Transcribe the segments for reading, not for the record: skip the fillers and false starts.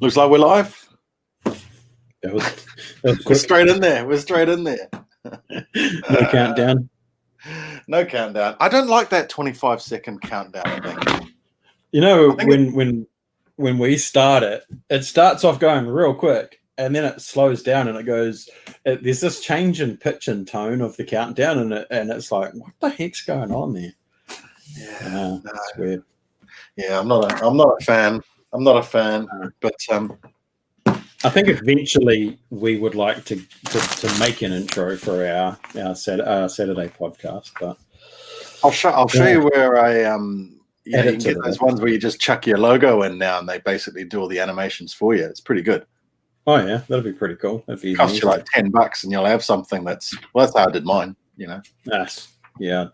Looks like we're live. That was We're quick. straight in there. We're straight in there. No countdown. No countdown. I don't like that 25-second countdown thing. You know, I think when we start it starts off going real quick, and then it slows down, and it goes. There's this change in pitch and tone of the countdown, and it's like, what the heck's going on there? Yeah, it's weird. Yeah, I'm not a fan. I'm not a fan, but I think eventually we would like to make an intro for our Saturday podcast, but I'll show you where I you can get those list. ones where you just chuck your logo in now, and they basically do all the animations for you. It's pretty good. Oh yeah, that'd be pretty cool. That'd be cost you like $10, and you'll have something that's how I did mine. You know. Nice. Yeah.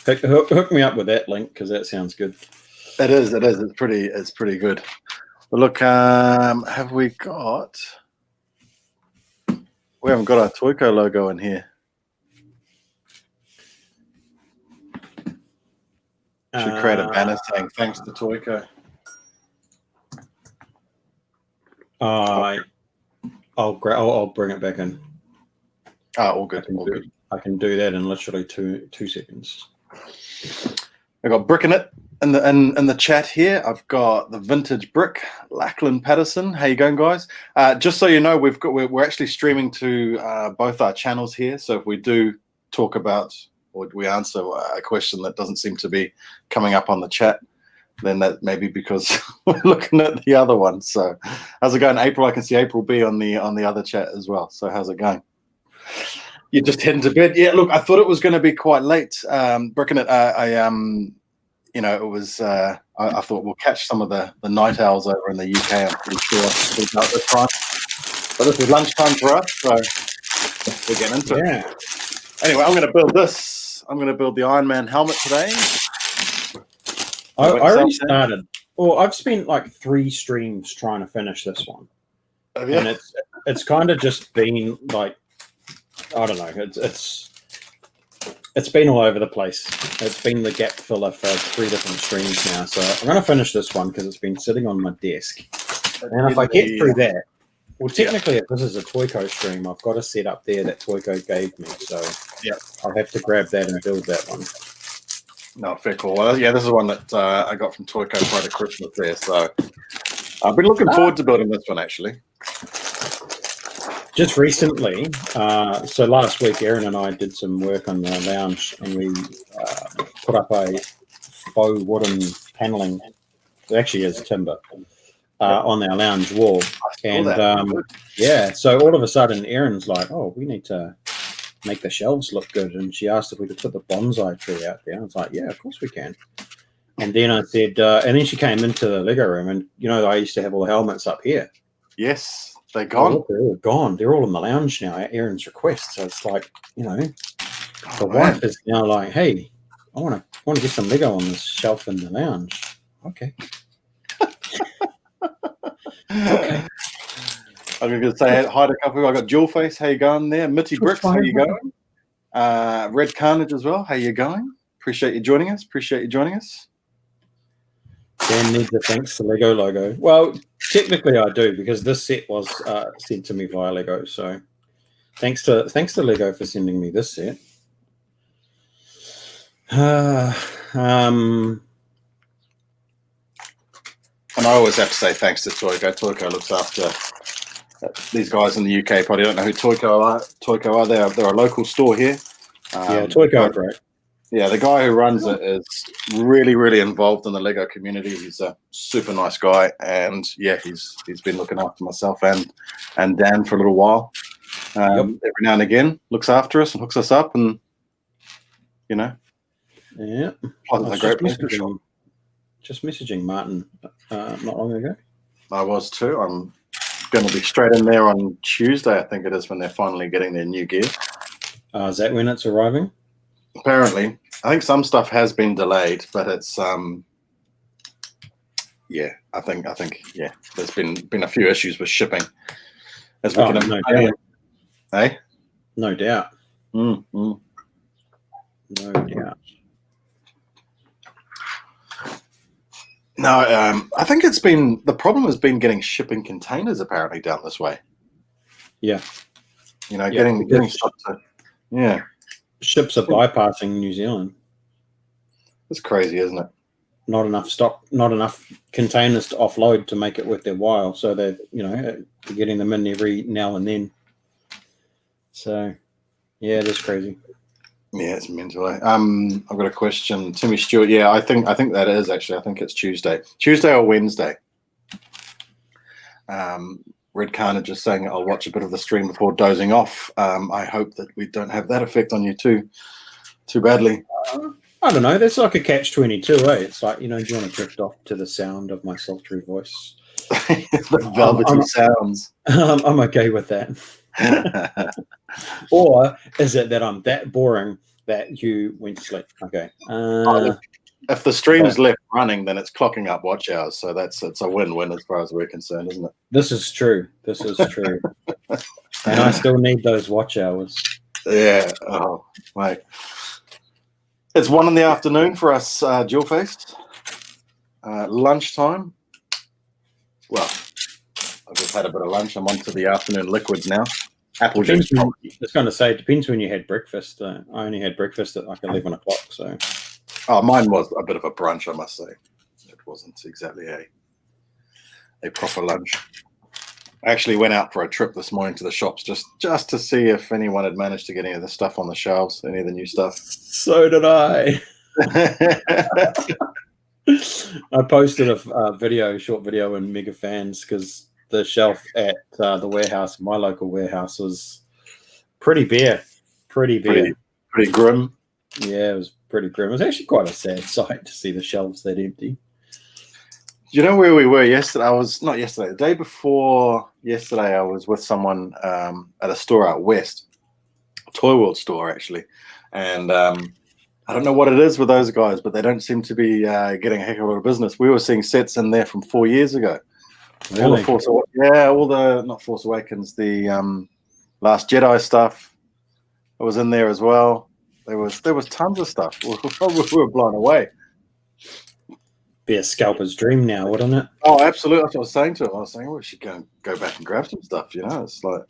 Hook me up with that link because that sounds good. It is. It's pretty good. But look, have we got? We haven't got our Toyco logo in here. Should create a banner saying thanks to Toyco. I'll bring it back in. Oh, all good. All good. I can do that in literally two seconds. I've got Brick in it in the chat here. I've got the vintage Brick, Lachlan Patterson. How you going, guys? Just so you know, we're actually streaming to both our channels here. So if we do talk about or we answer a question that doesn't seem to be coming up on the chat, then that may be because we're looking at the other one. So how's it going, April? I can see April B on the other chat as well. So how's it going? You're just heading to bed? Yeah, look, I thought it was going to be quite late. Brooking it, it was. I thought we'll catch some of the night owls over in the UK. I'm pretty sure about this time. But this is lunchtime for us, so we're getting into it. Anyway, I'm going to build this. I'm going to build the Iron Man helmet today. I already started. Well, I've spent like 3 streams trying to finish this one, and it's kind of just been like. I don't know. It's been all over the place. It's been the gap filler for 3 different streams now. So I'm going to finish this one because it's been sitting on my desk. And if I get through that, well, technically, if this is a Toyco stream, I've got to set up there that Toyco gave me. So I'll have to grab that and build that one. No, fair call. Well, yeah, this is one that I got from Toyco prior to Christmas there. So I've been looking forward to building this one, actually. Just recently, so last week, Aaron and I did some work on the lounge, and we put up a faux wooden paneling. It actually is timber on our lounge wall, and so all of a sudden, Aaron's like, "Oh, we need to make the shelves look good," and she asked if we could put the bonsai tree out there. I was like, "Yeah, of course we can." And then I said, and then she came into the Lego room, and I used to have all the helmets up here. Yes. They're gone. They're all gone. They're all in the lounge now at Aaron's request. So it's like, the wife is now like, hey, I want to get some Lego on this shelf in the lounge. Okay. Okay. I'm going to say hi to a couple. I got Jewel Face. How you going there? Mitty Bricks. How you going? Red Carnage as well. How you going? Appreciate you joining us. Dan needs a thanks to Lego logo. Well, technically I do because this set was sent to me via Lego. So thanks to Lego for sending me this set. And I always have to say thanks to Toyco. Toyco looks after these guys in the UK. Probably don't know who Toyco are. They're a local store here. Toyco are great. Yeah, the guy who runs it is really, really involved in the Lego community. He's a super nice guy, and he's been looking after myself and Dan for a little while. Every now and again, looks after us and hooks us up, and Yeah. a great place to shop. Just messaging Martin not long ago. I was too. I'm going to be straight in there on Tuesday. I think it is when they're finally getting their new gear. Is that when it's arriving? Apparently, I think some stuff has been delayed, but it's I think there's been a few issues with shipping, as we can imagine. No doubt. Hey? No doubt. No doubt. No, I think the problem has been getting shipping containers apparently down this way. Yeah. Getting stuff to, yeah. Ships are bypassing New Zealand. It's crazy, isn't it? Not enough stock, not enough containers to offload to make it worth their while. So they're getting them in every now and then. So, yeah, it is crazy. Yeah, it's mental. I've got a question, Timmy Stewart. Yeah, I think that is actually. I think it's Tuesday or Wednesday. Red Carnage is saying I'll watch a bit of the stream before dozing off. I hope that we don't have that effect on you too badly. I don't know. That's like a catch-22, eh? It's like, do you want to drift off to the sound of my sultry voice? The velvety sounds. I'm okay with that. Or is it that I'm that boring that you went to sleep? Okay. If the stream's left running, then it's clocking up watch hours. So it's a win-win as far as we're concerned, isn't it? This is true. And I still need those watch hours. Yeah. Oh, mate. It's 1 in the afternoon for us, dual-faced. Lunchtime. Well, I've just had a bit of lunch. I'm on to the afternoon liquids now. Apple juice. I was going to say, it depends when you had breakfast. I only had breakfast at like 11 o'clock. So. Oh, mine was a bit of a brunch, I must say. It wasn't exactly a proper lunch. I actually went out for a trip this morning to the shops just to see if anyone had managed to get any of the stuff on the shelves, any of the new stuff. So did I. I posted a short video in Mega Fans because the shelf at the warehouse, my local warehouse, was pretty bare. Pretty grim. Yeah, it was pretty grim. It was actually quite a sad sight to see the shelves that empty. You know where we were yesterday? The day before yesterday, I was with someone at a store out west, Toy World store, actually. And I don't know what it is with those guys, but they don't seem to be getting a heck of a lot of business. We were seeing sets in there from 4 years ago. Really? Not Force Awakens, the Last Jedi stuff. It was in there as well. There was tons of stuff. We were blown away. Be a scalper's dream now, wouldn't it? Oh, absolutely. That's what I was saying to him. I was saying, we should go back and grab some stuff. It's like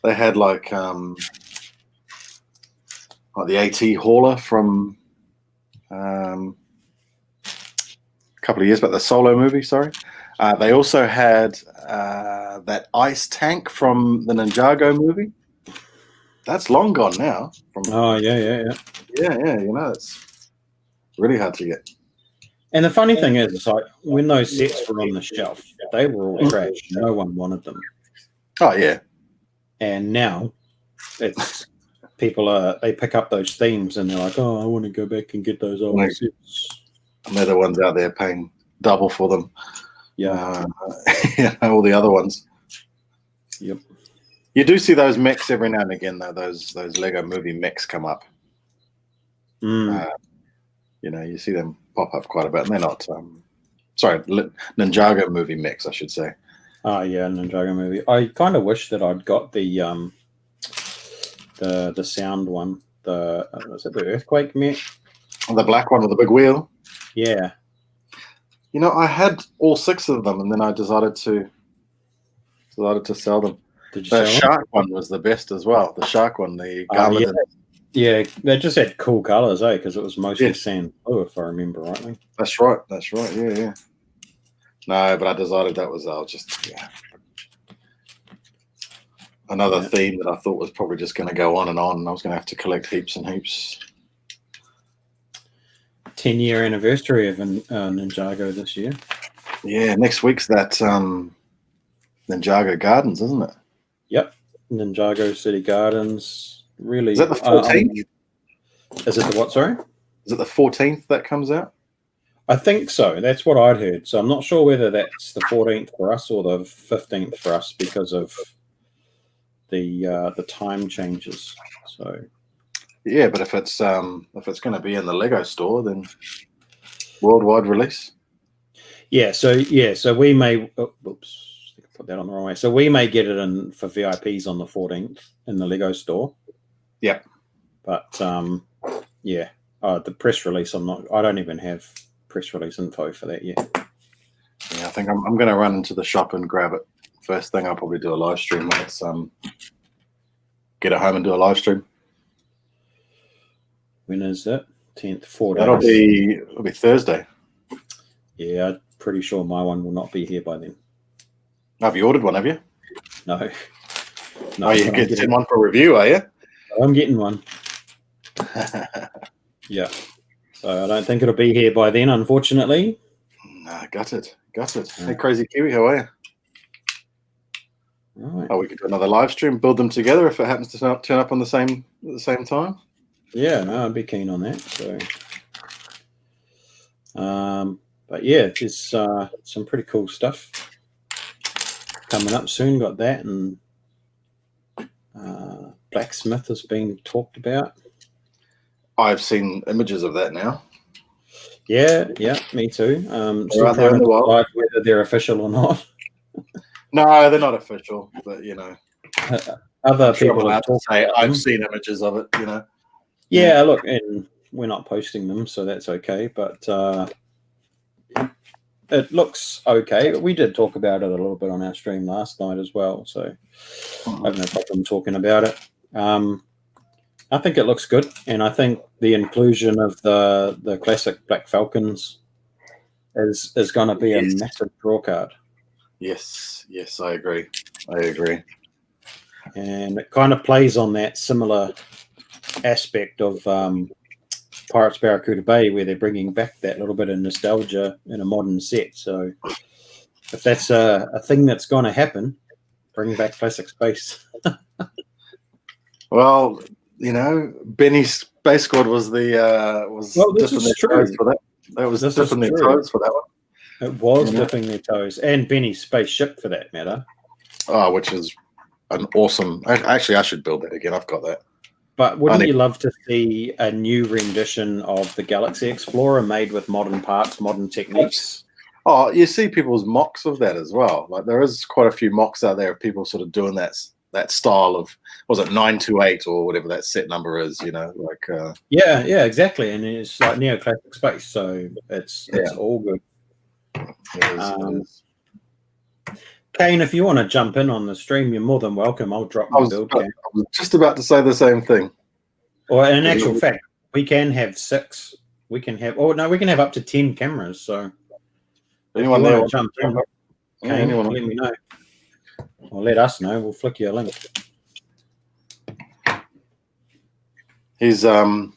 they had like the AT hauler from a couple of years back, the Solo movie. Sorry. They also had that ice tank from the Ninjago movie. That's long gone now. Yeah. It's really hard to get. And the funny thing is, it's like when those sets were on the shelf, they were all trash. No one wanted them. Oh yeah. And now, it's they pick up those themes and they're like, oh, I want to go back and get those old sets. And they're the ones out there paying double for them. Yeah. All the other ones. Yep. You do see those mechs every now and again, though. Those Lego movie mechs come up. You see them pop up quite a bit, and they're not. Ninjago movie mechs, I should say. Oh yeah, Ninjago movie. I kind of wish that I'd got the sound one. Was it the earthquake mech? The black one with the big wheel. Yeah. I had all 6 of them, and then I decided to sell them. Did you the sell shark one was the best as well. The shark one, the garment. Yeah, they just had cool colors, because it was mostly sand blue, if I remember rightly. That's right. Yeah. No, but I decided another theme that I thought was probably just going to go on, and I was going to have to collect heaps and heaps. 10-year anniversary of Ninjago this year. Yeah, next week's that Ninjago Gardens, isn't it? Yep, Ninjago City Gardens. Really, is that the 14th? Is it the what? Sorry, is it the 14th that comes out? I think so. That's what I'd heard. So I'm not sure whether that's the 14th for us or the 15th for us because of the time changes. So yeah, but if it's going to be in the Lego store, then worldwide release. Yeah. So we may. Oops, I put that on the wrong way. So we may get it in for VIPs on the 14th in the Lego store. Yep. But the press release, I don't even have press release info for that yet. Yeah, I think I'm going to run into the shop and grab it. First thing, I'll probably do a live stream. Let's get it home and do a live stream. When is that? 10th, 4 days. It'll be Thursday. Yeah, I'm pretty sure my one will not be here by then. Have you ordered one, have you? No. Oh, you're getting one for review, are you? I'm getting one. Yeah. So I don't think it'll be here by then, unfortunately. Nah, got it. Hey, Crazy Kiwi, how are you? Right. Oh, we could do another live stream, build them together if it happens to turn up on at the same time. Yeah, no, I'd be keen on that. So, but yeah, there's some pretty cool stuff coming up soon. Got that, and blacksmith has been talked about. I've seen images of that now. Yeah, me too. Still trying to decide whether they're official or not. No, they're not official, but you know, other people have talked say I've seen images of it. You know. Yeah, look, and we're not posting them, so that's okay. But it looks okay. We did talk about it a little bit on our stream last night as well, so I have no problem talking about it. I think it looks good, and I think the inclusion of the classic Black Falcons is going to be a massive draw card. Yes, I agree. And it kind of plays on that similar aspect of Pirates Barracuda Bay, where they're bringing back that little bit of nostalgia in a modern set. So if that's a thing that's going to happen, bring back classic space. Well, you know, Benny's Space Squad was this dipping is their toes for that. That was dipping their toes for that one. It was dipping their toes, and Benny's spaceship for that matter. Oh, which is an awesome. Actually, I should build that again. I've got that. But wouldn't you love to see a new rendition of the Galaxy Explorer made with modern parts, modern techniques? Oh, you see people's mocks of that as well. Like there is quite a few mocks out there of people sort of doing that style of, was it 928 or whatever that set number is, you know, like yeah, exactly. And it's like neoclassic space, so it's all good. It is. Kane, if you want to jump in on the stream, you're more than welcome. I'll drop my build. I was just about to say the same thing. Or in actual fact, we can have 6. We can have we can have up to 10 cameras. So anyone there want to jump in, Kane, let me know. Or let us know. We'll flick you a link. He's been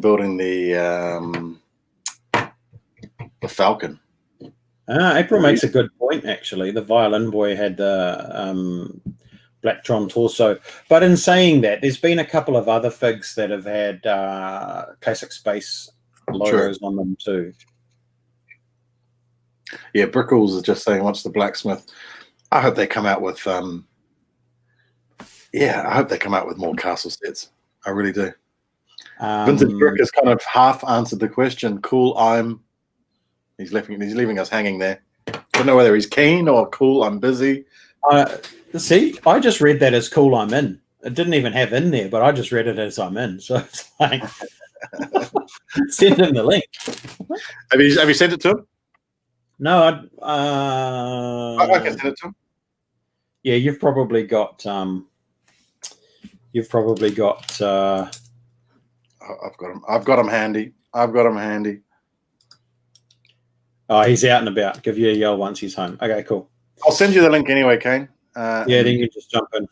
building the Falcon. April makes a good point, actually. The Violin Boy had the Blacktron torso. But in saying that, there's been a couple of other figs that have had classic space logos on them too. Yeah, Brickles is just saying, what's the blacksmith? I hope they come out with I hope they come out with more castle sets. I really do. Vincent Brick has kind of half answered the question. Cool, he's leaving us hanging there. Don't know whether he's keen or cool, I'm busy. See, I just read that as cool, I'm in. It didn't even have in there, but I just read it as I'm in. So it's like, send him the link. Have you sent it to him? No, I can send it to him. Yeah, you've probably got. I've got him. I've got him handy. Oh, he's out and about. Give you a yell once he's home. Okay, cool. I'll send you the link anyway, Kane. Then you just jump in.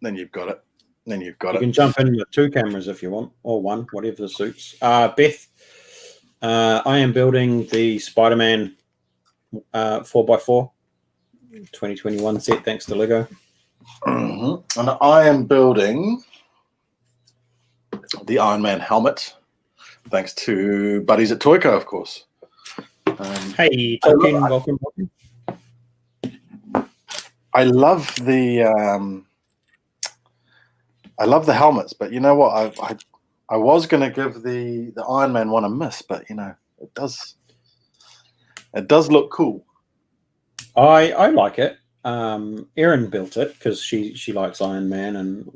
Then you've got it. You can jump in with 2 cameras if you want, or 1, whatever suits. Beth, I am building the Spider-Man 4x4 2021 set, thanks to Lego. Mm-hmm. And I am building the Iron Man helmet, thanks to buddies at Toyco, of course. Hey, Tolkien, welcome. I love the helmets, but you know what? I was going to give the Iron Man one a miss, but you know it does look cool. I like it. Erin built it because she likes Iron Man, and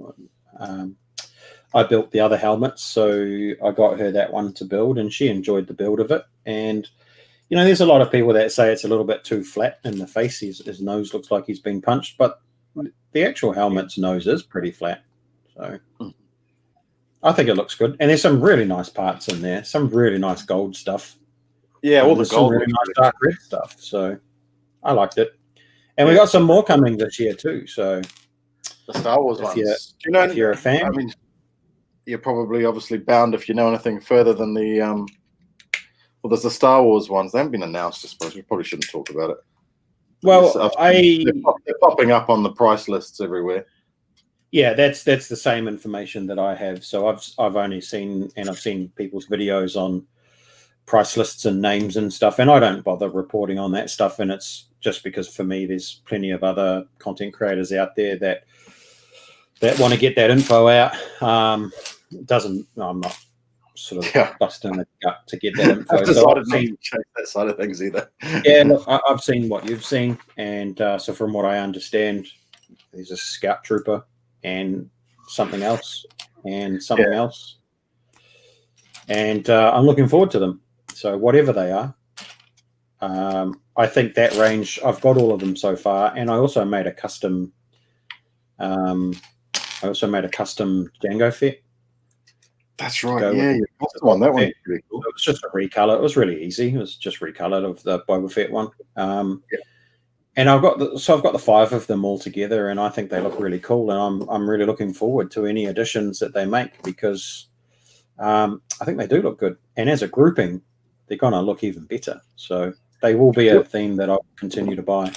I built the other helmets, so I got her that one to build, and she enjoyed the build of it. And there's a lot of people that say it's a little bit too flat in the face. His nose looks like he's been punched, but the actual helmet's nose is pretty flat. So I think it looks good. And there's some really nice parts in there, some really nice gold stuff. Yeah, all the there's gold. Some really nice dark red stuff. So I liked it. And we got some more coming this year too. So the Star Wars ones. If you're a fan, I mean, you're probably obviously bound if you know anything further than the well, there's the Star Wars ones. They haven't been announced, I suppose. We probably shouldn't talk about it. Well, they're popping up on the price lists everywhere. Yeah, that's the same information that I have. So I've only seen, and I've seen people's videos on price lists and names and stuff, and I don't bother reporting on that stuff. And it's just because for me, there's plenty of other content creators out there that want to get that info out. I'm not sort of busting the gut to get that info. So I didn't change that side of things either. Yeah, look, I've seen what you've seen, and so from what I understand, there's a scout trooper and something else and something else, and I'm looking forward to them. So whatever they are, I think that range, I've got all of them so far, and I also made a custom. Django Fett. That's right. Yeah, that one was pretty cool. It was just a recolor. It was really easy. It was just recolored of the Boba Fett one. And I've got the 5 of them all together, and I think they look really cool. And I'm really looking forward to any additions that they make, because I think they do look good. And as a grouping, they're gonna look even better. So they will be a theme that I'll continue to buy.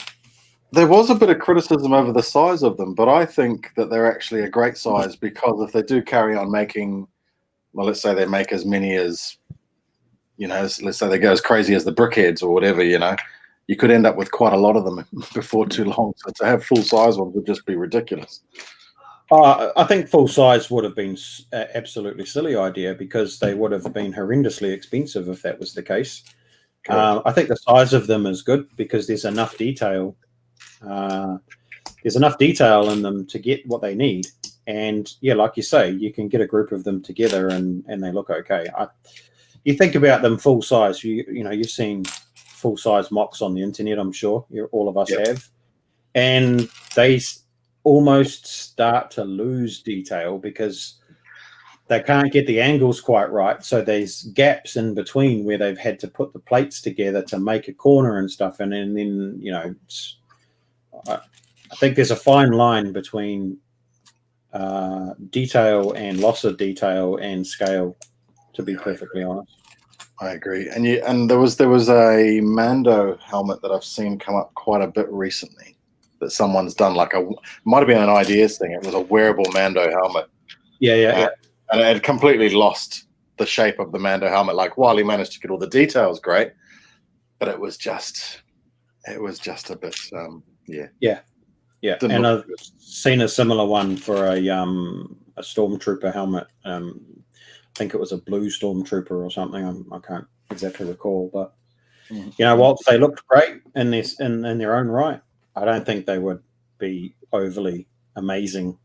There was a bit of criticism over the size of them, but I think that they're actually a great size, because if they do carry on making, well, let's say they make as many as, let's say they go as crazy as the Brickheads or whatever, you could end up with quite a lot of them before too long. So to have full size ones would just be ridiculous. I think full size would have been an absolutely silly idea, because they would have been horrendously expensive if that was the case. I think the size of them is good, because there's enough detail. There's enough detail in them to get what they need. And like you say, you can get a group of them together and they look okay. You think about them full size, you've seen full size mocks on the internet, I'm sure all of us have, and they almost start to lose detail because they can't get the angles quite right. So there's gaps in between where they've had to put the plates together to make a corner and stuff. And then I think there's a fine line between detail and loss of detail and scale, to be perfectly honest. I agree. And there was a Mando helmet that I've seen come up quite a bit recently that someone's done, might have been an ideas thing. It was a wearable Mando helmet. Yeah. And it had completely lost the shape of the Mando helmet. While he managed to get all the details great, but it was just a bit Yeah. And I've seen a similar one for a stormtrooper helmet. I think it was a blue stormtrooper or something. I can't exactly recall, but whilst they looked great in their own right, I don't think they would be overly amazing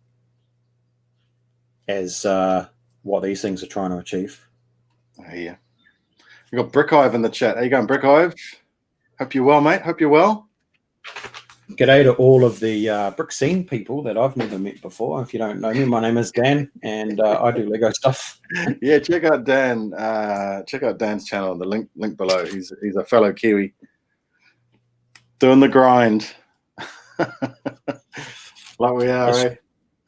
as what these things are trying to achieve. Yeah. We got Brickhive in the chat. How you going, Brickhive? Hope you're well, mate. Hope you're well. G'day to all of the BrickScene people that I've never met before. If you don't know me, my name is Dan, and I do Lego stuff. Yeah, check out Dan. Check out Dan's channel. The link below. He's a fellow Kiwi doing the grind, like we are.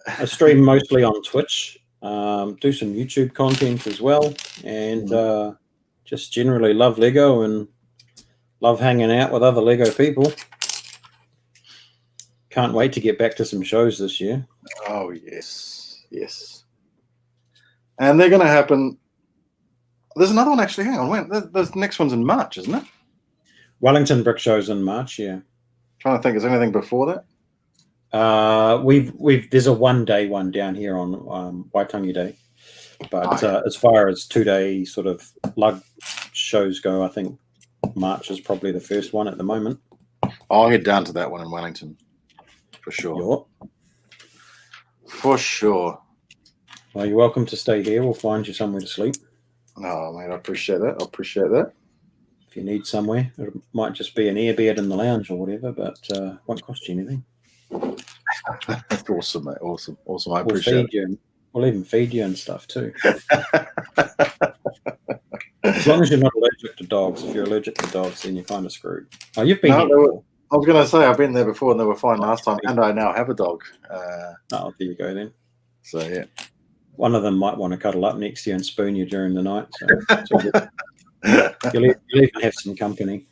I stream mostly on Twitch. Do some YouTube content as well, and just generally love Lego and love hanging out with other Lego people. Can't wait to get back to some shows this year. Oh, yes. And they're going to happen. There's another one, actually. Hang on. When? The next one's in March, isn't it? Wellington Brick Show's in March, yeah. Trying to think, is there anything before that? There's a one-day one down here on Waitangi Day. But as far as 2-day sort of lug shows go, I think March is probably the first one at the moment. I'll head down to that one in Wellington. For sure. Yep. For sure. Well, you're welcome to stay here. We'll find you somewhere to sleep. Oh, mate, I appreciate that. I appreciate that. If you need somewhere, it might just be an airbed in the lounge or whatever, but won't cost you anything. That's awesome, mate. Awesome. I We'll appreciate feed you. We'll even feed you and stuff too. As long as you're not allergic to dogs. If you're allergic to dogs, then you're kind of screwed. Oh, you've been here before. I was going to say, I've been there before and they were fine last time, and I now have a dog. Oh, there you go then. So, yeah. One of them might want to cuddle up next to you and spoon you during the night. So you'll even have some company.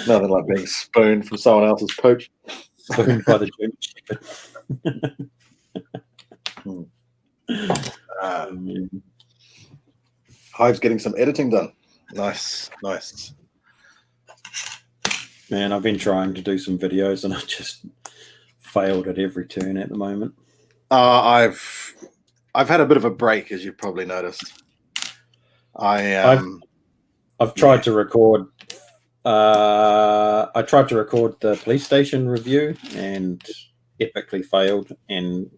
Nothing like being spooned from someone else's pooch. Spooned by the German Shepherd. Hive's getting some editing done. Nice. Man, I've been trying to do some videos and I just failed at every turn at the moment. I've had a bit of a break, as you've probably noticed. I've tried to record. I tried to record the police station review and epically failed and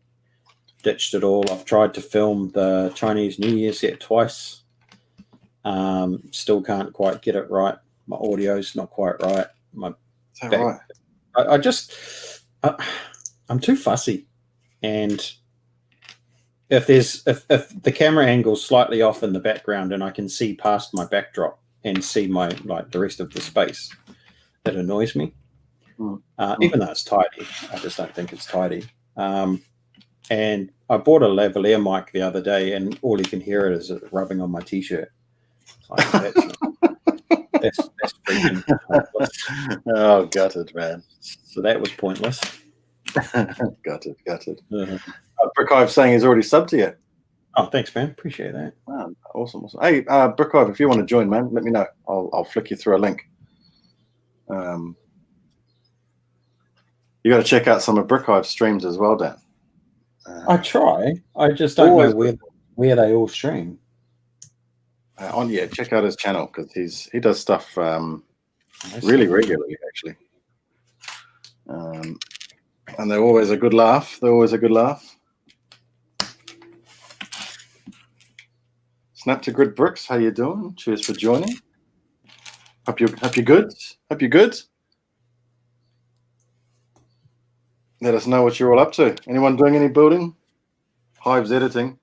ditched it all. I've tried to film the Chinese New Year set twice. Still can't quite get it right. My audio's not quite right. Right? I'm too fussy, and if the camera angle's slightly off in the background and I can see past my backdrop and see the rest of the space, it annoys me. Even though it's tidy, I just don't think it's tidy. And I bought a lavalier mic the other day, and all you can hear it is it rubbing on my t-shirt. Like, that's freaking pointless. Oh, gutted, man. So that was pointless. Gutted. Uh-huh. Brickhive saying he's already subbed to you. Oh, thanks, man. Appreciate that. Oh, awesome. Hey, Brickhive, if you want to join, man, let me know. I'll flick you through a link. You got to check out some of Brickhive's streams as well, Dan. I try. I just don't know where they all stream. Check out his channel because he does stuff really regularly, actually. And they're always a good laugh. Snap to Grid Bricks, how you doing? Cheers for joining. Hope you're good. Let us know what you're all up to. Anyone doing any building? Hive's editing.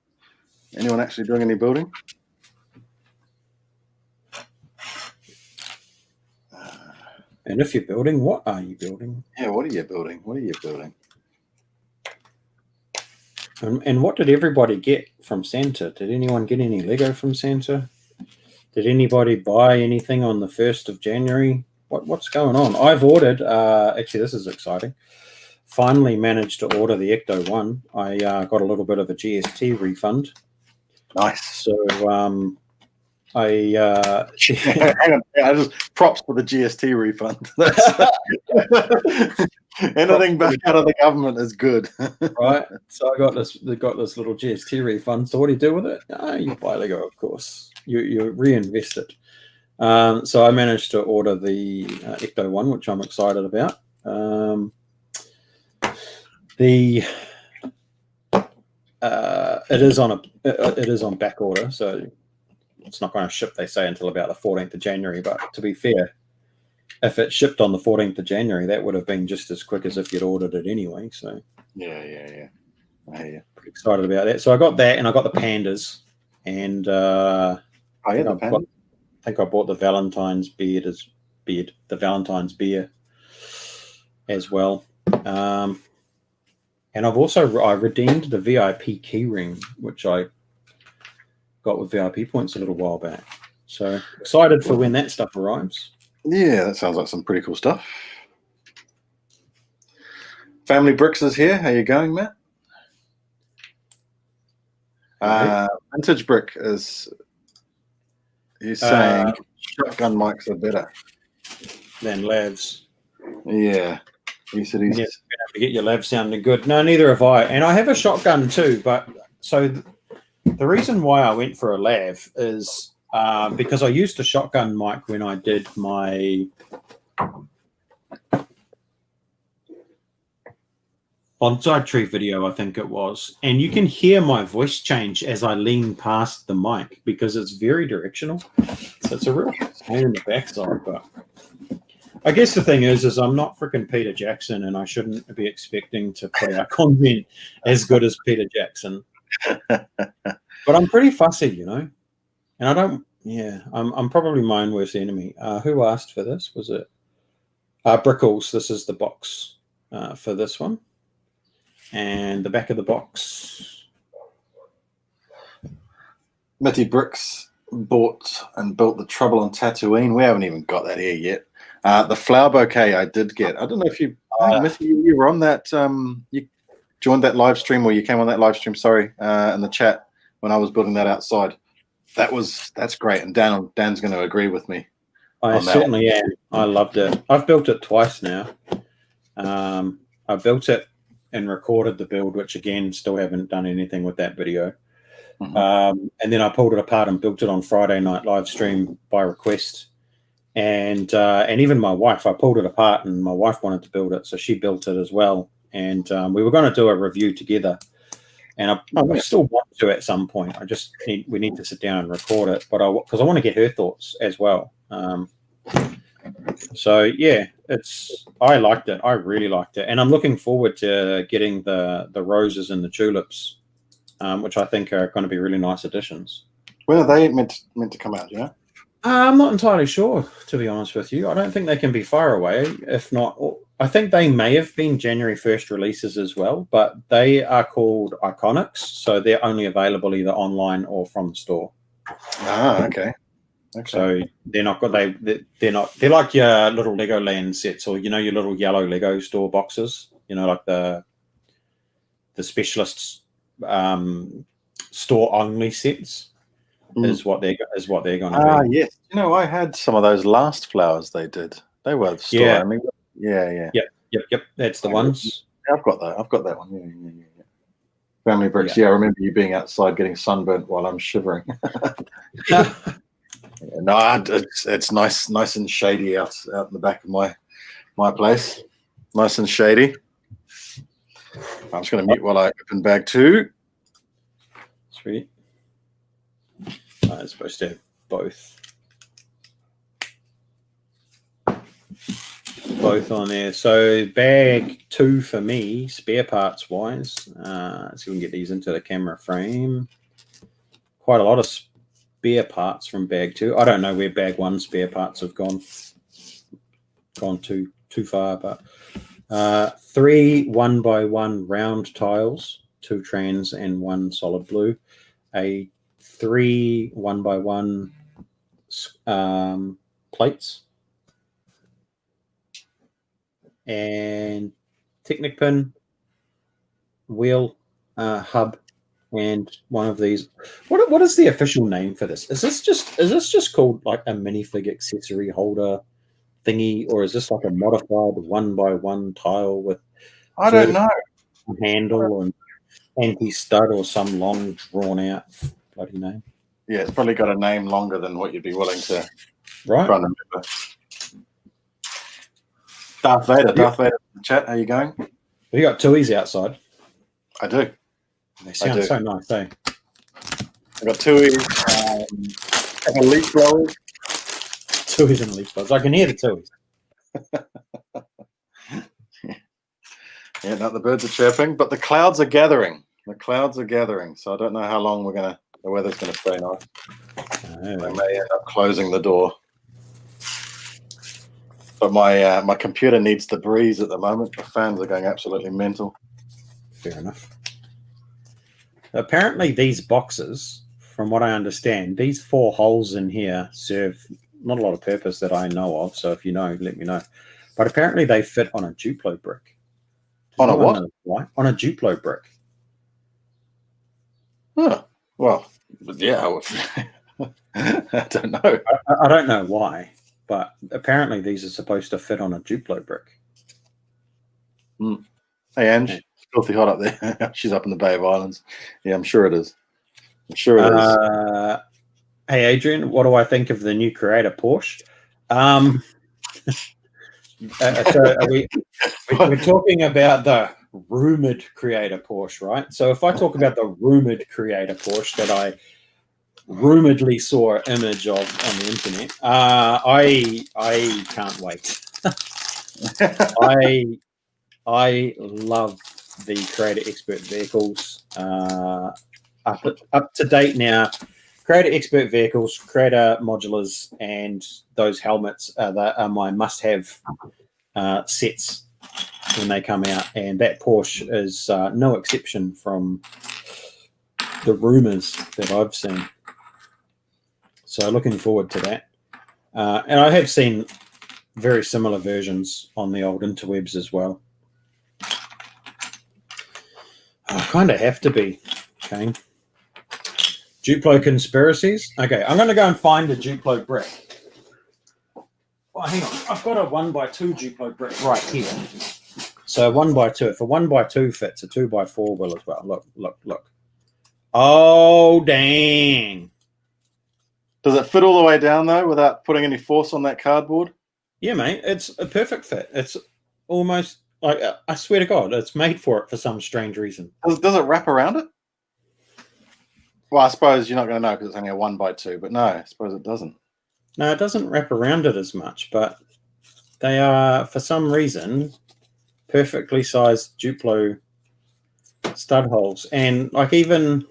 Anyone actually doing any building? And if you're building, what are you building? Yeah, what are you building? And what did everybody get from Santa? Did anyone get any Lego from Santa? Did anybody buy anything on the 1st of January? What's going on? I've ordered, actually this is exciting. Finally managed to order the Ecto 1. I got a little bit of a GST refund. Nice. So hang on. Just props for the GST refund. Anything back out of the government is good. Right. So I got this little GST refund. So what do you do with it? You buy Lego, of course. You reinvest it. So I managed to order the Ecto 1, which I'm excited about. It is on back order, so it's not going to ship, they say, until about the 14th of January. But to be fair, if it shipped on the 14th of January, that would have been just as quick as if you'd ordered it anyway. So yeah. I hear you. Pretty excited about that. So I got that, and I got the pandas, and the pandas. I think I bought the Valentine's the Valentine's beer as well. And I redeemed the VIP key ring, which I got with VIP points a little while back. So excited for when that stuff arrives. Yeah, that sounds like some pretty cool stuff. Family Bricks is here. How you going, Matt? Vintage Brick is saying shotgun mics are better than lavs. Yeah. He said he's going to have to get your lav sounding good. No, neither have I. And I have a shotgun too. But so the reason why I went for a lav is because I used a shotgun mic when I did my bonsai tree video, I think it was, and you can hear my voice change as I lean past the mic because it's very directional. So it's a real pain in the backside. But I guess the thing is I'm not freaking Peter Jackson, and I shouldn't be expecting to put out content as good as Peter Jackson. But I'm pretty fussy, you know, and I don't. Yeah, I'm probably my own worst enemy. Who asked for this? Was it Brickles? This is the box for this one. And the back of the box. Mitty Bricks bought and built the Trouble on Tatooine. We haven't even got that here yet. The flower bouquet I did get. I don't know if you, Mitty, you were on that. You joined that live stream, or you came on that live stream. Sorry, in the chat when I was building that outside. That's great, and Dan's going to agree with me. I certainly am. I loved it. I've built it twice now. I built it and recorded the build, which again, still haven't done anything with that video. Mm-hmm. And then I pulled it apart and built it on Friday night live stream by request. And even my wife, I pulled it apart and my wife wanted to build it, so she built it as well. And we were going to do a review together. And I still want to at some point. We need to sit down and record it, but because I want to get her thoughts as well. So yeah, I liked it. I really liked it, and I'm looking forward to getting the roses and the tulips, which I think are going to be really nice additions. When are they meant to come out? Yeah, I'm not entirely sure, to be honest with you. I don't think they can be far away. If not, I think they may have been January 1st releases as well, but they are called Iconics, so they're only available either online or from the store. Okay. So they're not they're like your little Legoland sets, or your little yellow Lego store boxes, like the specialists store only sets is what they're going to be. Yes. I had some of those last flowers they did. They were store only. Yeah. Yep. That's the ones. I've got that one. Yeah. Family Bricks. Yeah, I remember you being outside getting sunburnt while I'm shivering. No, it's nice and shady out in the back of my place. Nice and shady. I'm just going to mute while I open bag 2. Sweet. I'm supposed to have both on there. So bag 2 for me, spare parts wise. So we can get these into the camera frame. Quite a lot of spare parts from bag 2. I don't know where bag 1 spare parts have gone too far, but 3 1x1 round tiles, 2 trans and 1 solid blue, a 3 1x1 plates, and Technic pin, wheel, hub, and one of these. What is the official name for this? Is this just called like a minifig accessory holder thingy, or is this like a modified 1x1 tile with I don't know handle and anti-stud, or some long drawn out bloody name? Yeah, it's probably got a name longer than what you'd be willing to try and remember. Darth Vader in the chat, how you going? Have you got Tuies outside? I do. They sound so nice, eh? I've got Tuies, and leaf blowers. Tuies and leaf blowers. I can hear the Tuies. Yeah, no, the birds are chirping, but the clouds are gathering. So I don't know how long the weather's going to stay nice. I may end up closing the door. But my computer needs the breeze at the moment. The fans are going absolutely mental. Fair enough. Apparently these boxes, from what I understand, these 4 holes in here serve not a lot of purpose that I know of. So if you know, let me know. But apparently they fit on a Duplo brick. On a what? Why? On a Duplo brick. Huh. Well, yeah. I don't know. I don't know why, but apparently these are supposed to fit on a Duplo brick. Hey, Ange. It's filthy hot up there. She's up in the Bay of Islands. Yeah, I'm sure it is. Hey, Adrian, what do I think of the new Creator Porsche? So we're talking about rumored creator Porsche, right? So if I talk about the rumored creator Porsche that I rumoredly saw an image of on the internet, I can't wait. I love the Creator Expert vehicles. Up to date now, Creator Expert vehicles, Creator modulars, and those helmets are my must-have sets when they come out, and that Porsche is no exception from the rumors that I've seen. So looking forward to that. And I have seen very similar versions on the old interwebs as well. I kind of have to be. Okay. Duplo conspiracies. Okay, I'm going to go and find a Duplo brick. Oh, hang on. I've got a 1x2 Duplo brick right here. So 1x2. If a 1x2 fits, a 2x4 will as well. Look. Oh, dang. Does it fit all the way down, though, without putting any force on that cardboard? Yeah, mate. It's a perfect fit. It's almost like, I swear to God, it's made for it for some strange reason. Does it wrap around it? Well, I suppose you're not going to know because it's only a 1x2, but no, I suppose it doesn't. No, it doesn't wrap around it as much, but they are, for some reason, perfectly sized Duplo stud holes. And like even,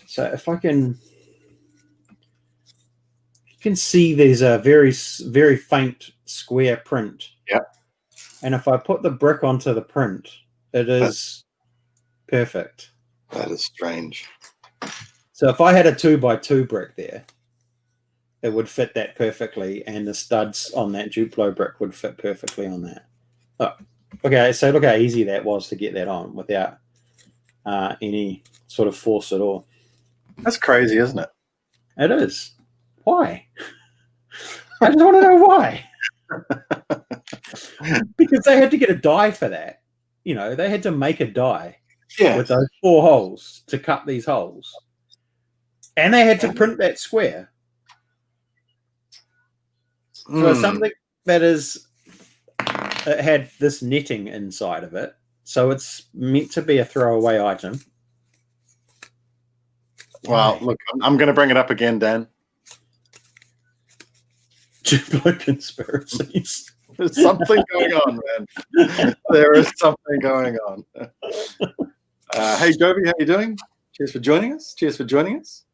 so if I can, you can see there's a very, very faint square print. Yeah. And if I put the brick onto the print, it is perfect. That is strange. So if I had a 2x2 brick there, it would fit that perfectly, and the studs on that Duplo brick would fit perfectly on that. Oh, okay, so look how easy that was to get that on without any sort of force at all. That's crazy, isn't it? It is. Why? I just want to know why. Because they had to get a die for that. You know, they had to make a die with those 4 holes to cut these holes. And they had to print that square. So something that is, it had this netting inside of it. So it's meant to be a throwaway item. Well, look, I'm going to bring it up again, Dan. Duplo conspiracies. There's something going on, man. There is something going on. Hey, Joby, how you doing? Cheers for joining us.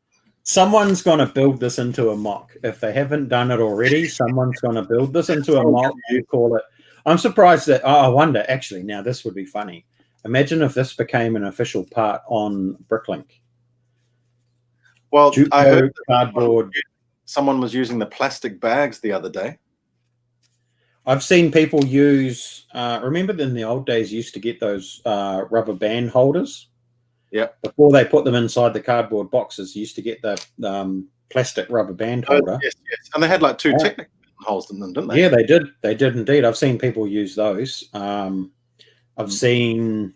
Someone's going to build this into a mock. If they haven't done it already, someone's going to build this into a mock. You call it. I'm surprised that. Oh, I wonder. Actually, now this would be funny. Imagine if this became an official part on Bricklink. Well, Duplo, I heard cardboard. Someone was using the plastic bags the other day. I've seen people use. Remember, in the old days, you used to get those rubber band holders. Yeah. Before they put them inside the cardboard boxes, you used to get the plastic rubber band holder. Yes. And they had like 2 technical holes in them, didn't they? Yeah, they did. They did indeed. I've seen people use those. I've seen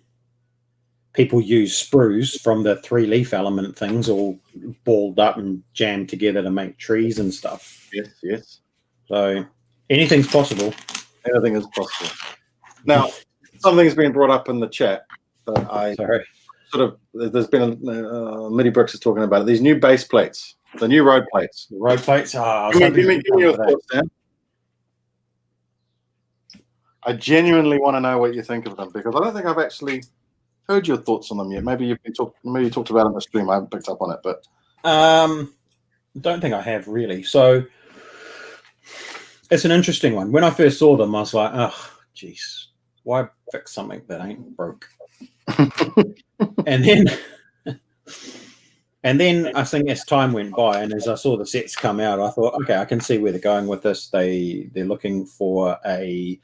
people use sprues from the 3-leaf element things all balled up and jammed together to make trees and stuff. Yes. So anything's possible. Anything is possible. Now, something's been brought up in the chat that I there's been Midi Brooks is talking about it. These new base plates, the new road plates. The road plates. Give me your thoughts, Dan. I genuinely want to know what you think of them because I don't think I've actually heard your thoughts on them yet. Maybe you talked about it in the stream. I haven't picked up on it, but don't think I have really. So it's an interesting one. When I first saw them, I was like, oh, geez, why fix something that ain't broke? and then I think as time went by and as I saw the sets come out, I thought, okay, I can see where they're going with this. They're looking for a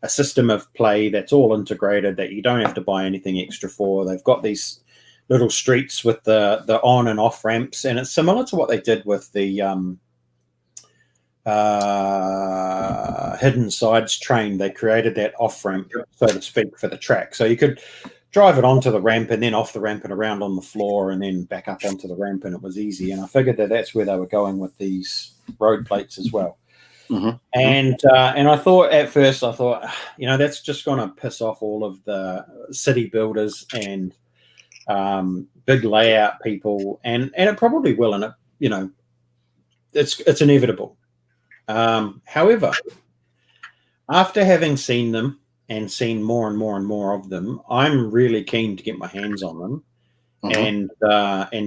system of play that's all integrated, that you don't have to buy anything extra for. They've got these little streets with the on and off ramps, and it's similar to what they did with the Hidden Sides train. They created that off ramp, so to speak, for the track. So you could drive it onto the ramp and then off the ramp and around on the floor and then back up onto the ramp, and it was easy. And I figured that that's where they were going with these road plates as well. And I thought at first, that's just going to piss off all of the city builders and big layout people, and it probably will, and it's inevitable. However, after having seen them and seen more and more and more of them, I'm really keen to get my hands on them and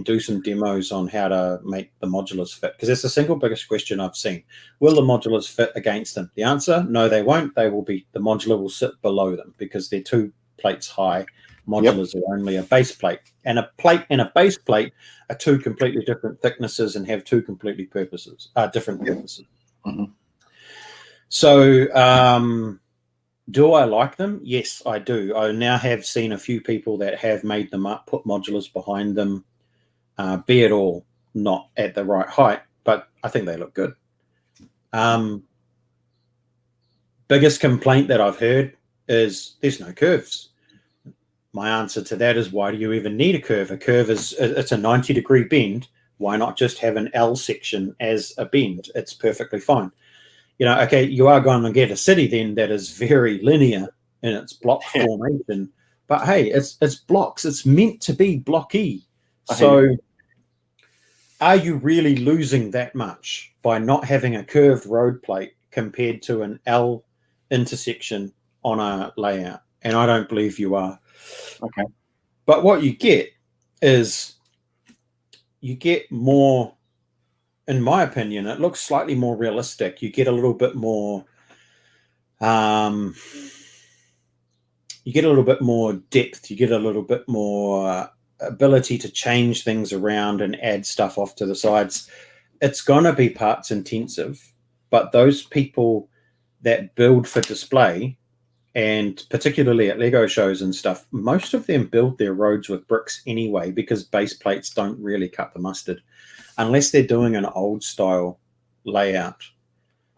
do some demos on how to make the modulars fit, because that's the single biggest question I've seen. Will the modulars fit against them? The answer, no, they won't. The modular will sit below them because they're 2 plates high. Modulars are only a base plate, and a plate and a base plate are 2 completely different thicknesses and have 2 completely different purposes. So, do I like them? Yes, I do. I now have seen a few people that have made them up, put modulars behind them, be it all not at the right height, but I think they look good. Biggest complaint that I've heard is there's no curves. My answer to that is, why do you even need a curve? A curve it's a 90-degree bend. Why not just have an L section as a bend? It's perfectly fine. Okay, you are going to get a city then that is very linear in its block formation. But hey, it's blocks. It's meant to be blocky. So are you really losing that much by not having a curved road plate compared to an L intersection on a layout? And I don't believe you are. Okay. But what you get is more, in my opinion, it looks slightly more realistic. You get a little bit more you get a little bit more depth. You get a little bit more ability to change things around and add stuff off to the sides. It's going to be parts intensive, but those people that build for display, and particularly at Lego shows and stuff, most of them build their roads with bricks anyway, because base plates don't really cut the mustard unless they're doing an old style layout.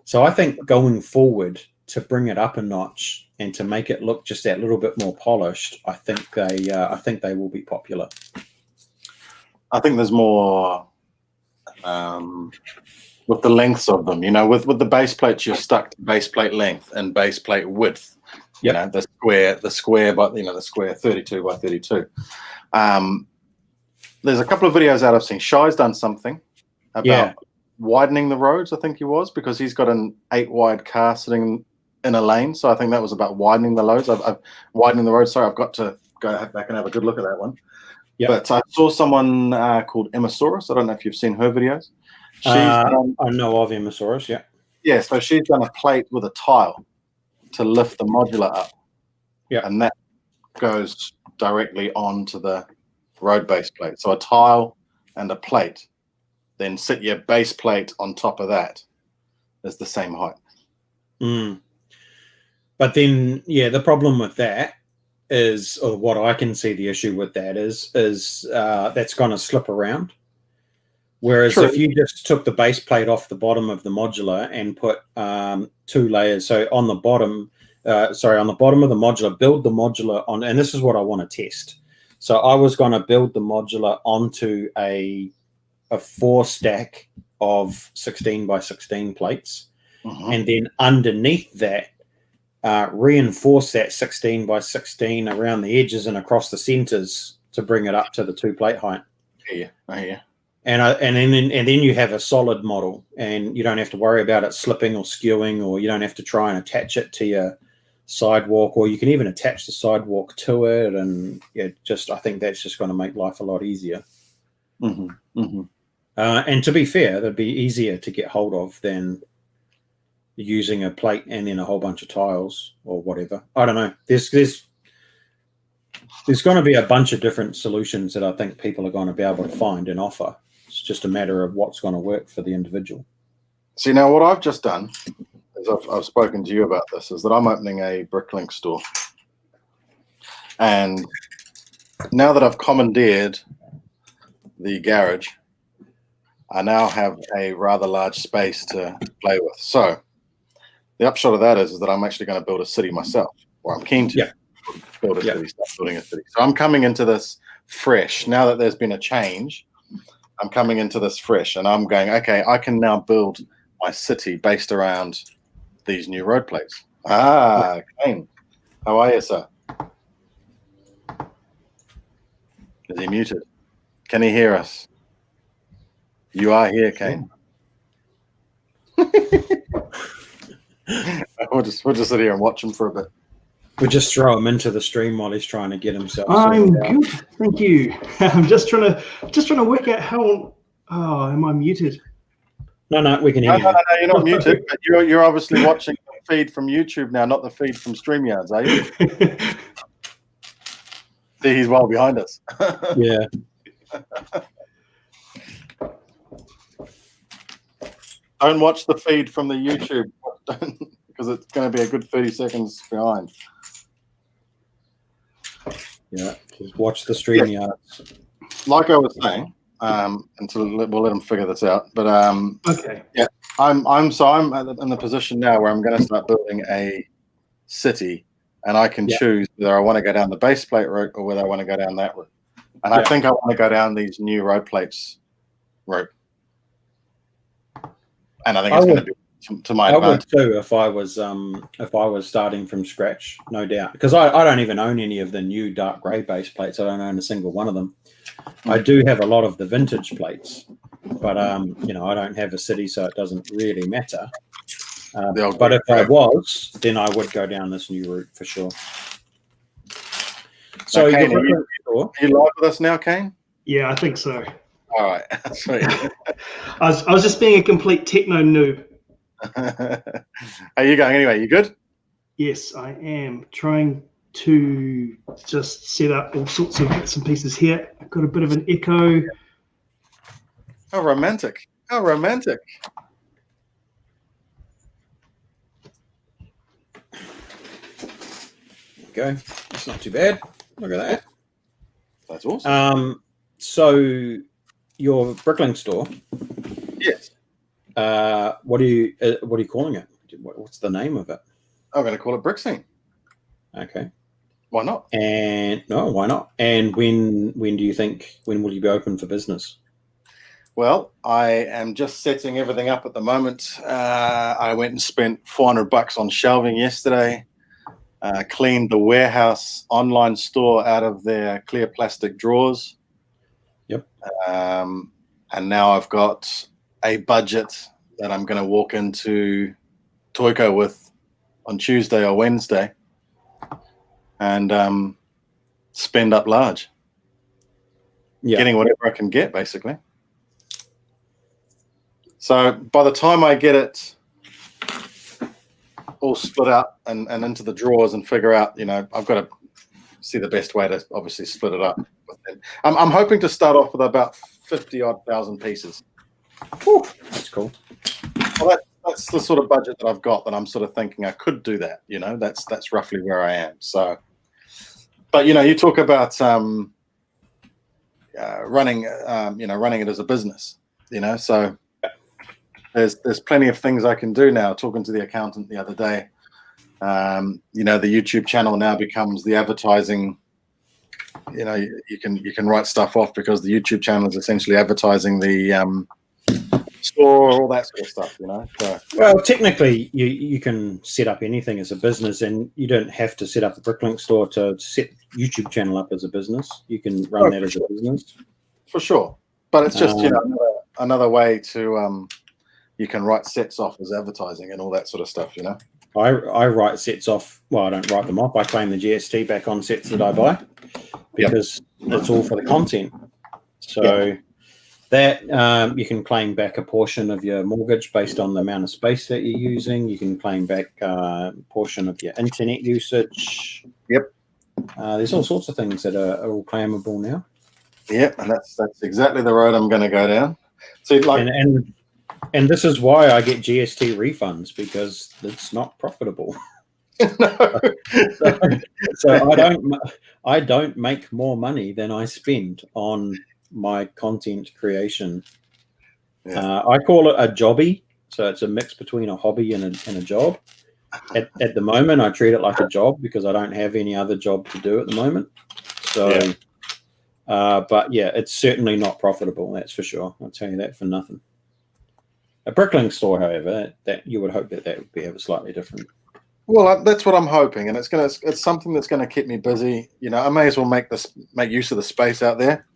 So I think going forward, to bring it up a notch and to make it look just that little bit more polished, I think they will be popular. I think there's more with the lengths of them. With the base plates, you're stuck to base plate length and base plate width. The square, but the square 32 by 32. There's a couple of videos out I've seen. Shy's done something about widening the roads, I think he was, because he's got an 8-wide car sitting in a lane. So I think that was about widening the roads. I've widening the road. Sorry, I've got to go back and have a good look at that one. But I saw someone called Emmasaurus. I don't know if you've seen her videos. I know of Emmasaurus, Yeah, so she's done a plate with a tile to lift the modular up. And that goes directly onto the road base plate. So a tile and a plate, then sit your base plate on top of that is the same height. But then, the problem with that is, or what I can see the issue with that is that's going to slip around. Whereas if you just took the base plate off the bottom of the modular and put 2 layers, so on the bottom of the modular, build the modular on, and this is what I want to test. So I was going to build the modular onto a 4-stack of 16 by 16 plates, and then underneath that, reinforce that 16 by 16 around the edges and across the centers to bring it up to the 2-plate height. I hear. And then you have a solid model, and you don't have to worry about it slipping or skewing, or you don't have to try and attach it to your sidewalk, or you can even attach the sidewalk to it. And I think that's just going to make life a lot easier. And to be fair, that'd be easier to get hold of than using a plate and then a whole bunch of tiles or whatever. I don't know. There's going to be a bunch of different solutions that I think people are going to be able to find and offer. It's just a matter of what's going to work for the individual. See, now what I've just done is I've spoken to you about this, is that I'm opening a BrickLink store. And now that I've commandeered the garage, I now have a rather large space to play with. So the upshot of that is that I'm actually going to build a city myself, or I'm keen to build a city, start building a city. So I'm coming into this fresh. Now that there's been a change, I'm coming into this fresh, and I'm going, okay, I can now build my city based around these new road plates. Ah, Kane, how are you, sir? Is he muted? Can he hear us? You are here, Kane. We'll just sit here and watch him for a bit. We'll just throw him into the stream while he's trying to get himself. I'm good, thank you. I'm just trying to work out how. Oh, am I muted? No, we can hear you. No, you're not muted. But you're obviously watching the feed from YouTube now, not the feed from StreamYards, are you? See, he's well behind us. Yeah. Don't watch the feed from the YouTube because it's going to be a good 30 seconds behind. Yeah, just watch the stream yards. Like I was saying, until we'll let them figure this out. But Okay. yeah, I'm in the position now where I'm going to start building a city, and I can choose whether I want to go down the base plate route or whether I want to go down that route. And I think I want to go down these new road plates route. And I think it's going to be to my advantage. I would too if I was starting from scratch, no doubt. Because I don't even own any of the new dark grey base plates. I don't own a single one of them. I do have a lot of the vintage plates, but I don't have a city, so it doesn't really matter. But if I was, then I would go down this new route for sure. So Kane, are you live with us now, Kane? Yeah, I think so. All right, sweet. I was just being a complete techno noob. How are you going anyway? You good? Yes, I am trying to just set up all sorts of bits and pieces here. I've got a bit of an echo. How romantic. How romantic. There you go. It's not too bad. Look at that. That's awesome. So your Bricklink store. Yes. What are you calling it? What's the name of it? I'm going to call it BrickScene. Okay. Why not? Why not? And when will you be open for business? Well, I am just setting everything up at the moment. I went and spent $400 on shelving yesterday. Cleaned the warehouse online store out of their clear plastic drawers. Yep. And now I've got a budget that I'm going to walk into Toyco with on Tuesday or Wednesday and spend up large. Yeah. Getting whatever I can get, basically. So by the time I get it all split out and into the drawers and figure out, I've got to see the best way to obviously split it up with them. I'm hoping to start off with about 50,000 pieces. Whew, that's cool. Well, that's the sort of budget that I've got that I'm sort of thinking I could do that. That's roughly where I am. So, but you talk about running it as a business. So there's plenty of things I can do now. Talking to the accountant the other day, the YouTube channel now becomes the advertising. You can write stuff off because the YouTube channel is essentially advertising the store, all that sort of stuff. So, well, technically, you can set up anything as a business, and you don't have to set up the BrickLink store to set YouTube channel up as a business. You can run that as a business for sure. But it's just another way to you can write sets off as advertising and all that sort of stuff. I write sets off. Well, I don't write them off. I claim the GST back on sets that I buy because it's all for the content. So that you can claim back a portion of your mortgage based on the amount of space that you're using. You can claim back a portion of your internet usage. Yep. There's all sorts of things that are all claimable now. Yep, and that's exactly the road I'm going to go down. So and this is why I get GST refunds, because it's not profitable. so I don't make more money than I spend on my content creation. I call it a jobby, so it's a mix between a hobby and a job. At the moment, I treat it like a job because I don't have any other job to do at the moment. So, but yeah, it's certainly not profitable. That's for sure. I'll tell you that for nothing. A brickling store, however, that you would hope that would be ever slightly different. Well, that's what I'm hoping, and it's something that's gonna keep me busy. You know, I may as well make use of the space out there.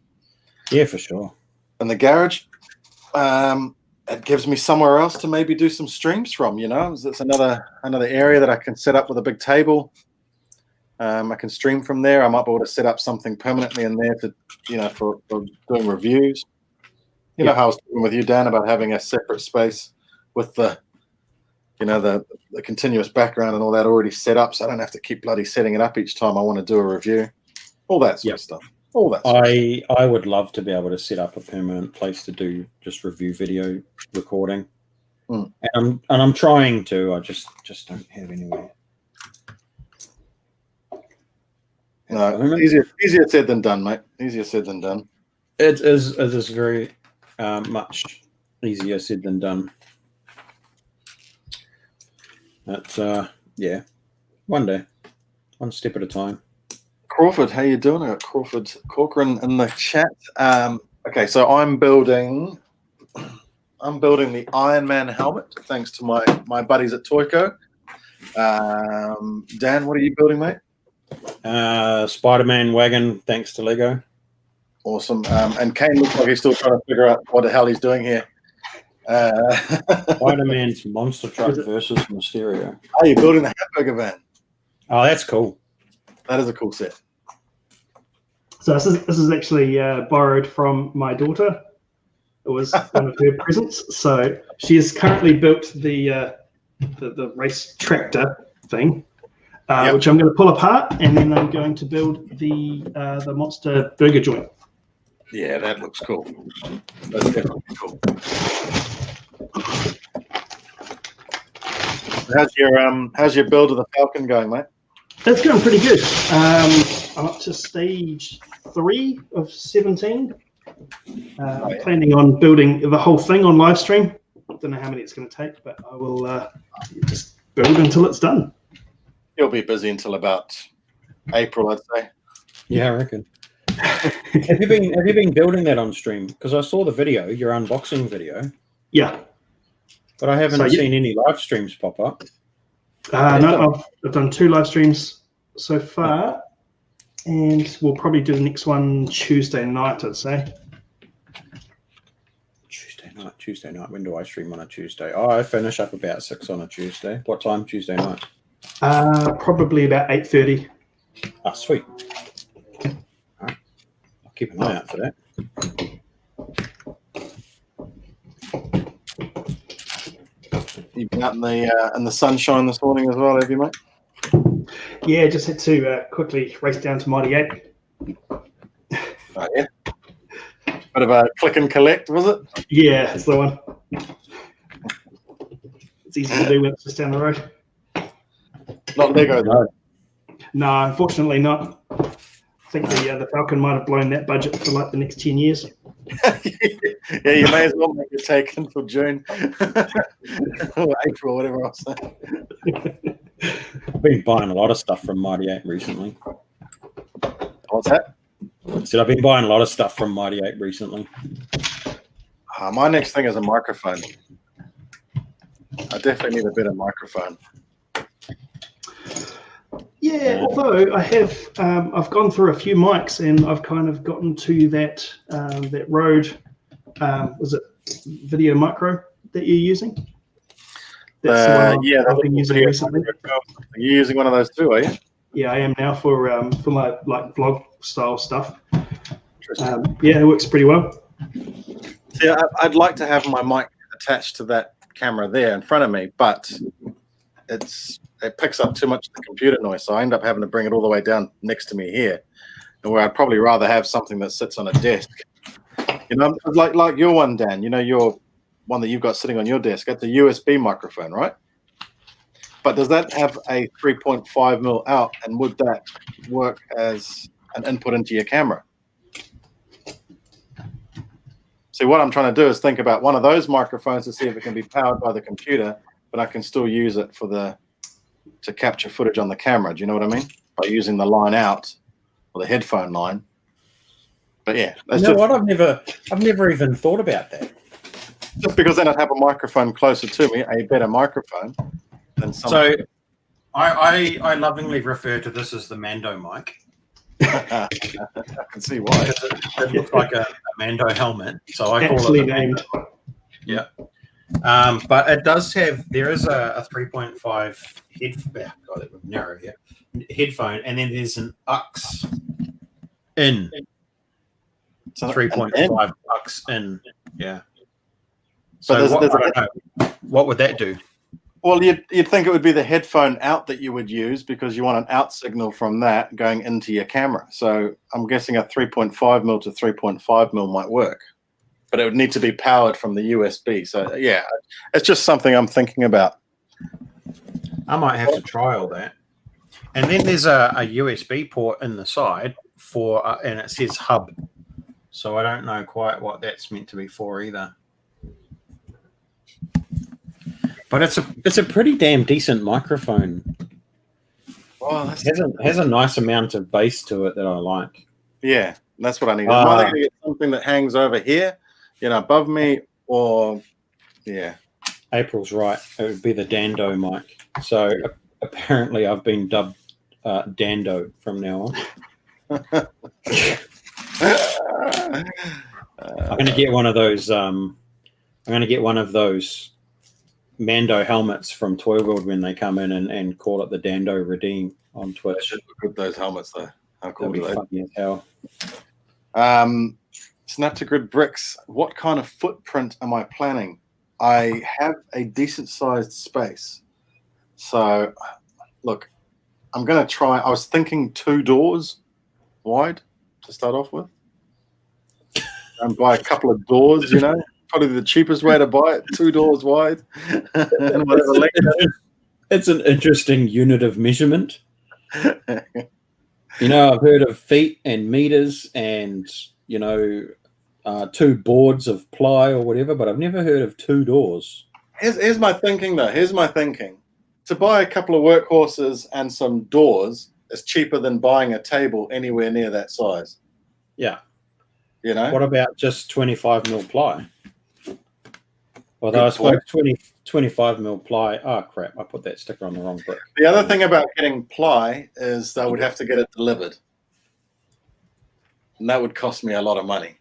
Yeah, for sure. In the garage, it gives me somewhere else to maybe do some streams from. You know, it's another area that I can set up with a big table. I can stream from there. I might be able to set up something permanently in there to, for doing reviews. You know how I was talking with you, Dan, about having a separate space with the continuous background and all that already set up, so I don't have to keep bloody setting it up each time I want to do a review. All that sort of stuff. All that. I would love to be able to set up a permanent place to do just review video recording, and I'm trying to. I just don't have anywhere. No, easier said than done, mate. Easier said than done. It is very much easier said than done. That's one day, one step at a time. Crawford, how you doing? I got Crawford Corcoran in the chat. Okay, so I'm building the Iron Man helmet thanks to my buddies at Toyco. Dan, what are you building, mate? Spider-Man wagon thanks to Lego. Awesome. And Kane looks like he's still trying to figure out what the hell he's doing here. Spider-Man's monster truck versus Mysterio. Oh, you're building the hamburger van. Oh, that's cool. That is a cool set. So this is actually borrowed from my daughter. It was one of her presents. So she has currently built the race tractor thing, which I'm going to pull apart, and then I'm going to build the monster burger joint. Yeah, that looks cool. That's definitely cool. How's your build of the Falcon going, mate? That's going pretty good. I'm up to stage 3 of 17. Planning on building the whole thing on live stream. Don't know how many it's going to take, but I will just build until it's done. You'll be busy until about April, I'd say. Yeah, I reckon. Have you been building that on stream? Because I saw the video, your unboxing video. Yeah. But I haven't seen any live streams pop up. No, I've done 2 live streams so far, and we'll probably do the next one Tuesday night, I'd say. Tuesday night. When do I stream on a Tuesday? Oh, I finish up about 6 on a Tuesday. What time Tuesday night? Probably about 8:30. Ah, sweet. All right. I'll keep an eye out for that. You've been out in the sunshine this morning as well, have you, mate? Yeah, just had to quickly race down to Mighty 8. Oh, yeah. Bit of a click and collect, was it? Yeah, that's the one. It's easy to do when it's just down the road. Not Lego, though. No, unfortunately not. I think the Falcon might have blown that budget for like the next 10 years. Yeah, you may as well make it take until June or April, whatever I'll say. I've been buying a lot of stuff from Mighty 8 recently. What's that? I said I've been buying a lot of stuff from Mighty 8 recently. My next thing is a microphone. I definitely need a better microphone. Yeah, although I have, I've gone through a few mics and I've kind of gotten to that Rode, was it Video Micro that you're using? That's I've been using recently. You're using one of those too, are you? Yeah, I am now for my like vlog style stuff. Yeah, it works pretty well. See, I'd like to have my mic attached to that camera there in front of me, but it picks up too much of the computer noise, so I end up having to bring it all the way down next to me here, and where I'd probably rather have something that sits on a desk. You know, like your one, Dan. You know, your one that you've got sitting on your desk. That's a USB microphone, right? But does that have a 3.5mm out, and would that work as an input into your camera? See, what I'm trying to do is think about one of those microphones to see if it can be powered by the computer, but I can still use it to capture footage on the camera. Do you know what I mean? By using the line out or the headphone line. But yeah, I've never even thought about that. just because then I'd have a microphone closer to me, a better microphone than some. So I lovingly refer to this as the Mando mic. I can see why. It looks like a Mando helmet, so I call Actually it. named. Yeah. But it does have. There is a 3.5 head. God, it would narrow here. Headphone, and then there's an Ucs in. So 3.5 Ucs in. Yeah. So So what would that do? Well, you'd think it would be the headphone out that you would use because you want an out signal from that going into your camera. So I'm guessing a 3.5mm to 3.5mm might work, but it would need to be powered from the USB. So yeah, it's just something I'm thinking about. I might have to try all that. And then there's a USB port in the side for, and it says hub. So I don't know quite what that's meant to be for either. But it's a pretty damn decent microphone. Well, It has a nice amount of bass to it that I like. Yeah, that's what I need. I'm either going to get something that hangs over here, above me, or yeah. April's right. It would be the Dando mic. So apparently I've been dubbed Dando from now on. I'm going to get one of those. I'm going to get one of those Mando helmets from Toyco when they come in and call it the Dando Redeem on Twitch. Good those helmets though. How cool That'd be funny as hell. Snap to Grid Bricks. What kind of footprint am I planning? I have a decent sized space. So look, I'm going to try. I was thinking 2 doors wide to start off with. And buy a couple of doors, probably the cheapest way to buy it, 2 doors wide. And whatever length that is. It's an interesting unit of measurement. I've heard of feet and meters and, 2 boards of ply or whatever, but I've never heard of 2 doors. Here's my thinking, though. Here's my thinking. To buy a couple of workhorses and some doors is cheaper than buying a table anywhere near that size. Yeah. What about just 25mm ply? Although I suppose 25mm ply. Oh, crap. I put that sticker on the wrong brick. The other thing about getting ply is I would have to get it delivered. And that would cost me a lot of money.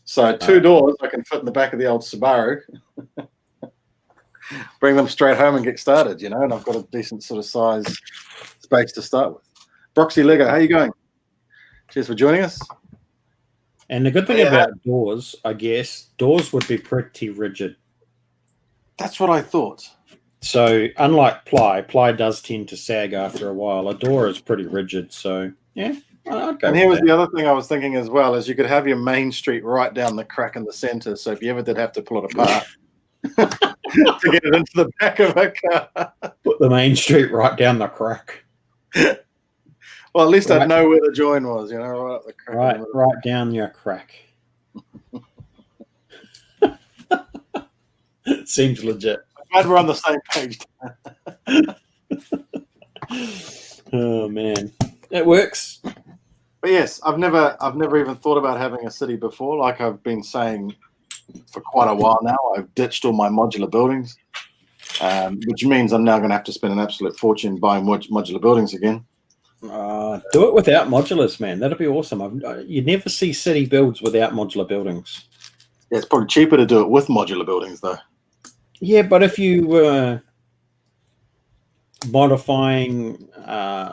So 2 doors I can fit in the back of the old Subaru. Bring them straight home and get started, and I've got a decent sort of size space to start with. Broxy Lego, how you going? Cheers for joining us. And the good thing about doors, I guess, doors would be pretty rigid. That's what I thought. So unlike ply does tend to sag after a while. A door is pretty rigid, so yeah. I'd go. And here was the other thing I was thinking as well, is you could have your main street right down the crack in the center. So if you ever did have to pull it apart to get it into the back of a car. Put the main street right down the crack. Well, at least I'd know where the join was, right up the crack. Right down your crack. Seems legit. I'm glad we're on the same page. Oh man, it works. But yes, I've never even thought about having a city before. Like I've been saying for quite a while now, I've ditched all my modular buildings, which means I'm now going to have to spend an absolute fortune buying modular buildings again. Do it without modulars, man. That'd be awesome. You never see city builds without modular buildings. Yeah, it's probably cheaper to do it with modular buildings, though. Yeah, but if you were modifying,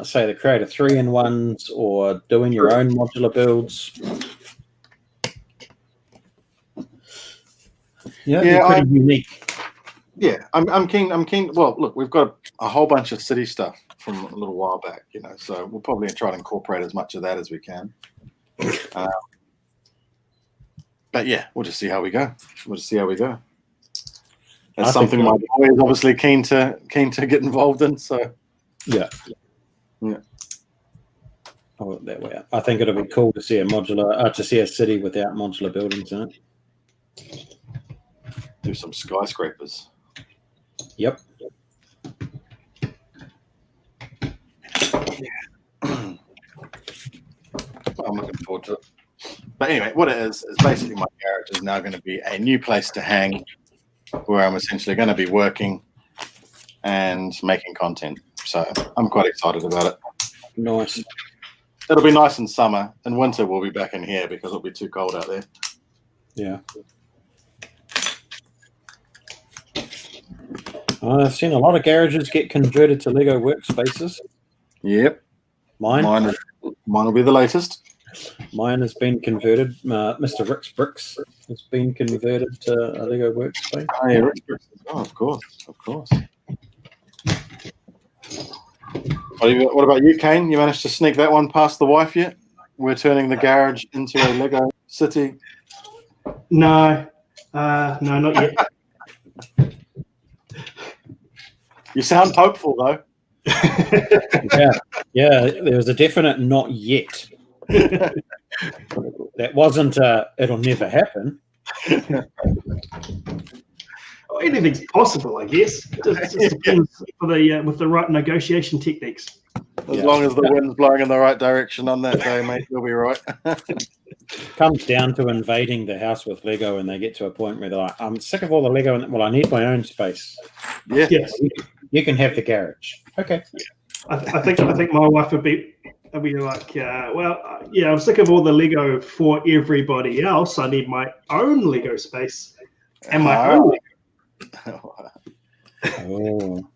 say, the Creator 3-in-1s or doing your own modular builds, they're pretty unique. Yeah, I'm keen. Well, look, we've got a whole bunch of city stuff from a little while back, so we'll probably try to incorporate as much of that as we can. But yeah, we'll just see how we go. That's something my boy is obviously keen to get involved in. So yeah. I'll look that way. I think it'll be cool to see a city without modular buildings in it. Do some skyscrapers. Yep. I'm looking forward to it. But anyway, what it is basically my garage is now going to be a new place to hang where I'm essentially going to be working and making content. So I'm quite excited about it. Nice. It'll be nice in summer. In winter, we'll be back in here because it'll be too cold out there. Yeah. I've seen a lot of garages get converted to Lego workspaces. Yep. Mine will be the latest. Mine has been converted. Mr. Rick's Bricks has been converted to a Lego workspace. Oh, yeah, Rick's Bricks. Oh, of course. What about you, Kane? You managed to sneak that one past the wife yet? We're turning the garage into a Lego city. No, not yet. You sound hopeful, though. Yeah. There was a definite not yet. That wasn't. It'll never happen. Anything's possible, I guess. Just depends with the right negotiation techniques. As long as the wind's blowing in the right direction on that day, mate, you'll be right. Comes down to invading the house with Lego, and they get to a point where they're like, "I'm sick of all the Lego, and I need my own space." Yeah. Yes. You can have the garage. Okay. I think my wife would be like, I'm sick of all the Lego for everybody else. I need my own Lego space and my own Lego. Oh.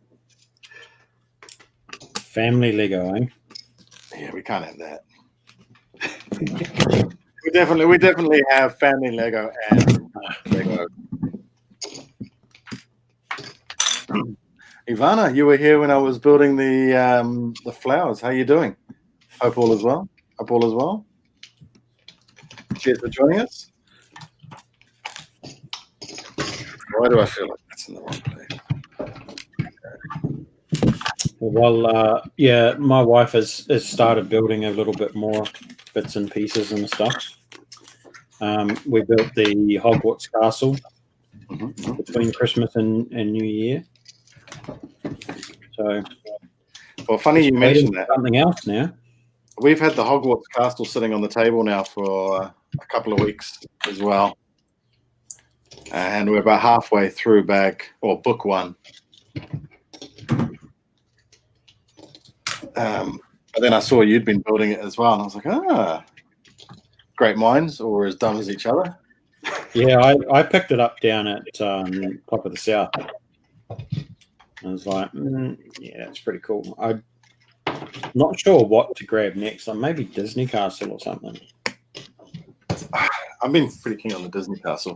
Family Lego, eh? Yeah, we can't have that. we definitely have family Lego and Lego. Ivana, you were here when I was building the flowers. How are you doing? Hope all is well. Cheers for joining us. Why do I feel like that's in the wrong place? Well, my wife has started building a little bit more bits and pieces and stuff. We built the Hogwarts Castle between Christmas and New Year. So, well, funny you mentioned that. Something else now. We've had the Hogwarts Castle sitting on the table now for a couple of weeks as well. And we're about halfway through book one. But then I saw you'd been building it as well, and I was like, great minds, or as dumb as each other. Yeah, I picked it up down at Top of the South. I was like, yeah, it's pretty cool. I'm not sure what to grab next. Maybe Disney Castle or something. I've been pretty keen on the Disney Castle.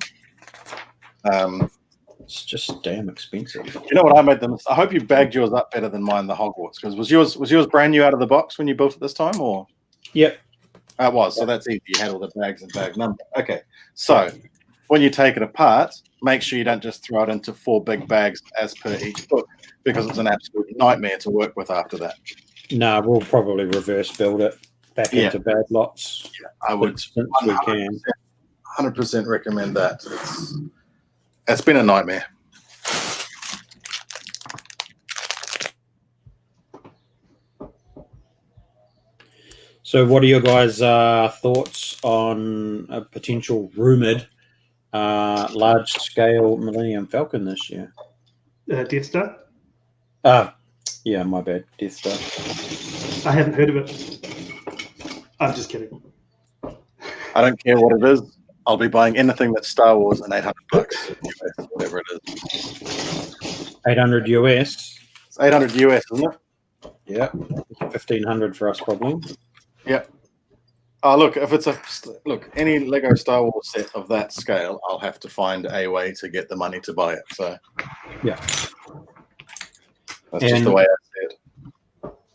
It's just damn expensive. You know what I made them? I hope you bagged yours up better than mine, the Hogwarts, because was yours brand new out of the box when you built it this time, or? Yep. It was, so that's easy. You had all the bags and bag number. Okay, so when you take it apart, make sure you don't just throw it into 4 big bags as per each book, because it's an absolute nightmare to work with after that. No, we'll probably reverse build it back into bag lots. Yeah, I would. Since we can. 100% recommend that. It's been a nightmare. So what are your guys' thoughts on a potential rumoured large-scale Millennium Falcon this year? Death Star? Yeah, my bad. Death Star. I haven't heard of it. I'm just kidding. I don't care what it is. I'll be buying anything that's Star Wars and $800, whatever it is. 800 US. It's 800 US, isn't it? Yeah. 1,500 for us, probably. Yeah. Oh, look, if it's any Lego Star Wars set of that scale, I'll have to find a way to get the money to buy it. So, yeah. That's just the way I see it.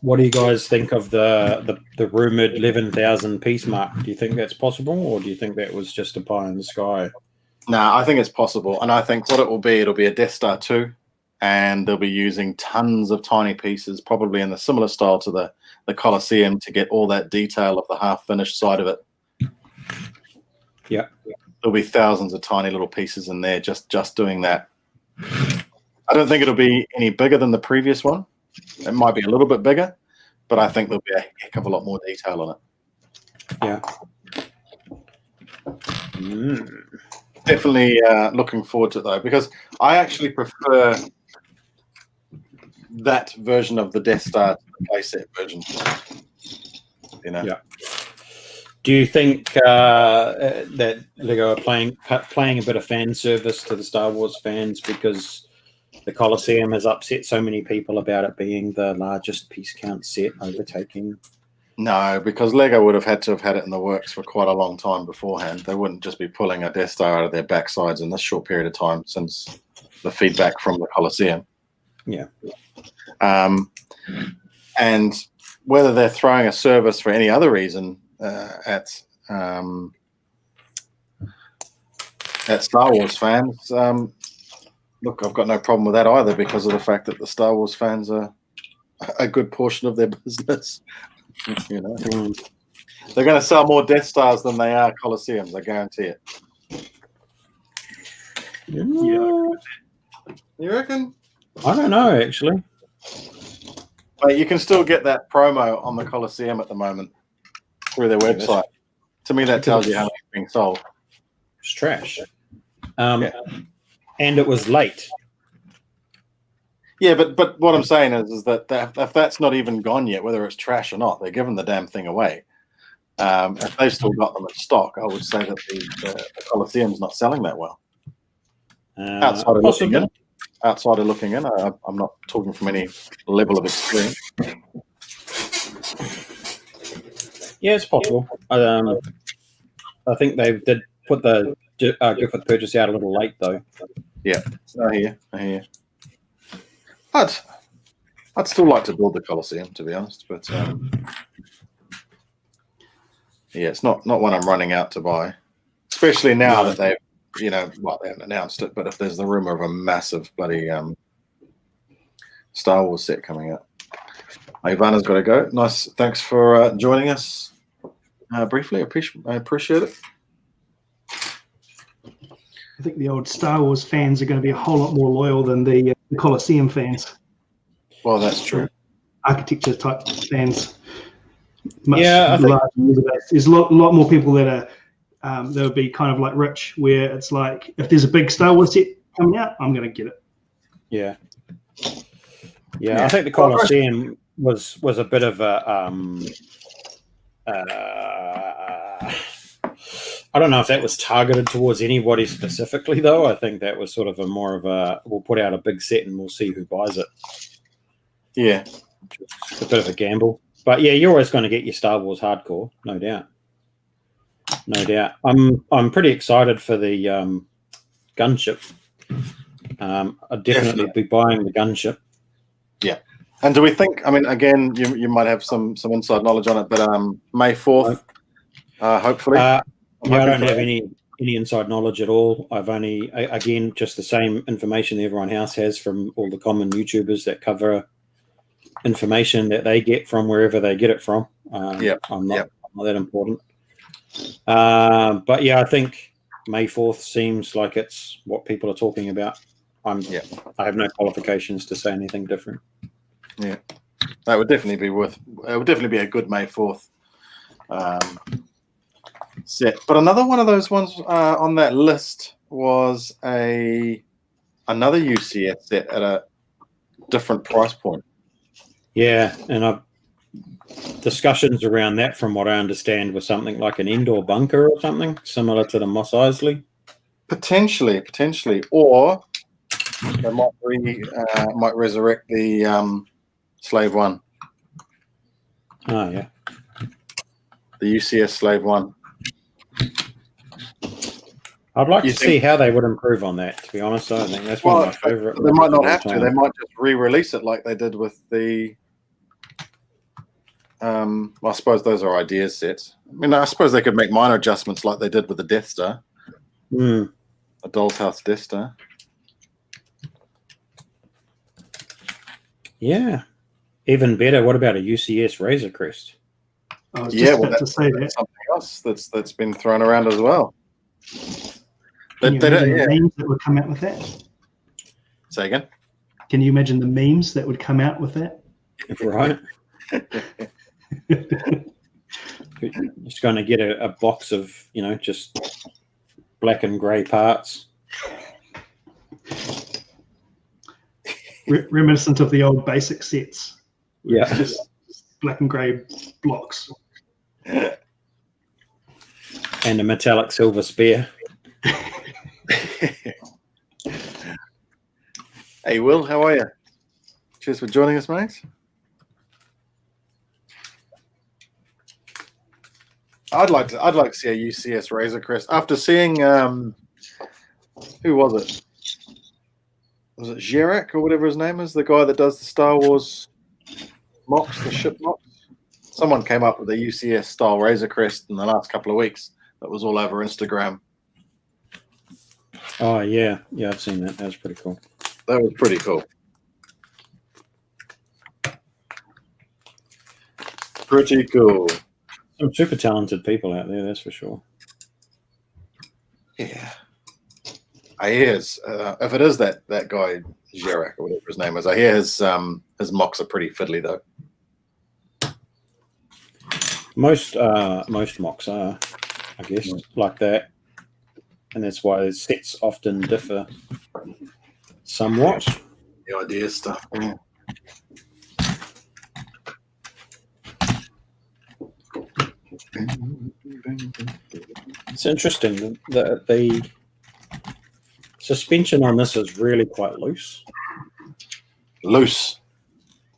What do you guys think of the rumored 11,000 piece mark? Do you think that's possible, or do you think that was just a pie in the sky? No, I think it's possible, and I think what it'll be a Death Star 2, and they'll be using tons of tiny pieces, probably in the similar style to the Colosseum, to get all that detail of the half-finished side of it. Yeah. There'll be thousands of tiny little pieces in there just doing that. I don't think it'll be any bigger than the previous one. It might be a little bit bigger, but I think there'll be a heck of a lot more detail on it. Yeah. Definitely looking forward to it though, because I actually prefer that version of the Death Star to the playset version. You know. Yeah. Do you think that Lego are playing a bit of fan service to the Star Wars fans because the Colosseum has upset so many people about it being the largest piece count set, overtaking? No, because Lego would have had it in the works for quite a long time beforehand. They wouldn't just be pulling a Death Star out of their backsides in this short period of time since the feedback from the Colosseum. Yeah. And whether they're throwing a service for any other reason at Star Wars fans, look, I've got no problem with that either, because of the fact that the Star Wars fans are a good portion of their business. You know, they're going to sell more Death Stars than they are Colosseums. I guarantee it. Yeah. You reckon? I don't know, actually. But you can still get that promo on the Colosseum at the moment through their website. To me, that tells you how much is being sold. It's trash. And it was late. Yeah, but what I'm saying is that if that's not even gone yet, whether it's trash or not, they're giving the damn thing away. If they've still got them in stock, I would say that the Colosseum's not selling that well. Outside of looking in, I'm not talking from any level of experience. Yeah, it's possible. I think they did put the Griffith purchase out a little late, though. Yeah, I hear you. I'd still like to build the Colosseum, to be honest, but yeah, it's not one I'm running out to buy, especially now that they've, they haven't announced it, but if there's the rumor of a massive bloody Star Wars set coming out. Ivana's got to go. Nice, thanks for joining us briefly. I appreciate it. I think the old Star Wars fans are going to be a whole lot more loyal than the Colosseum fans. Well, that's true. Architecture type fans. I think there's a lot more people that are that would be kind of like Rich, where it's like, if there's a big Star Wars set coming out, I'm going to get it. Yeah. I think the Colosseum was a bit of a I don't know if that was targeted towards anybody specifically, though. I think that was sort of we'll put out a big set and we'll see who buys it. Yeah. It's a bit of a gamble. But yeah, you're always going to get your Star Wars hardcore, no doubt. No doubt. I'm pretty excited for the gunship. I'd definitely be buying the gunship. Yeah. And do we think, I mean, again, you might have some inside knowledge on it, but May 4th, hopefully. I don't have any inside knowledge at all. I've only, again, just the same information everyone else has from all the common YouTubers that cover information that they get from wherever they get it from. I'm not that important. But yeah, I think May 4th seems like it's what people are talking about. I have no qualifications to say anything different. Yeah, that would definitely be it would definitely be a good May 4th set. But another one of those ones on that list was another UCS set at a different price point. Yeah, and discussions around that, from what I understand, was something like an indoor bunker or something similar to the Mos Eisley. Potentially, or they might resurrect the Slave One. Oh yeah, the UCS Slave One. I'd like to see how they would improve on that. To be honest, I think that's one of my favorite. They might not have to. They might just re-release it like they did with the. Well, I suppose those are ideas sets. I mean, I suppose they could make minor adjustments like they did with the Death Star. A Doll's House Death Star. Yeah. Even better, what about a UCS Razor Crest? I was just about to say that. Something else that's been thrown around as well. Can you imagine the memes that would come out with that? Say again? Can you imagine the memes that would come out with that? Right. Just going to get a box of, just black and grey parts. Reminiscent of the old basic sets. Yeah. Just black and grey blocks. And a metallic silver spear. Hey, Will, how are you? Cheers for joining us, mate. I'd like to see a UCS Razor Crest after seeing who was it? Was it Xerac or whatever his name is? The guy that does the Star Wars mocks, the ship mocks. Someone came up with a UCS style Razor Crest in the last couple of weeks. That was all over Instagram. Oh yeah, I've seen that. That was pretty cool. That was pretty cool. Pretty cool. Some super talented people out there, that's for sure. Yeah. I hear if it is that guy Xerac or whatever his name is, I hear his mocks are pretty fiddly though. Most mocks are, I guess, like that, and that's why the sets often differ somewhat. The idea stuff. Yeah. It's interesting that the suspension on this is really quite loose. Loose.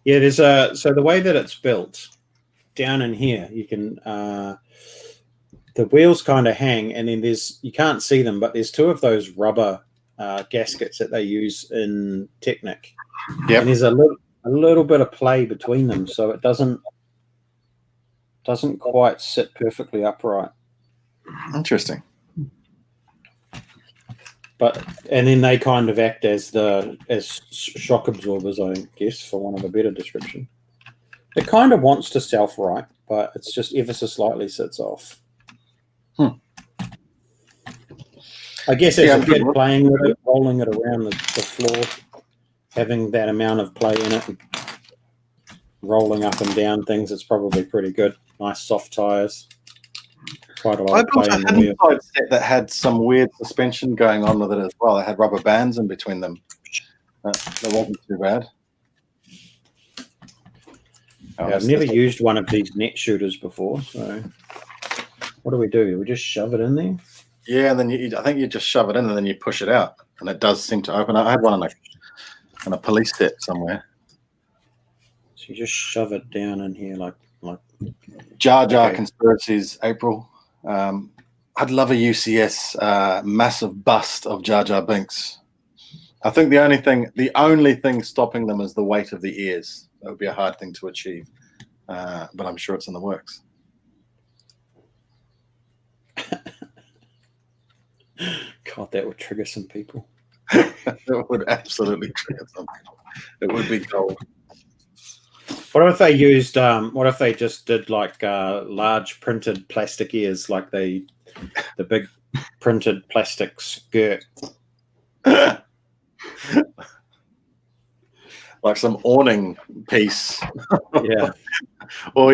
Yeah, there's so the way that it's built down in here, you can the wheels kind of hang, and then you can't see them, but there's two of those rubber gaskets that they use in Technic. Yeah. And there's a little bit of play between them, so it doesn't quite sit perfectly upright. Interesting. And then they kind of act as shock absorbers, I guess, for want of a better description. It kind of wants to self-right, but it's just ever so slightly sits off. I guess as a kid playing with it, rolling it around the floor, having that amount of play in it, and rolling up and down things, it's probably pretty good. Nice soft tires. Quite a lot of play in the wheel. I built a set that had some weird suspension going on with it as well. It had rubber bands in between them. That wasn't too bad. Yeah, I've never used one of these net shooters before, so what do? We just shove it in there? Yeah, and then I think you just shove it in and then you push it out, and it does seem to open. I had one in a police set somewhere. So you just shove it down in here like Jar Jar Conspiracies, April. I'd love a UCS massive bust of Jar Jar Binks. I think the only thing stopping them is the weight of the ears. That would be a hard thing to achieve, but I'm sure it's in the works. God, that would trigger some people. It would absolutely trigger some people. It would be gold. What if they used? What if they just did like large printed plastic ears, like the big printed plastic skirt? Like some awning piece. Yeah. or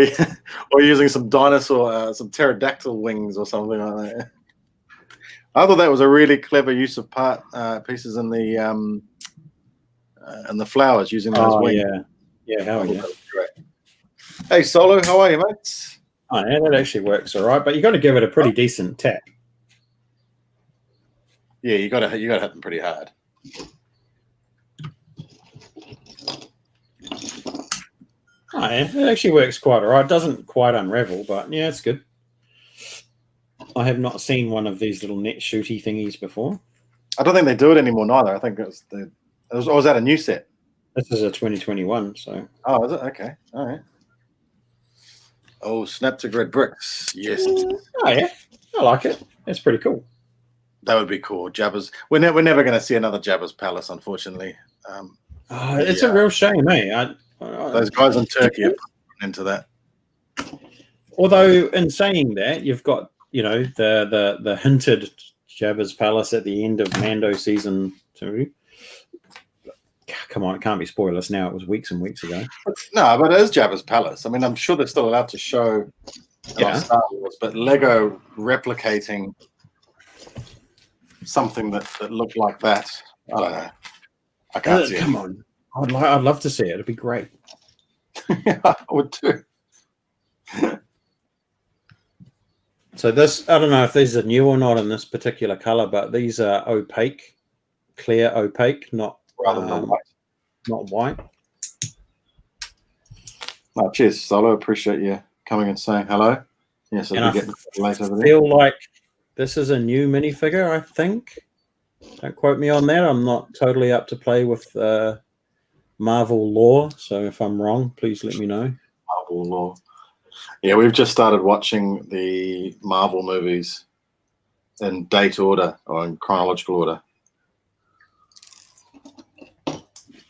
using some dinosaur, some pterodactyl wings or something like that. I thought that was a really clever use of part pieces in the flowers using those wings. Yeah, hell yeah. Hey, Solo, how are you, mate? Oh, yeah, that actually works all right, but you got to give it a pretty decent tap. Yeah, you got to hit them pretty hard. Oh, yeah, it actually works quite all right. It doesn't quite unravel, but yeah, it's good. I have not seen one of these little net shooty thingies before. I don't think they do it anymore, neither. I think was that a new set? This is a 2021, so. Oh, is it? Okay. All right. Oh, snap to grid bricks. Yes. Oh, yeah. I like it. That's pretty cool. That would be cool. Jabba's. We're never going to see another Jabba's Palace, unfortunately. It's a real shame, eh? Those guys in Turkey are into that. Although, in saying that, you've got, the hinted Jabba's Palace at the end of Mando season 2. Come on, it can't be spoilers now. It was weeks and weeks ago. No, but it is Jabba's Palace. I mean, I'm sure they're still allowed to show Star Wars, but Lego replicating something that looked like that. I don't know. I can't see it. Come on. I'd love to see it. It'd be great. Yeah, I would too. So this, I don't know if these are new or not in this particular color, but these are opaque, clear opaque, not Rather than white. not white. No, cheers, Solo. Appreciate you coming and saying hello. Yes, And I'll I be getting late over there. feel like this is a new minifigure, I think. Don't quote me on that. I'm not totally up to play with Marvel lore, so if I'm wrong, please let me know. Marvel lore. Yeah, we've just started watching the Marvel movies in date order or in chronological order.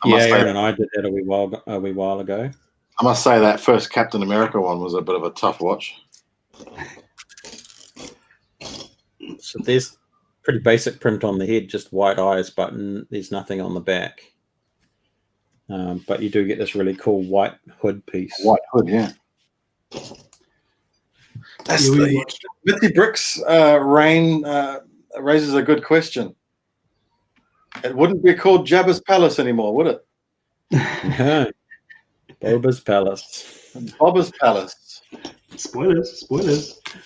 Aaron and I did that a wee while ago. I must say that first Captain America one was a bit of a tough watch. So there's pretty basic print on the head, just white eyes, but there's nothing on the back. But you do get this really cool white hood piece. White hood, yeah. That's the Mithy Bricks Rain raises a good question. It wouldn't be called Jabba's Palace anymore, would it? No. Boba's Palace. Boba's Palace. Spoilers.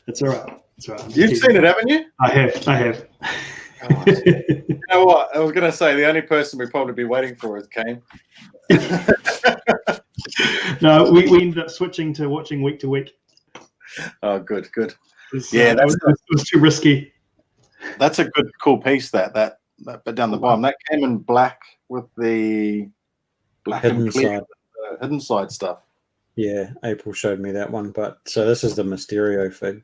That's all right. You've seen it, haven't you? I have. Oh, you know what? I was going to say the only person we'd probably be waiting for is Kane. No, we ended up switching to watching week to week. Oh, good. It was too risky. That's a good, cool piece. That bit down the bottom. That came in black with the black hidden and clear, side. Hidden side stuff. Yeah, April showed me that one. But so this is the Mysterio fig,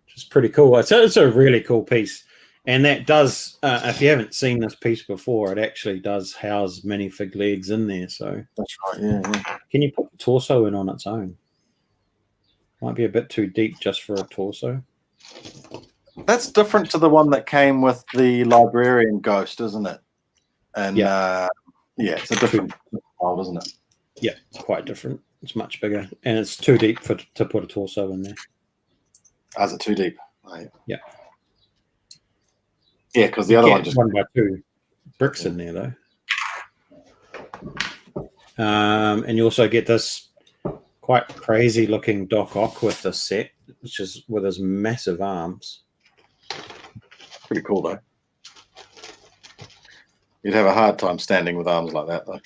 which is pretty cool. It's a really cool piece. And that does, if you haven't seen this piece before, it actually does house minifig legs in there. So that's right. Yeah. Can you put the torso in on its own? Might be a bit too deep just for a torso. That's different to the one that came with the librarian ghost, isn't it? And it's a different style, isn't it? Yeah, it's quite different. It's much bigger, and it's too deep to put a torso in there. Is it too deep? Right. Yeah. Yeah, because the other one just 1 by 2 bricks in there though. And you also get this quite crazy looking Doc Ock with the set, which is with his massive arms. Pretty cool though. You'd have a hard time standing with arms like that though.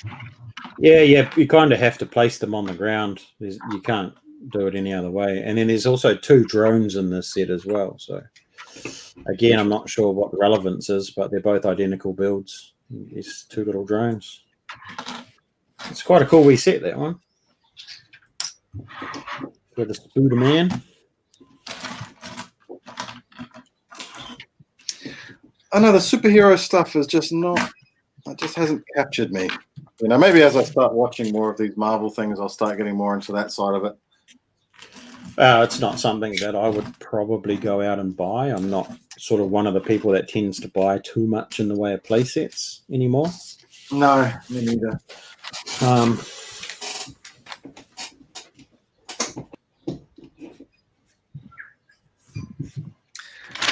Yeah, you kind of have to place them on the ground. You can't do it any other way. And then there's also 2 drones in this set as well. So again, I'm not sure what the relevance is, but they're both identical builds. These 2 little drones. It's quite a cool wee set, that one. For the Spooder Man. I know the superhero stuff is just not. It just hasn't captured me. You know, maybe as I start watching more of these Marvel things, I'll start getting more into that side of it. It's not something that I would probably go out and buy. I'm not sort of one of the people that tends to buy too much in the way of play sets anymore. No, me neither. I'm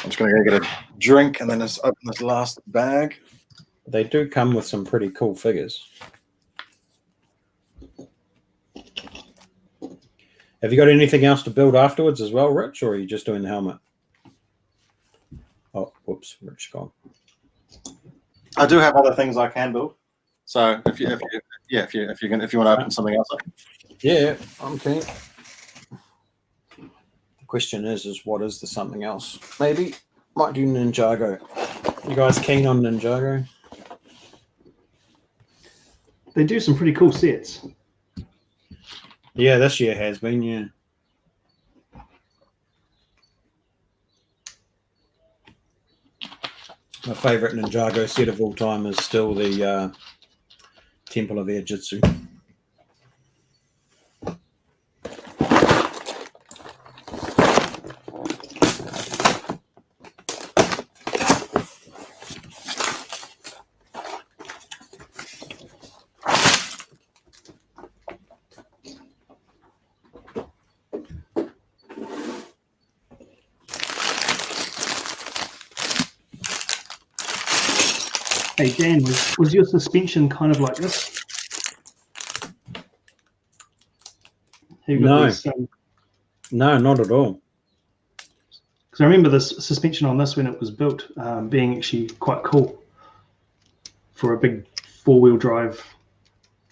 just going to go get a drink and then just open this last bag. They do come with some pretty cool figures. Have you got anything else to build afterwards as well, Rich, or are you just doing the helmet? Oh, whoops, Rich gone. I do have other things I can build. So if you want to open something else up. Yeah, I'm keen. The question is what is the something else? Maybe might do Ninjago. You guys keen on Ninjago? They do some pretty cool sets. Yeah, this year has been, yeah. My favourite Ninjago set of all time is still the Temple of Air Jitsu. Hey Dan, was your suspension kind of like this? No. No, not at all. Because I remember this suspension on this when it was built being actually quite cool for a big 4-wheel drive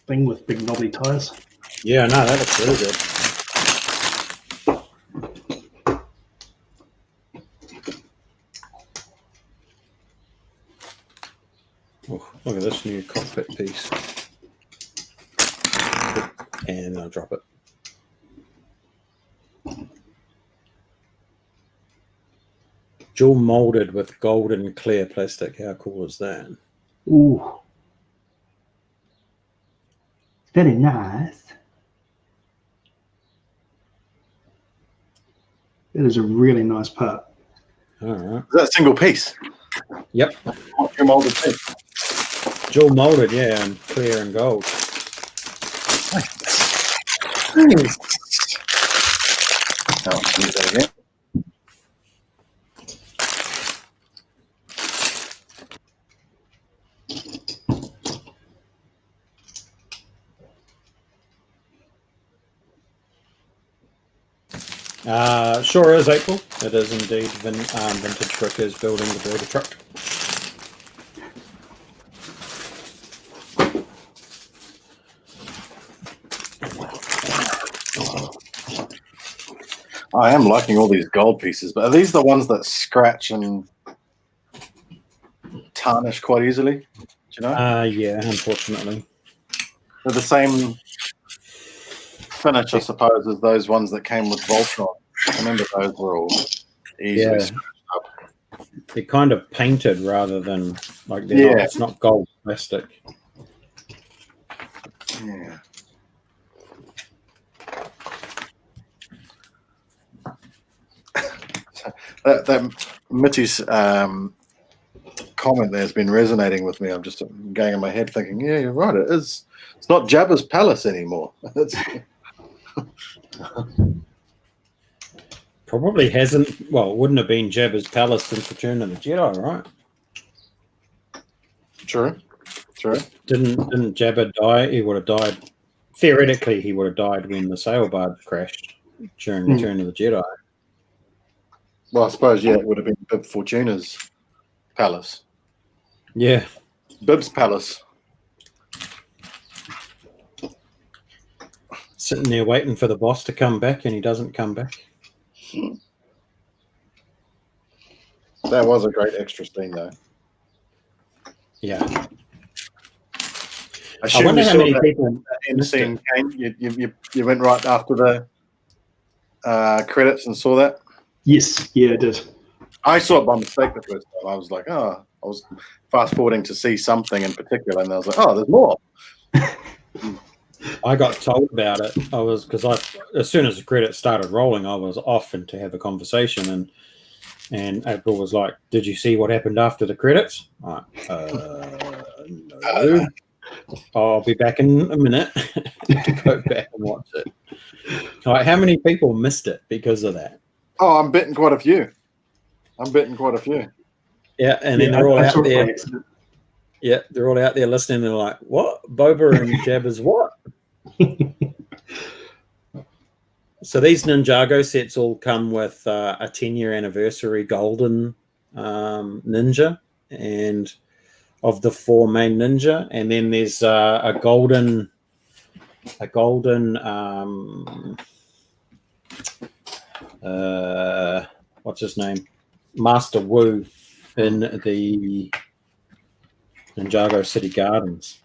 thing with big knobbly tires. Yeah, no, that looks really good. Oh, look at this new cockpit piece. And I'll drop it. Dual molded with golden clear plastic. How cool is that? Ooh. Very nice. It is a really nice part. All right. Is that a single piece? Yep. Your molded piece. Dual molded, yeah, and clear and gold. I'll use that again. Sure is, April. It is indeed. Vintage Brick is building the Boulder truck. I am liking all these gold pieces, but are these the ones that scratch and tarnish quite easily? Do you know? Yeah, unfortunately. They're the same finish, I suppose, as those ones that came with Voltron. I remember those were all easily scratched up. They're kind of painted rather than like they're not, it's not gold plastic. Yeah. That Mitty's comment there has been resonating with me. I'm just going in my head thinking, yeah, you're right. It is. It's not Jabba's palace anymore. It's Probably hasn't. Well, it wouldn't have been Jabba's palace since Return of the Jedi, right? true. Didn't Jabba die? He would have died. Theoretically, he would have died when the sail barge crashed during Return of the Jedi. Well, I suppose, yeah, it would have been Bib Fortuna's palace. Yeah. Bib's palace. Sitting there waiting for the boss to come back, and he doesn't come back. That was a great extra scene, though. Yeah. I wonder how many people end scene came. You went right after the credits and saw that? Yes, yeah, I did. I saw it by mistake the first time. I was like, I was fast forwarding to see something in particular, and I was like, there's more. I got told about it. As soon as the credits started rolling, I was off and to have a conversation, and April was like, "Did you see what happened after the credits?" I'm like, no. I'll be back in a minute to go back and watch it. Like, how many people missed it because of that? Oh, I'm betting quite a few. Yeah, and then they're all out there. Yeah, they're all out there listening. They're like, "What? Boba and Jabba's what?" So these Ninjago sets all come with a 10-year anniversary golden ninja, and of the 4 main ninja, and then there's a golden what's his name, Master Wu in the Ninjago City Gardens.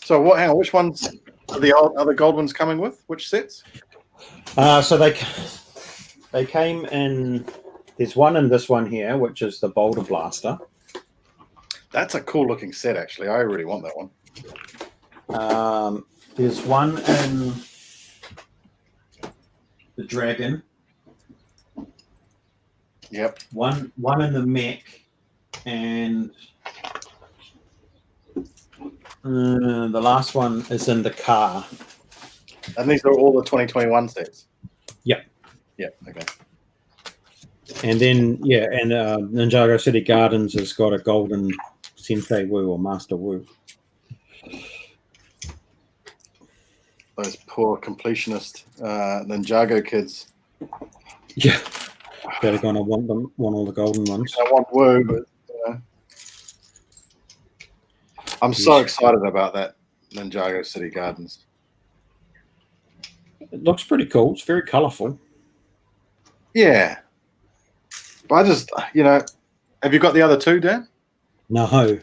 So what? Hang on, which ones are the other gold ones coming with? Which sets? So they came in. There's one in this one here, which is the Boulder Blaster. That's a cool looking set, actually. I really want that one. There's one in the Dragon. Yep. One in the mech, and the last one is in the car. And these are all the 2021 sets. Yep. Yep. Okay. And then Ninjago City Gardens has got a golden Sensei Wu or Master Wu. Those poor completionist Ninjago kids. Yeah, they're going to want all the golden ones. I want Wu, but I'm so excited about that Ninjago City Gardens. It looks pretty cool. It's very colourful. Yeah. But I just, have you got the other two, Dan? No.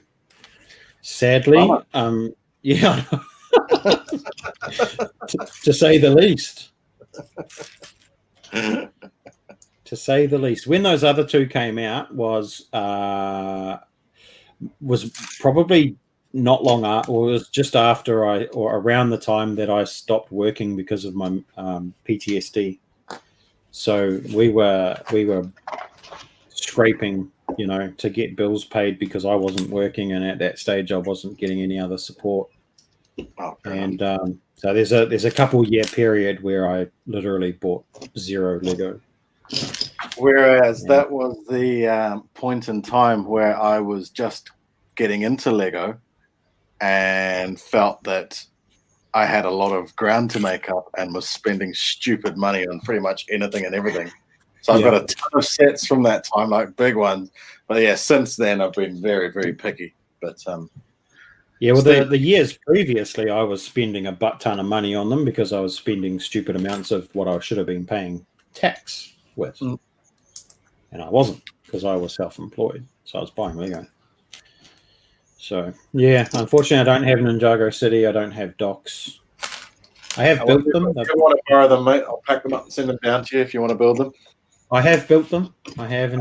Sadly, yeah, to say the least. To say the least. When those other two came out was probably not long after, or it was just after or around the time that I stopped working because of my PTSD. So we were scraping, to get bills paid because I wasn't working, and at that stage I wasn't getting any other support. And so there's a couple year period where I literally bought 0 Lego. Whereas that was the point in time where I was just getting into Lego and felt that I had a lot of ground to make up and was spending stupid money on pretty much anything and everything. So I've got a ton of sets from that time, like big ones. But yeah, since then I've been very, very picky. But yeah, well, the years previously I was spending a butt ton of money on them because I was spending stupid amounts of what I should have been paying tax with. And I wasn't, because I was self-employed. So I was buying Lego. So, yeah, unfortunately, I don't have Ninjago City. I don't have docks. I have built them. If you want to borrow them, mate, I'll pack them up and send them down to you if you want to build them. I have built them. I have in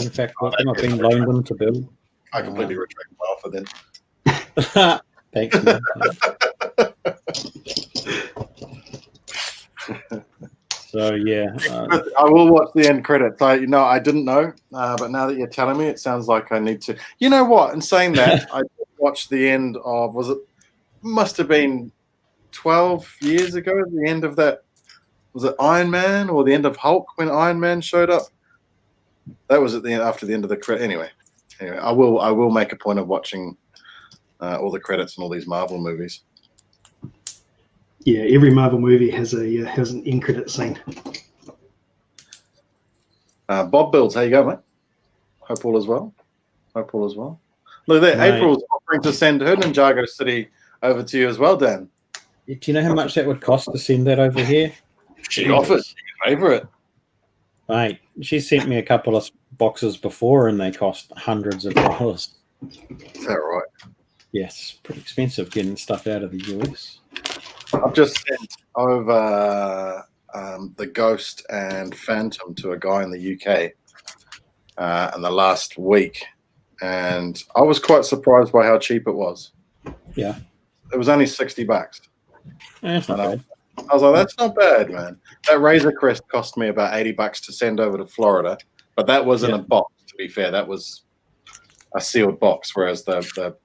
fact built them. I've been loaned them to build. I completely retract my offer then. Thanks, man. So yeah, I will watch the end credits. I didn't know, but now that you're telling me, it sounds like I need to. You know what? In saying that, I watched the end of must have been 12 years ago. The end of that, was it Iron Man or the end of Hulk when Iron Man showed up? That was at the end, after the end of the credit. Anyway, I will make a point of watching all the credits in all these Marvel movies. Yeah, every Marvel movie has an end credit scene. Bob Builds, how you go, mate? Hope all is well. Look there, Mate. April's offering to send her Ninjago City over to you as well, Dan. Do you know how much that would cost to send that over here? She offered. She can pay for it. Mate, she sent me a couple of boxes before, and they cost hundreds of dollars. Is that right? Yes, pretty expensive getting stuff out of the US. I've just sent over the Ghost and Phantom to a guy in the UK in the last week, and I was quite surprised by how cheap it was. Yeah, it was only $60. that's not bad. I was like, that's not bad, man. That Razor Crest cost me about $80 to send over to Florida, but that was in a box. To be fair, that was a sealed box, whereas the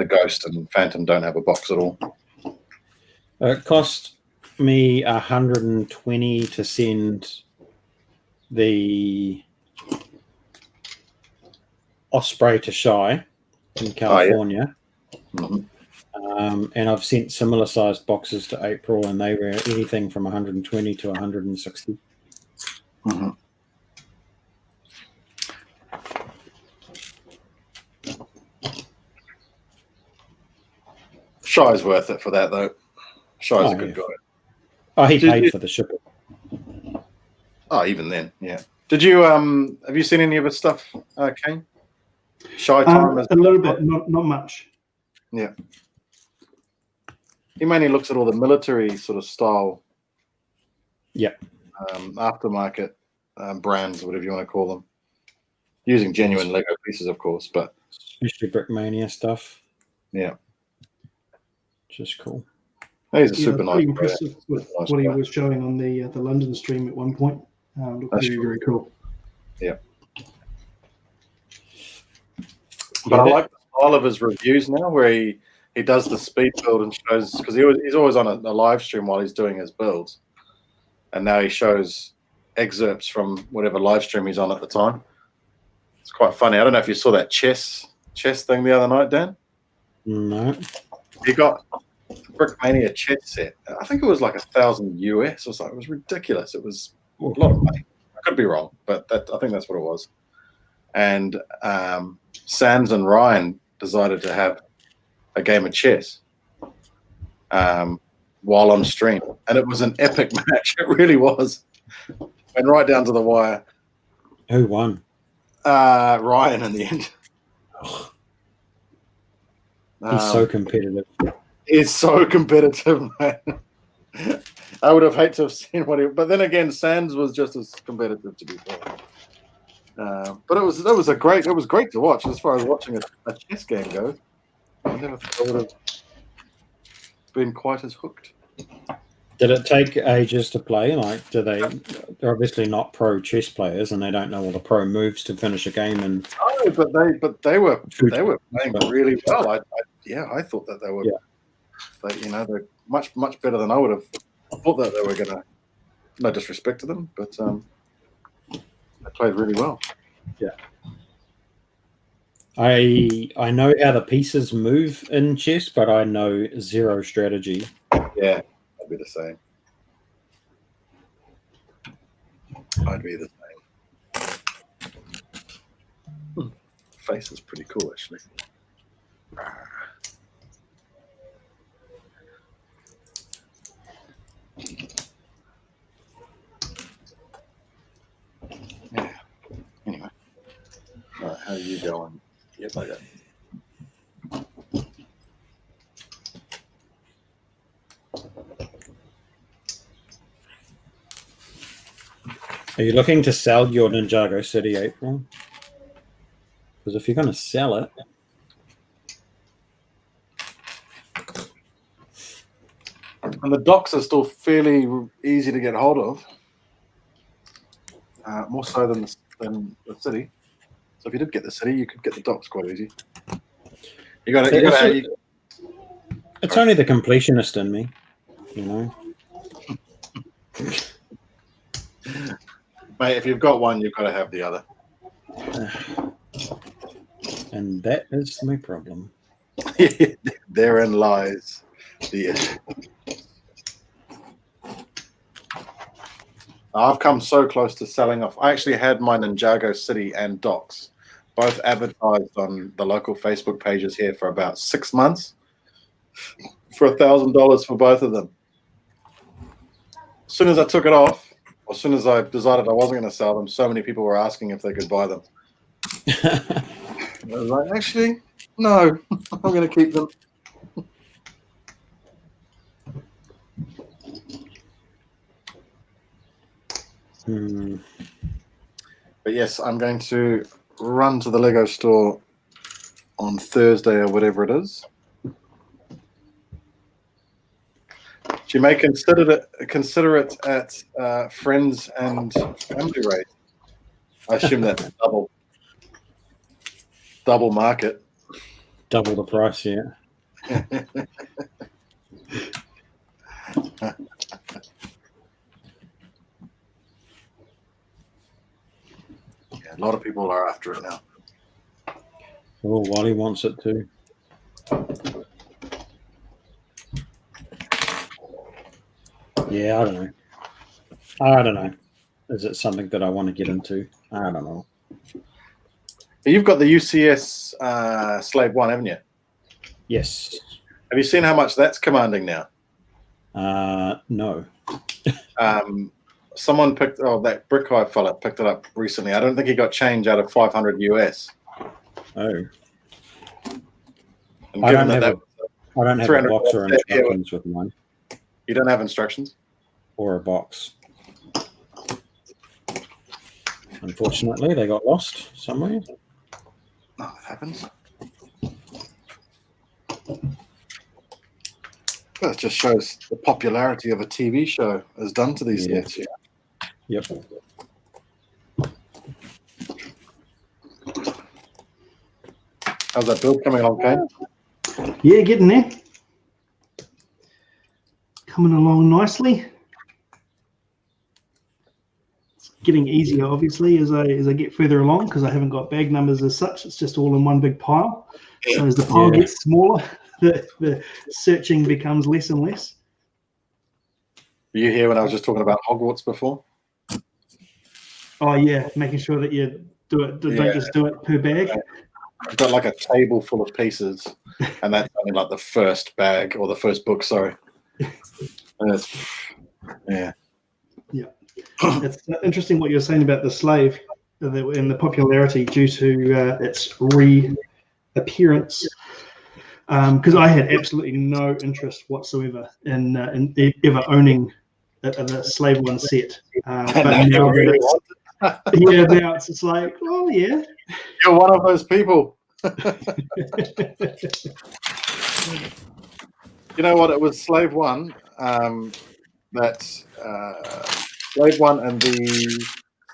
Ghost and Phantom don't have a box at all. It cost me $120 to send the Osprey to Shy in California. And I've sent similar sized boxes to April, and they were anything from 120 to 160. Shy's worth it for that, though. Shy's a good guy. Oh, he paid for the shipping. Oh, even then, yeah. Did you have you seen any of his stuff, Kane? Shy time a little bit, not much. Yeah. He mainly looks at all the military sort of style. Yeah. Aftermarket brands, whatever you want to call them. Using genuine Lego pieces, of course, but especially Brickmania stuff. Yeah. Just cool. He's a super nice. Impressive with what he was showing on the London stream at one point. Looked very, very cool. Yeah. But I like the style of his reviews now, where he does the speed build and shows, because he's always on a live stream while he's doing his builds, and now he shows excerpts from whatever live stream he's on at the time. It's quite funny. I don't know if you saw that chess thing the other night, Dan. No. You got the Brickmania chess set. I think it was like $1,000 US or something. It was ridiculous. It was a lot of money. I could be wrong, but I think that's what it was. And Sans and Ryan decided to have a game of chess while on stream, and it was an epic match. It really was. Went right down to the wire. Who won? Ryan in the end. He's so competitive. He's so competitive, man. I would have hated to have seen what he. But then again, Sans was just as competitive, to be fair. But it was great to watch as far as watching a chess game goes. I never thought I would have been quite as hooked. Did it take ages to play? Like, they're obviously not pro chess players, and they don't know all the pro moves to finish a game. And but they were playing really well. I thought that they were. Yeah. They're much better than I would have thought that they were gonna. No disrespect to them, but they played really well. Yeah. I know how the pieces move in chess, but I know zero strategy. Yeah, I'd be the same. Face is pretty cool, actually. Yeah. Anyway. All right, how are you going? Yep, I got it. Are you looking to sell your Ninjago City, April? Because if you're going to sell it... And the docks are still fairly easy to get hold of. More so than the city. So if you did get the city, you could get the docks quite easy. It's only the completionist in me, Mate, if you've got one, you've got to have the other. And that is my problem. Therein lies the issue. I've come so close to selling off. I actually had my Ninjago City and docks both advertised on the local Facebook pages here for about 6 months for $1,000 for both of them. As soon as I took it off, as soon as I decided I wasn't going to sell them, so many people were asking if they could buy them. I was like, actually, no, I'm going to keep them. But yes, I'm going to run to the Lego store on Thursday or whatever it is. You may consider it at friends and family rate. I assume that's double market. Double the price, yeah. A lot of people are after it now. Oh, Wally wants it too. Yeah, I don't know. Is it something that I want to get into? I don't know. You've got the UCS Slave 1, haven't you? Yes. Have you seen how much that's commanding now? No. Someone that Brick Hive fella picked it up recently. I don't think he got change out of 500 US. Oh. And I don't have a box or instructions with mine. You don't have instructions? Or a box. Unfortunately, they got lost somewhere. Oh, it happens. That just shows the popularity of a TV show has done to these nets. Yeah. Yep. How's that build coming along, Kane? Yeah, getting there. Coming along nicely. getting easier, obviously, as I get further along, because I haven't got bag numbers as such. It's just all in one big pile. So as the pile gets smaller, the searching becomes less and less. Were you here when I was just talking about Hogwarts before? Oh yeah, making sure that you don't just do it per bag. I've got like a table full of pieces, and that's only like the first bag or the first book. Sorry. Yeah. It's interesting what you're saying about the slave and the popularity due to its reappearance. Because I had absolutely no interest whatsoever in ever owning a Slave One set. But now that it's like, oh yeah, you're one of those people. You know what? It was Slave One. Slave One and the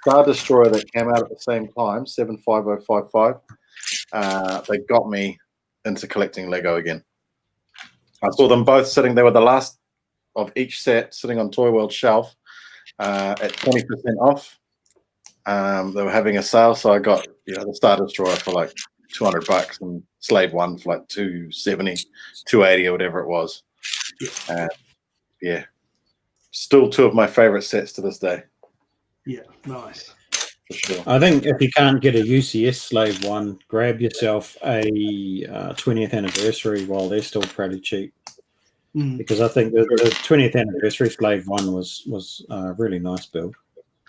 Star Destroyer that came out at the same time, 75055. They got me into collecting Lego again. I saw them both sitting there with the last of each set sitting on Toy World's shelf at 20% off. They were having a sale, so I got the Star Destroyer for like $200 and Slave One for like $270, $280 or whatever it was. Yeah, still two of my favorite sets to this day. Yeah, nice. For sure. I think if you can't get a UCS Slave One, grab yourself a 20th anniversary while they're still pretty cheap. Because I think the 20th anniversary Slave One was a really nice build.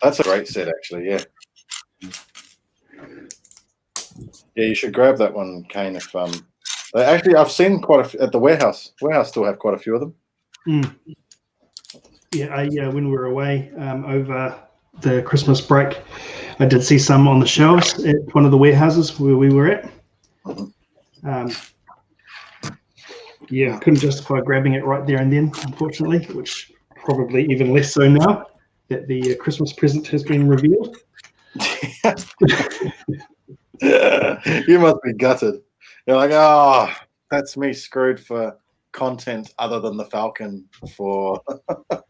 That's a great set, actually. Yeah, you should grab that one, Kane. If actually, I've seen quite a few at the warehouse. Warehouse still have quite a few of them. Yeah, when we were away over the Christmas break, I did see some on the shelves at one of the warehouses where we were at. Couldn't justify grabbing it right there and then, unfortunately, which probably even less so now that the Christmas present has been revealed. You must be gutted. You're like, oh, that's me screwed for content other than the Falcon for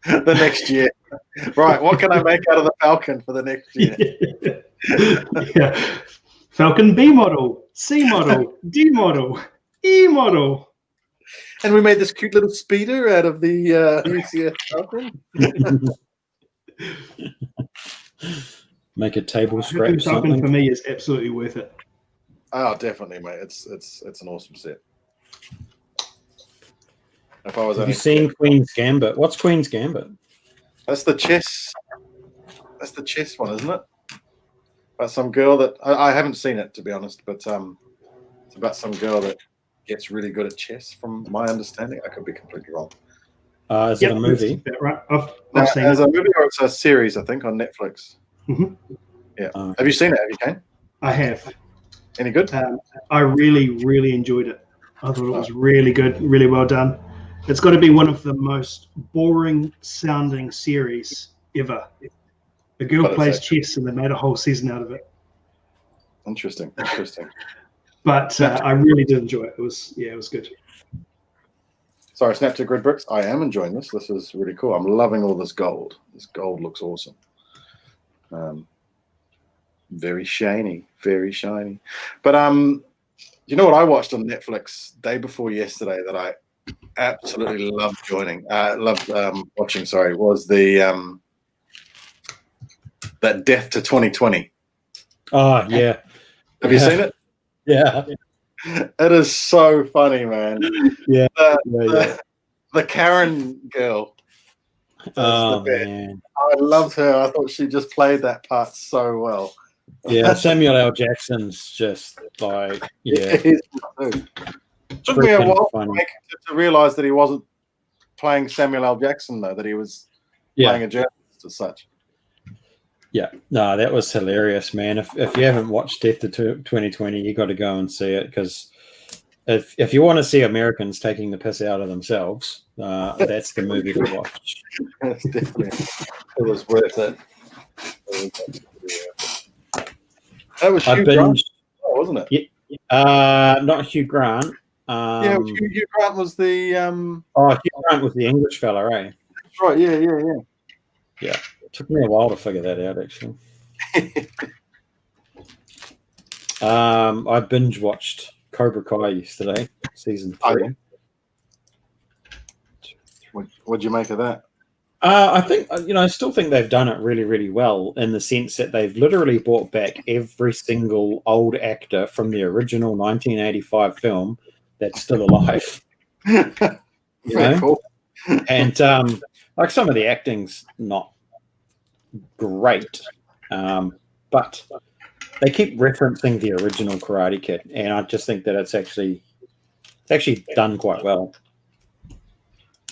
the next year. Right, what can I make out of the Falcon for the next year? Falcon B model, C model, D model, E model. And we made this cute little speeder out of the UCS Falcon. Make a table scrap. Falcon for me is absolutely worth it. Oh, definitely, mate. It's an awesome set. If I was Have you seen Queen's Gambit? What's Queen's Gambit? That's the chess. That's the chess one, isn't it? About some girl that I haven't seen it, to be honest, but it's about some girl that gets really good at chess, from my understanding. I could be completely wrong. Is it a movie? Right. I've seen it. It's a movie or it's a series, I think, on Netflix. Mm-hmm. Yeah. Have you seen it? Have you, Kane? I have. Any good? I really, really enjoyed it. I thought it was really good, really well done. It's got to be one of the most boring sounding series ever. A girl plays chess and they made a whole season out of it. Interesting. But I really did enjoy it. It was good. Sorry, Snap to Grid Bricks. I am enjoying this. This is really cool. I'm loving all this gold. This gold looks awesome. Very shiny, very shiny. But you know what I watched on Netflix day before yesterday that I absolutely loved watching. Sorry, was the that Death to 2020. Oh yeah. Have you seen it? Yeah. It is so funny, man. Yeah. The Karen girl. Oh man. I loved her. I thought she just played that part so well. Yeah, Samuel L. Jackson's just like, It took me a while to realize that he wasn't playing Samuel L. Jackson, though, that he was playing a journalist as such. Yeah, no, that was hilarious, man. If you haven't watched Death to 2020, you got to go and see it, because if you want to see Americans taking the piss out of themselves, that's the movie to watch. Yes, definitely. It was worth it. That was Hugh Grant, wasn't it? Yeah, not Hugh Grant. Hugh Grant was the. Hugh Grant was the English fella, eh? That's right. Yeah. Took me a while to figure that out, actually. I binge watched Cobra Kai yesterday, season 3. What'd you make of that? I think, I still think they've done it really, really well in the sense that they've literally brought back every single old actor from the original 1985 film that's still alive. Very cool. And like some of the acting's not great, but they keep referencing the original Karate Kid, and I just think that it's actually done quite well.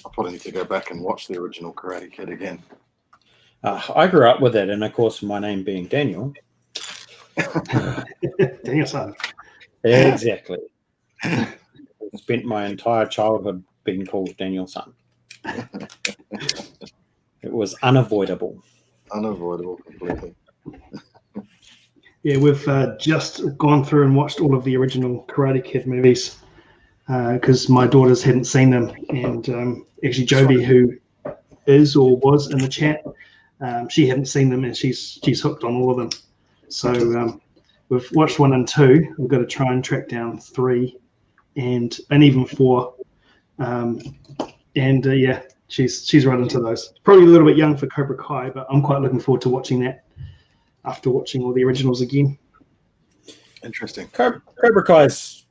I probably need to go back and watch the original Karate Kid again. I grew up with it, and of course, my name being Daniel. Daniel-san. Exactly. I spent my entire childhood being called Daniel-san. It was unavoidable. Unavoidable completely. Yeah, we've just gone through and watched all of the original Karate Kid movies because my daughters hadn't seen them, and actually Joby, who is or was in the chat, she hadn't seen them, and she's hooked on all of them. So we've watched 1 and 2. We've got to try and track down 3 and even 4. Yeah, she's right into those. Probably a little bit young for Cobra Kai, but I'm quite looking forward to watching that after watching all the originals again. Interesting. Cobra Kai's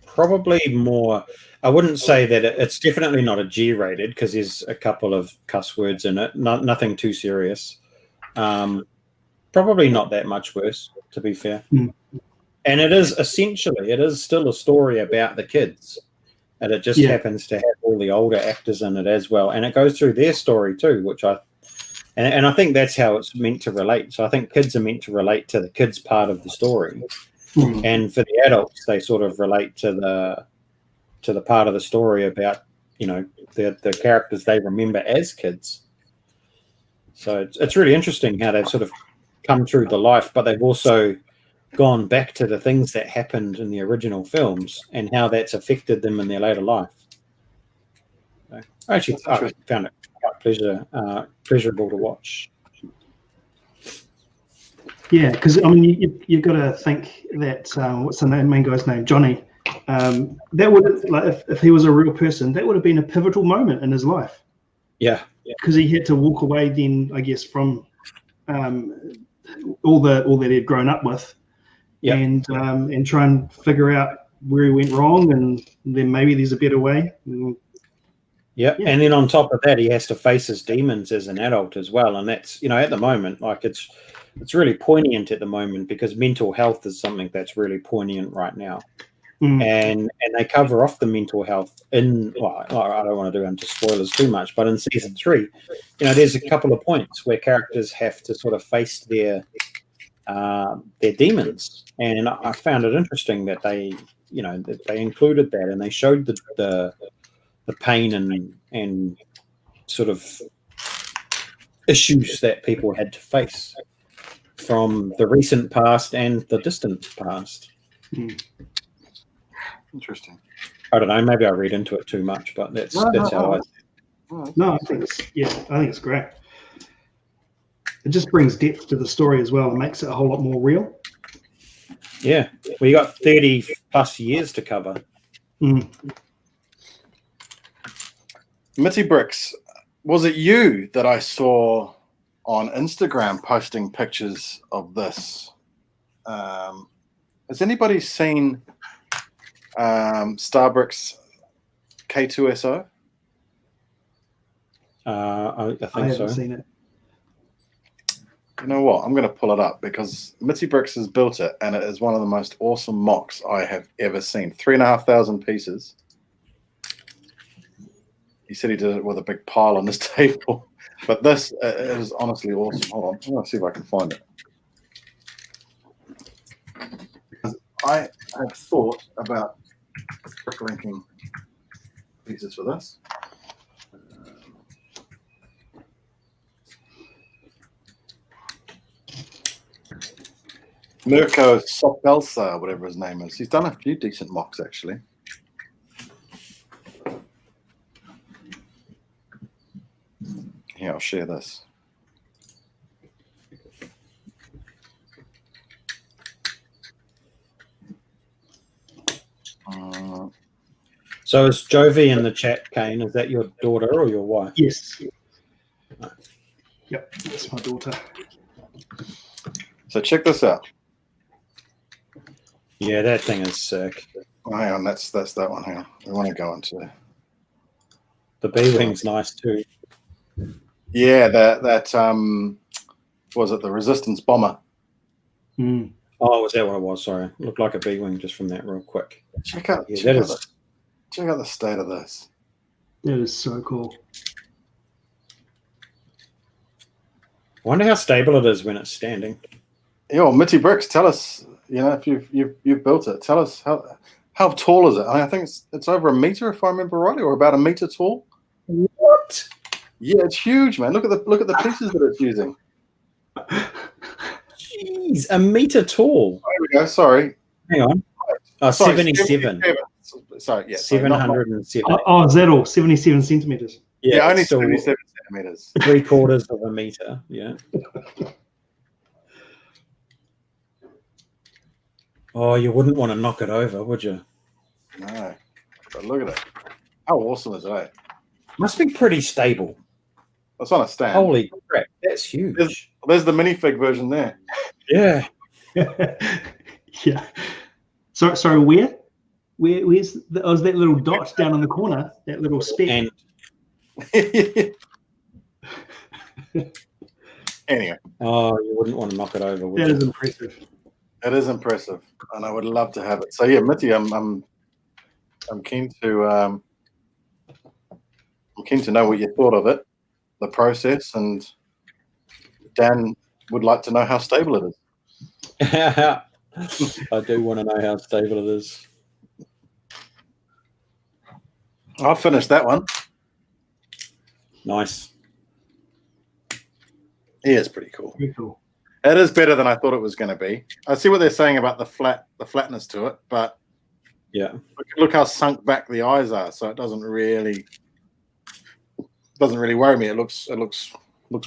probably more. I wouldn't say that it's definitely not a G-rated because there's a couple of cuss words in it. Nothing too serious. Probably not that much worse, to be fair. And it is still a story about the kids, and it just happens to have all the older actors in it as well, and it goes through their story too, which I think that's how it's meant to relate. So I think kids are meant to relate to the kids part of the story, and for the adults, they sort of relate to the part of the story about the characters they remember as kids. So it's really interesting how they've sort of come through the life, but they've also gone back to the things that happened in the original films and how that's affected them in their later life. So I found it quite pleasurable to watch. Yeah, because I mean, you've got to think that what's the main guy's name, Johnny. That would, like, if he was a real person, that would have been a pivotal moment in his life. Yeah, because he had to walk away then, I guess, from all that he'd grown up with, and try and figure out where he went wrong, and then maybe there's a better way. Yeah, and then on top of that, he has to face his demons as an adult as well, and that's at the moment, like it's really poignant at the moment because mental health is something that's really poignant right now, and they cover off the mental health in. Well, I don't want to do into spoilers too much, but in season 3, there's a couple of points where characters have to sort of face their demons, and I found it interesting that they included that and they showed the pain and sort of issues that people had to face from the recent past and the distant past. Interesting. I don't know, maybe I read into it too much, but that's how I. No, I think it's great. It just brings depth to the story as well and makes it a whole lot more real. Yeah, we got 30 plus years to cover. Mitty Bricks, was it you that I saw on Instagram posting pictures of this? Has anybody seen Starbrick's K2SO? I think I haven't so. seen it. You know what? I'm going to pull it up because Mitty Bricks has built it, and it is one of the most awesome mocks I have ever seen. 3,500 pieces. He said he did it with a big pile on his table, but this is honestly awesome. Hold on, I'm going to see if I can find it. I have thought about linking pieces for this. Mirko Sopelsa, whatever his name is. He's done a few decent mocks, actually. Here, I'll share this. So is Jovi in the chat, Kane? Is that your daughter or your wife? Yes. Yep, that's my daughter. So check this out. Yeah, that thing is sick. Oh, hang on, that's that one. Hang on. We want to go into. The B-Wing's nice too. Yeah, that was it the Resistance bomber? Mm. Oh, was that what it was? Sorry. Looked like a B-Wing just from that real quick. Check out the state of this. That is so cool. I wonder how stable it is when it's standing. Yo, Mitty Bricks, tell us, if you've built it, tell us how tall is it? I think it's over a meter if I remember rightly, or about a meter tall. What? Yeah, it's huge, man. Look at the pieces that it's using. Jeez, a meter tall. There we go. Sorry. Hang on. Oh, Sorry, 77. Sorry, yeah. 707. Oh, is that all? 77 centimeters. Yeah, only still 77 centimeters. 3/4 of a meter. Yeah. Oh, you wouldn't want to knock it over, would you? No. But look at it. How awesome is it? Must be pretty stable. It's on a stand. Holy crap, that's huge. There's the minifig version there. Yeah. Yeah. Sorry, where? Where's that little dot down in the corner? That little speck. And anyway. oh, you wouldn't want to knock it over, would That you? is impressive. It is impressive, and I would love to have it. So yeah, Mitty, I'm keen to know what you thought of it, the process, and Dan would like to know how stable it is. I do want to know how stable it is. I'll finish that one. Nice. Yeah, it's pretty cool. Very cool. It is better than I thought it was going to be. I see what they're saying about the flatness to it, but yeah, look how sunk back the eyes are. So it doesn't really worry me. It looks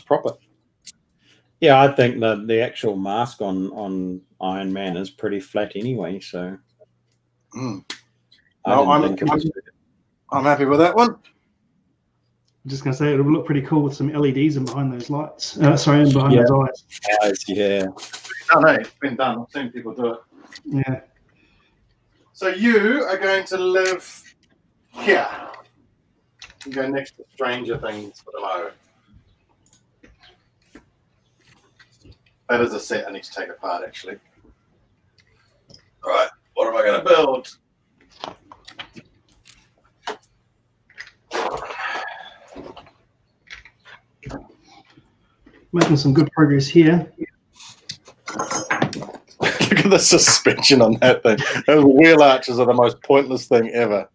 proper. Yeah, I think that the actual mask on Iron Man is pretty flat anyway. So I'm happy with that one. I'm just going to say it'll look pretty cool with some LEDs in behind those lights. Behind those eyes. Yeah. Oh, no, it's been done. I've seen people do it. Yeah. So you are going to live here. You go next to Stranger Things for the moment. That is a set I need to take apart, actually. All right, what am I going to build? Making some good progress here. Look at the suspension on that thing. Those wheel arches are the most pointless thing ever.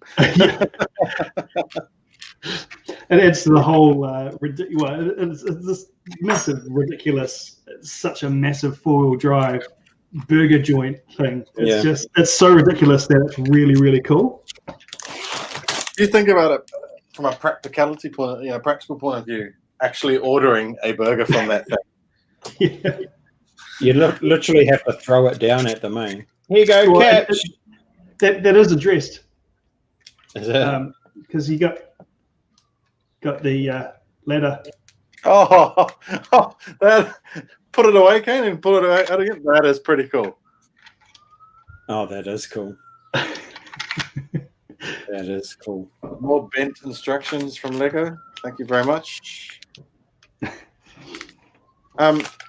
And it's the whole it's this massive, ridiculous, it's such a massive four-wheel drive burger joint thing. It's so ridiculous that it's really, really cool. Do you think about it from a practical point of view, actually ordering a burger from that thing? Yeah. You literally have to throw it down at the main. Here you go, catch. That is addressed. Is it? Because you got the ladder. Oh, that put it away, Kane, and pull it out again. That is pretty cool. Oh, that is cool. That is cool. More bent instructions from Lego. Thank you very much.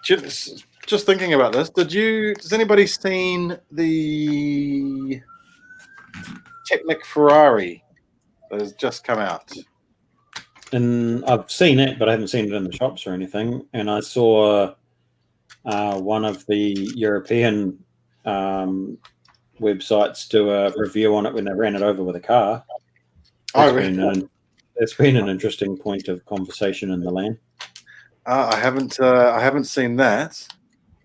Just thinking about this, has anybody seen the Technic Ferrari that has just come out? And I've seen it, but I haven't seen it in the shops or anything. And I saw one of the European websites do a review on it when they ran it over with a car. It's been an interesting point of conversation in the land. I haven't seen that,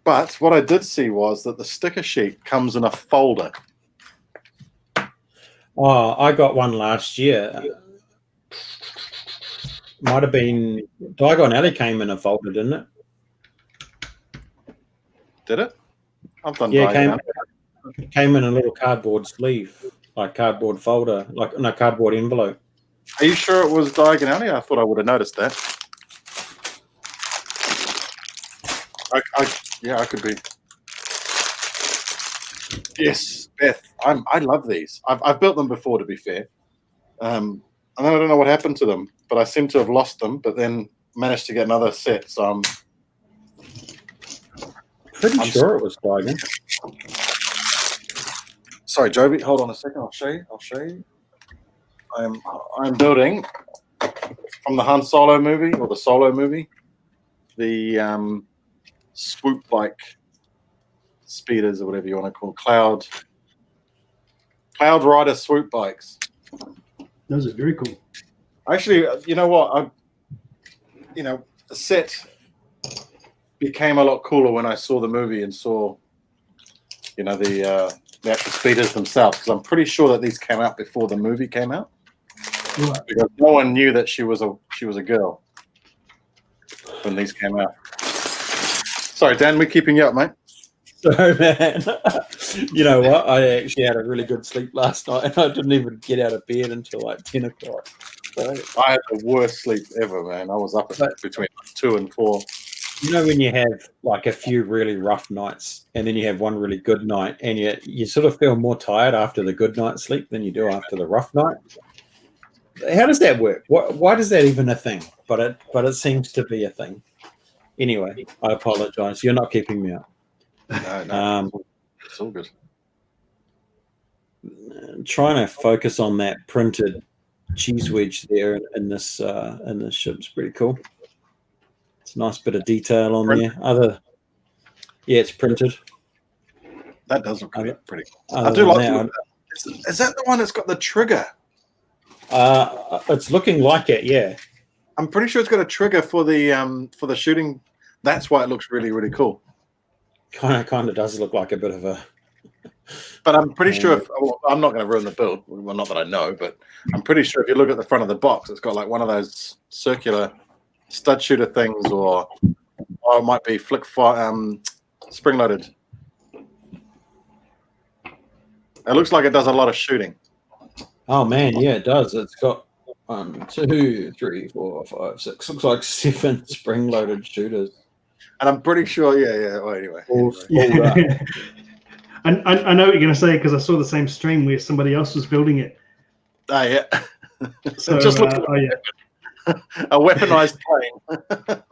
but what I did see was that the sticker sheet comes in a folder. Oh, I got one last year. Might have been Diagon Alley came in a folder, didn't it? Did it? I've done Yeah, Diagon Alley. came in a little cardboard sleeve. like cardboard folder, like no cardboard envelope. Are you sure it was diagonally? I thought I would have noticed that. Yeah, I could be. Yes, Beth. I love these. I've built them before, to be fair. And then I don't know what happened to them, but I seem to have lost them. But then managed to get another set. So I'm Pretty sure it was diagonal. Sorry, Jovi. Hold on a second. I'll show you. I'm building from the Han Solo movie or the Solo movie, the swoop bike speeders or whatever you want to call cloud rider swoop bikes. Those are very cool. Actually, you know what? The set became a lot cooler when I saw the movie and saw, the actual speeders themselves. Because I'm pretty sure that these came out before the movie came out. Right. Because no one knew that she was a girl when these came out. Sorry, Dan, we're keeping you up, mate. So, man, you know what? I actually had a really good sleep last night, and I didn't even get out of bed until like 10 o'clock. So, I had the worst sleep ever, man. I was up between 2 and 4. you know when you have like a few really rough nights, and then you have one really good night, and you sort of feel more tired after the good night's sleep than you do after the rough night? How does that work? Why is that even a thing? But it seems to be a thing. Anyway, I apologize. You're not keeping me up. No, it's all good. Trying to focus on that printed cheese wedge there in this ship's pretty cool. It's a nice bit of detail on there. It's printed. That does look pretty cool. I do like that. Is that the one that's got the trigger? It's looking like it, yeah. I'm pretty sure it's got a trigger for the shooting. That's why it looks really, really cool. Kind of does look like a bit of a. But I'm pretty sure I'm not going to ruin the build. Well, not that I know, but I'm pretty sure if you look at the front of the box, it's got like one of those circular stud shooter things, or it might be flick fire, spring loaded. It looks like it does a lot of shooting. Oh man, yeah, it does. It's got 1, 2, 3, 4, 5, 6. Looks like 7 spring-loaded shooters. And I'm pretty sure, yeah. Well, anyway. Yeah. I know what you're going to say because I saw the same stream where somebody else was building it. Oh, yeah. So, just looks like a weaponized plane.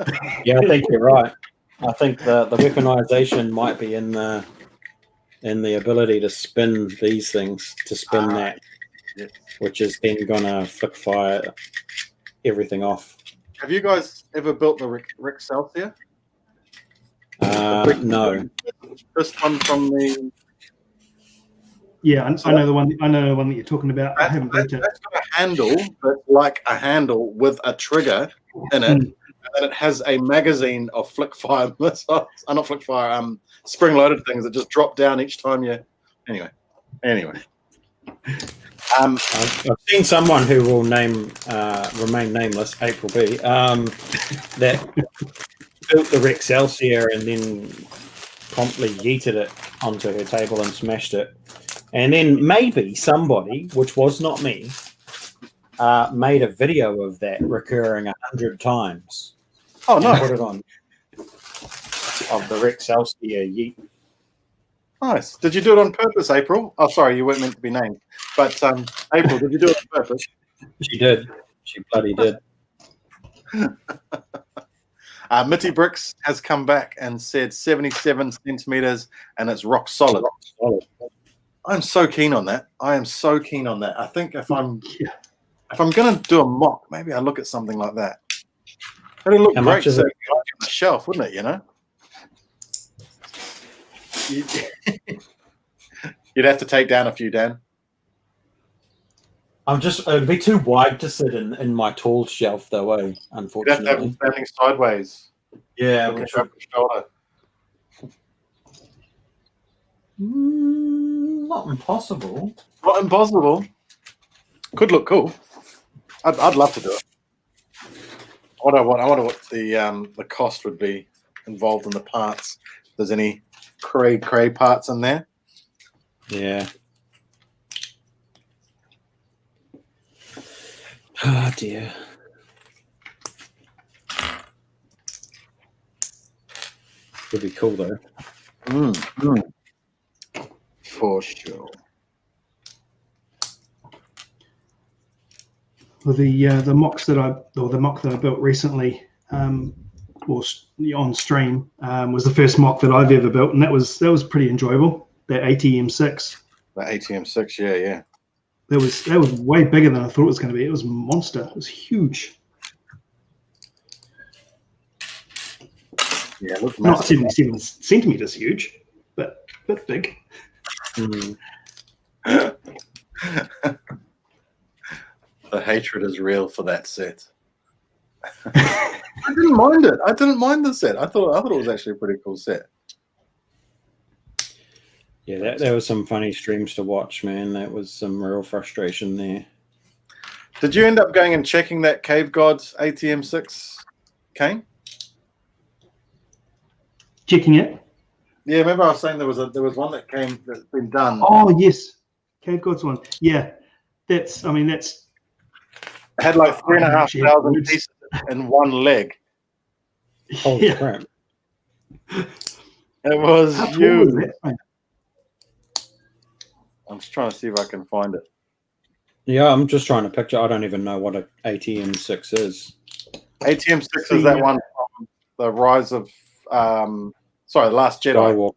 Yeah, I think you're right. I think the weaponization might be in the ability to spin these things, to spin that, yeah. Which is then going to flick fire everything off. Have you guys ever built the Rick Celsius? No. This one from the. Yeah, I know the one. I know the one that you're talking about. I haven't built it. That's got a handle, but like a handle with a trigger in it, and then it has a magazine of flick fire missiles. Not flick fire. Spring loaded things that just drop down each time you. Anyway. I've seen someone who will remain nameless, April B, that built the Rex Celsius and then promptly yeeted it onto her table and smashed it. And then maybe somebody, which was not me, made a video of that recurring 100 times. Oh, nice. Put it on of the Rex Celsius yeet. Nice. Did you do it on purpose, April? Oh, sorry, you weren't meant to be named. But April, did you do it on purpose? She did. She bloody did. Mitty Bricks has come back and said 77 centimeters, and it's rock solid. I'm so keen on that. I think if I'm going to do a mock, maybe I look at something like that. It'd look How great much is on it? the shelf, wouldn't it? You'd have to take down a few, Dan. It'd be too wide to sit in my tall shelf, though, unfortunately. You'd have to have them standing sideways. Yeah, Looking over your shoulder. Not impossible. Not impossible. Could look cool. I'd love to do it. I wonder what the cost would be involved in the parts. If there's any cray parts in there. Yeah. Oh dear. Would be cool though. For sure. Well, the mocks that the mock that I built recently, on stream, was the first mock that I've ever built, and that was pretty enjoyable. That ATM6. The ATM6, yeah. That was way bigger than I thought it was going to be. It was a monster. It was huge. Yeah, it looks Not massive. 77 centimeters huge, but a bit big. The hatred is real for that set. I didn't mind it. I didn't mind the set. I thought it was actually a pretty cool set. Yeah, there was some funny streams to watch, man. That was some real frustration there. Did you end up going and checking that Cave Gods ATM6, Kane? Checking it. Yeah, remember I was saying there was one that's been done. Oh yes, Cave Gods one. Yeah, that's. It had like 3,500 pieces in one leg. Holy crap! It was How tall huge. was that thing? I'm just trying to see if I can find it. Yeah, I'm just trying to picture. I don't even know what an ATM6 is. ATM6 is that one from the Rise of the Last Jedi.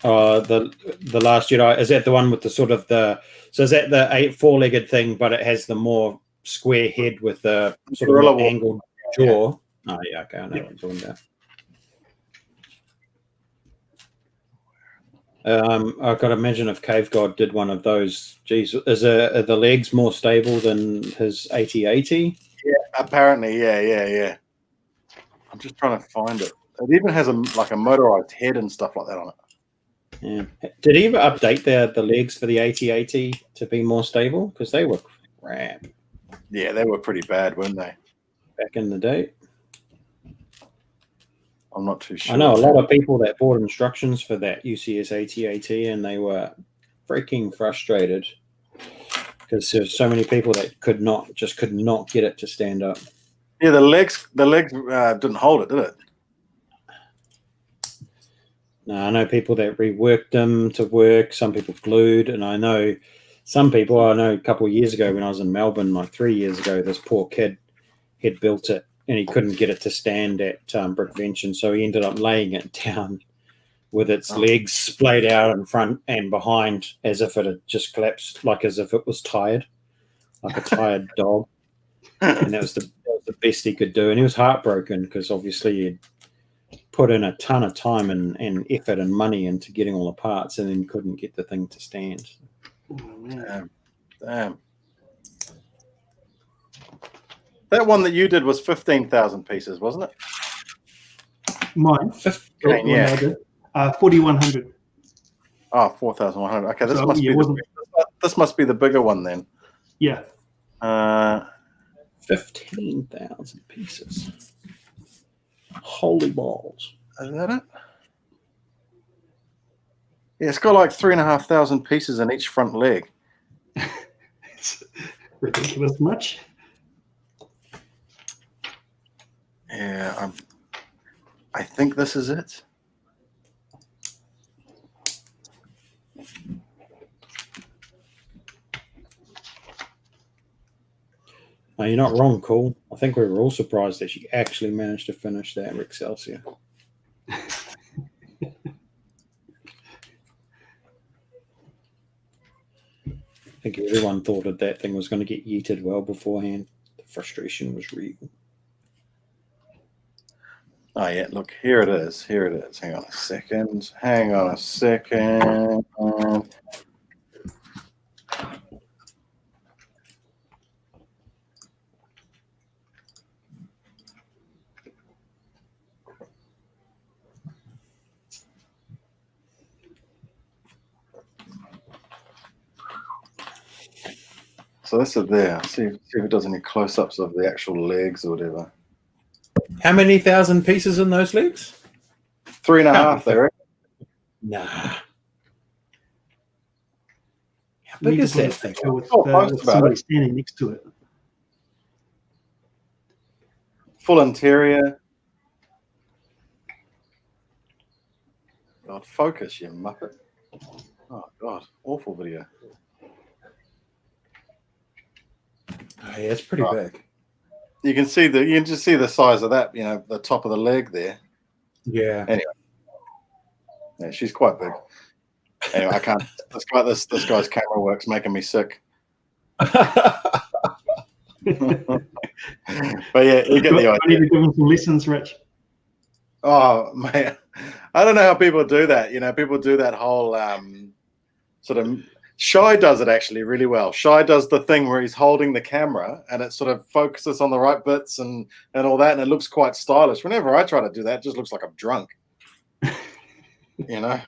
Skywalker. The Last Jedi, is that the one with the sort of so is that the four-legged thing, but it has the more square head with the sort of more angled jaw? Oh yeah, okay, I know what I'm talking about. I got to imagine if Cave God did one of those, geez, are the legs more stable than his 8080? Yeah, apparently, yeah. I'm just trying to find it. It even has a motorized head and stuff like that on it. Yeah. Did he ever update the legs for the 8080 to be more stable? Because they were crap. Yeah, they were pretty bad, weren't they? Back in the day. I'm not too sure. I know a lot of people that bought instructions for that UCS 8080 and they were freaking frustrated because there's so many people that could not get it to stand up. Yeah, the legs didn't hold it, did it? No, I know people that reworked them to work. Some people glued, and I know some people. I know a couple of years ago when I was in Melbourne, like 3 years ago, this poor kid had built it and he couldn't get it to stand at Brickvention, so he ended up laying it down with its legs splayed out in front and behind, as if it had just collapsed, like as if it was tired, like a tired dog. And that was the best he could do, and he was heartbroken because obviously he'd put in a ton of time and effort and money into getting all the parts, and then couldn't get the thing to stand. Oh, damn. That one that you did was 15,000 pieces, wasn't it? Mine. 15, yeah. 4,100. Oh, 4,100. Okay, this must be the bigger one then. Yeah. 15,000 pieces. Holy balls. Is that it? Yeah, it's got like 3,500 pieces in each front leg. It's ridiculous much. Yeah, I think this is it. No, you're not wrong, Cool. I think we were all surprised that she actually managed to finish that Excelsior. I think everyone thought that thing was going to get yeeted well beforehand. The frustration was real. Oh, yeah, look, here it is. Here it is. Hang on a second. So this is there. See if it does any close-ups of the actual legs or whatever. How many thousand pieces in those legs? 3.5 there. Nah. big is that Need to thing? put a picture Oh, with, post with about somebody it. standing next to it. Full interior. God, focus, you muppet. Oh, God. Awful video. Oh, yeah, it's pretty big. You can just see the size of that, the top of the leg there. Yeah. Anyway. Yeah, she's quite big. Anyway, I can't. This guy's camera work's making me sick. But yeah, you get the I need idea. to give him some lessons, Rich. Oh man, I don't know how people do that. People do that whole sort of. Shy does it actually really well. Shy does the thing where he's holding the camera and it sort of focuses on the right bits and all that, and it looks quite stylish. Whenever I try to do that, it just looks like I'm drunk. Yeah.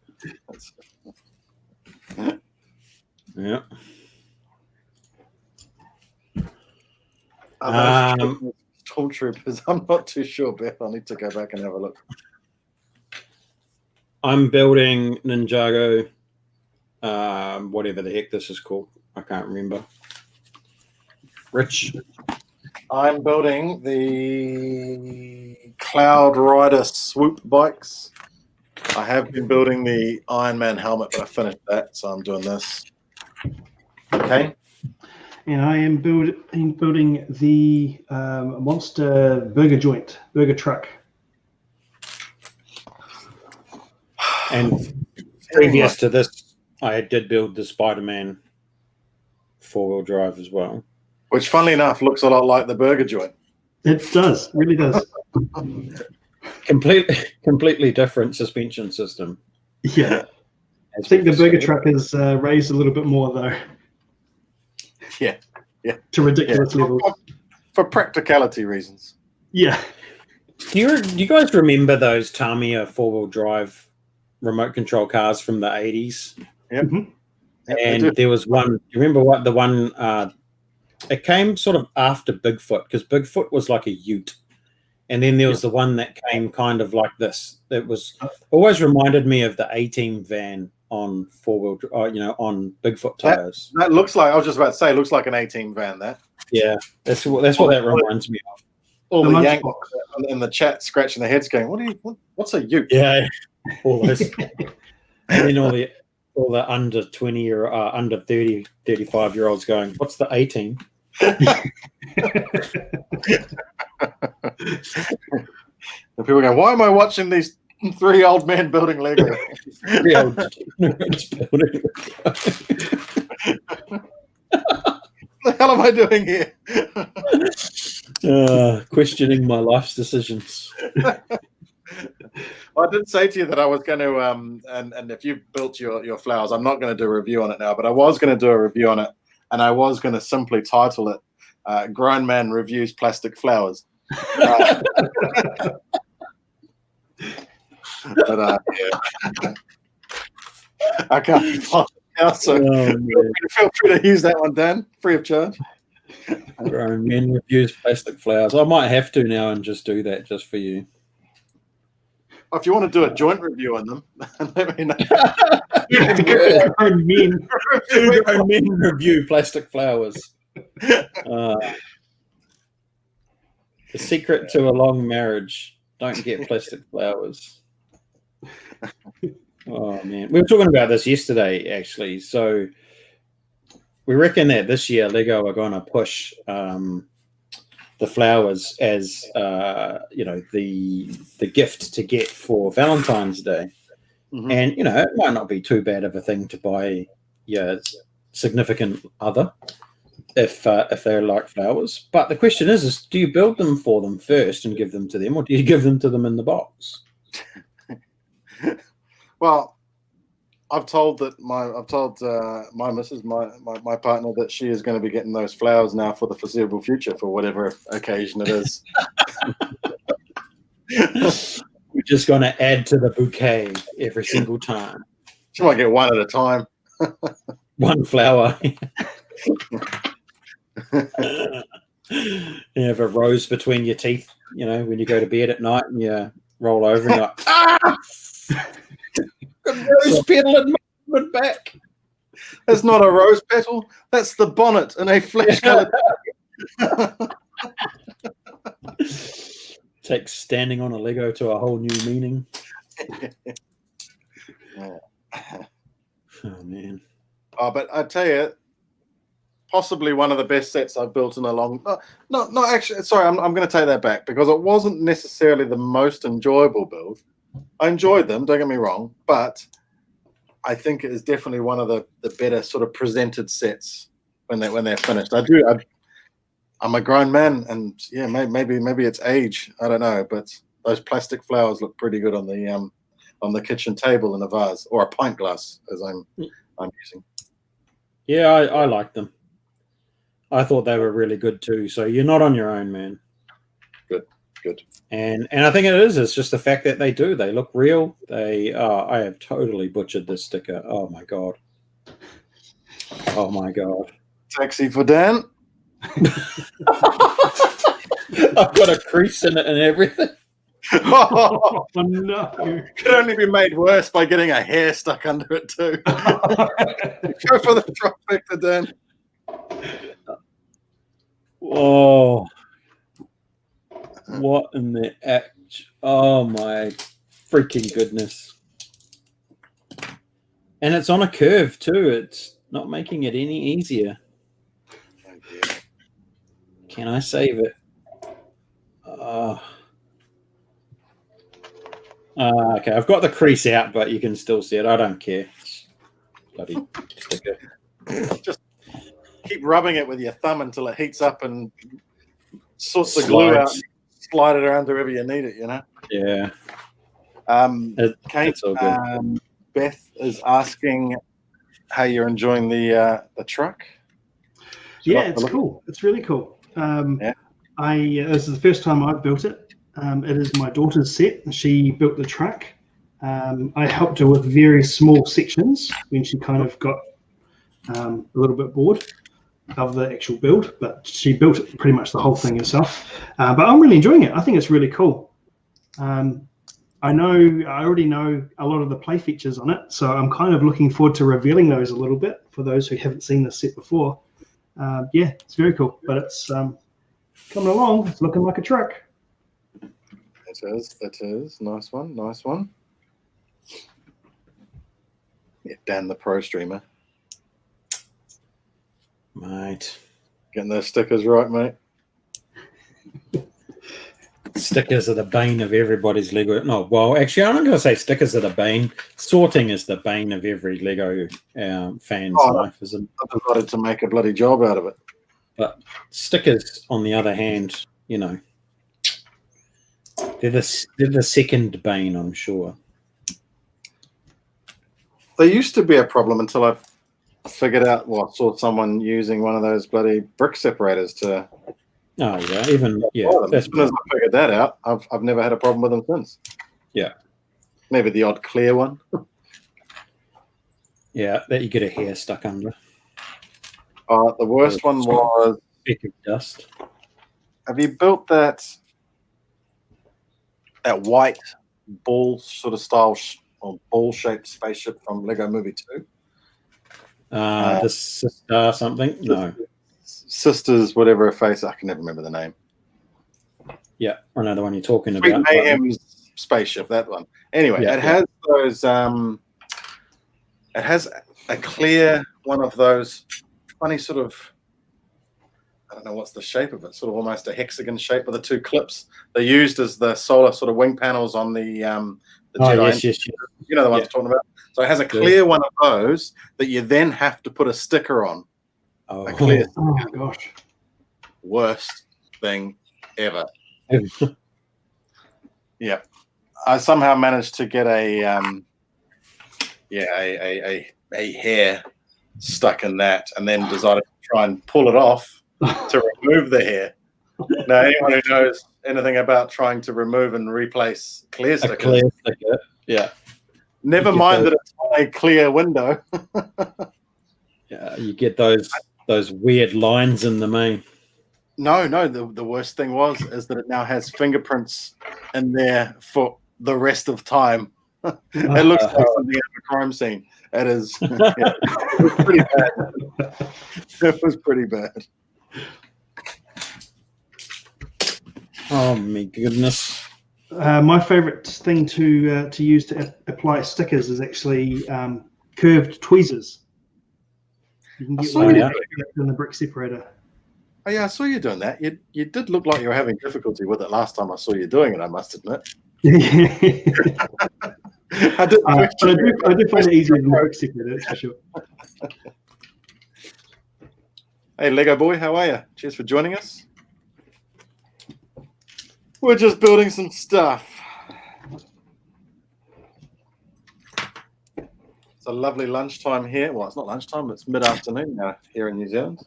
Are those stormtroopers? I'm not too sure, Beth. I'll need to go back and have a look. I'm building Ninjago, whatever the heck this is called. I can't remember. Rich. I'm building the Cloud Rider swoop bikes. I have been building the Iron Man helmet, but I finished that, so I'm doing this. Okay. And I am building the monster burger truck. And previous to this, I did build the Spider-Man four-wheel drive as well. Which, funnily enough, looks a lot like the burger joint. It does, really does. Completely different suspension system. Yeah. I think the burger truck is raised a little bit more, though. Yeah. To ridiculous levels. For practicality reasons. Yeah. Do you guys remember those Tamiya four-wheel drive remote control cars from the 80s? Yep. Mm-hmm. And there was one. Do you remember what the one? It came sort of after Bigfoot, because Bigfoot was like a ute, and then there was the one that came kind of like this. That was always reminded me of the A-Team van on four-wheel, on Bigfoot tires. That looks like, I was just about to say, it looks like an A-Team van. That. Yeah, that's what that reminds me of. All The the lunchbox. Yanks in the chat scratching their heads, going, "What's a ute?" Yeah, all those, and then all the under 20 or under 30, 35-year-olds going, "What's the A-Team?" And people go, "Why am I watching these three old men building Lego?" What the hell am I doing here? Questioning my life's decisions. I did say to you that I was going to, and if you've built your flowers, I'm not going to do a review on it now, but I was going to do a review on it, and I was going to simply title it Grown Man Reviews Plastic Flowers. But yeah. I can't find it now, so feel free to use that one, Dan, free of charge. Grown Men Reviews Plastic Flowers. I might have to now and just do that just for you. If you want to do a joint review on them, let me know. Grown men. Grown Men Review Plastic Flowers. The secret to a long marriage: don't get plastic flowers. Oh man, we were talking about this yesterday, actually. So we reckon that this year Lego are going to push the flowers as the gift to get for Valentine's Day. Mm-hmm. And it might not be too bad of a thing to buy your significant other if they like flowers. But the question is do you build them for them first and give them to them, or do you give them to them in the box? Well, I've told my missus, my partner, that she is going to be getting those flowers now for the foreseeable future, for whatever occasion it is. We're just going to add to the bouquet every single time. She might get one at a time. One flower. You have a rose between your teeth, when you go to bed at night and you roll over and you're like, rose petal in my back. That's not a rose petal. That's the bonnet in a flesh-colored. Takes standing on a Lego to a whole new meaning. Yeah. Oh man. Oh, but I tell you, possibly one of the best sets I've built in a long. No, actually, sorry, I'm going to take that back because it wasn't necessarily the most enjoyable build. I enjoyed them, don't get me wrong, but I think it is definitely one of the better sort of presented sets when they're finished. I'm a grown man, and yeah, maybe it's age. I don't know, but those plastic flowers look pretty good on the kitchen table in a vase or a pint glass, as I'm using. Yeah, I like them. I thought they were really good too. So you're not on your own, man. Good. And I think it's just the fact that they look real. I have totally butchered this sticker. Oh my god. Taxi for Dan. I've got a crease in it and everything. Oh, no. Could only be made worse by getting a hair stuck under it too. Go for the trifecta, Dan. Oh, what in the oh my freaking goodness. And it's on a curve too. It's not making it any easier. Oh, dear. Can I save it? Okay, I've got the crease out, but you can still see it. I don't care. Bloody sticker. Just keep rubbing it with your thumb until it heats up and sorts the glue out. Slide it around wherever you need it, you know? Yeah. Kate, it's all good. Beth is asking how you're enjoying the truck. Yeah, it's cool. It's really cool. Yeah. This is the first time I've built it. It is my daughter's set. She built the truck. I helped her with very small sections when she kind of got a little bit bored of the actual build, but she built pretty much the whole thing herself. But I'm really enjoying it. I think it's really cool. I already know a lot of the play features on it, so I'm kind of looking forward to revealing those a little bit for those who haven't seen this set before. Yeah, it's very cool, but it's coming along. It's looking like a truck. It is. Nice one. Yeah, Dan the pro streamer. Mate. Getting those stickers right, mate. Stickers are the bane of everybody's Lego. No, well, actually, I'm not going to say stickers are the bane. Sorting is the bane of every Lego fan's life, isn't it? I've decided to make a bloody job out of it. But stickers, on the other hand, you know, they're the second bane, I'm sure. They used to be a problem until I figured out, I saw someone using one of those bloody brick separators to. Oh yeah, As soon as I figured that out, I've never had a problem with them since. Yeah, maybe the odd clear one. Yeah, that you get a hair stuck under. The worst one was speck of dust. Have you built that white ball sort of style or ball shaped spaceship from Lego Movie 2? The sister something? No. Sisters, whatever her face. I can never remember the name. Yeah, I know the one you're talking Sweet about. Mayhem's spaceship, that one. Anyway, it has those. It has a clear one of those funny sort of. I don't know what's the shape of it. Sort of almost a hexagon shape with the two clips. They're used as the solar sort of wing panels on the Jedi. Yes. You know the ones I'm talking about. So it has a clear one of those that you then have to put a sticker on. Oh, a clear sticker. Oh my gosh! Worst thing ever. Yeah, I somehow managed to get a hair stuck in that, and then decided to try and pull it off to remove the hair. Now, anyone who knows anything about trying to remove and replace clear stickers, a clear sticker. Yeah. Never mind that it's on a clear window. Yeah, you get those weird lines in the main. No. The worst thing is that it now has fingerprints in there for the rest of time. It looks like something out of a crime scene. It is. was pretty bad. It was pretty bad. Oh my goodness! My favourite thing to use to apply stickers is actually curved tweezers. You can get one in the brick separator. Oh yeah, I saw you doing that. You did look like you were having difficulty with it last time I saw you doing it, I must admit. I do find it easier than the brick separator, that's for sure. Hey Lego boy, how are you? Cheers for joining us. We're just building some stuff. It's a lovely lunchtime here. Well, it's not lunchtime, it's mid-afternoon now here in New Zealand.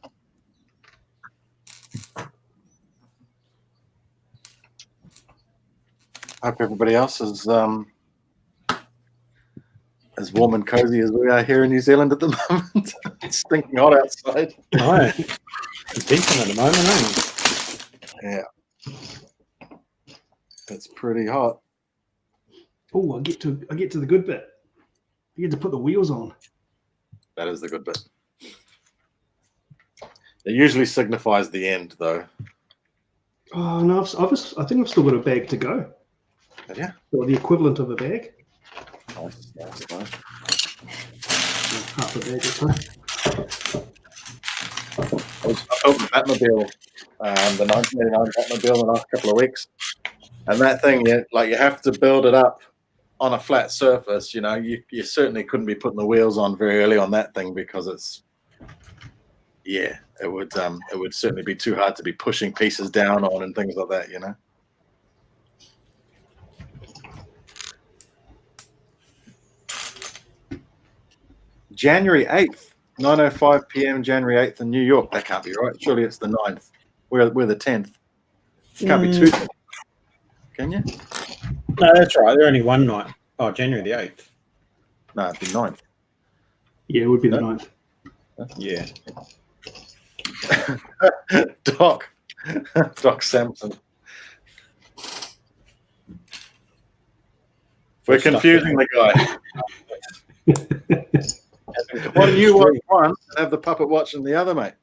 Hope everybody else is as warm and cozy as we are here in New Zealand at the moment. It's stinking hot outside. Oh, it's decent at the moment, ain't it? Yeah, it's pretty hot. Oh, I get to the good bit. You get to put the wheels on. That is the good bit. It usually signifies the end, though. Oh no, I think I've still got a bag to go. Yeah. Or the equivalent of a bag. Nice. Half a bag or so. I built the Batmobile, the 1989 Batmobile in the last couple of weeks. And that thing, you have to build it up on a flat surface. You know, you certainly couldn't be putting the wheels on very early on that thing because it would certainly be too hard to be pushing pieces down on and things like that, you know. January 8th, 9:05 p.m. January 8th in New York. That can't be right. Surely it's the 9th. We're the 10th. It can't be two. Can you? No, that's right. They're only one night. Oh, January the 8th. No, it'd be 9th. Yeah, it would be the 9th. Yeah. Doc Sampson. We're confusing the guy. Why don't you watch one and have the puppet watching the other, mate?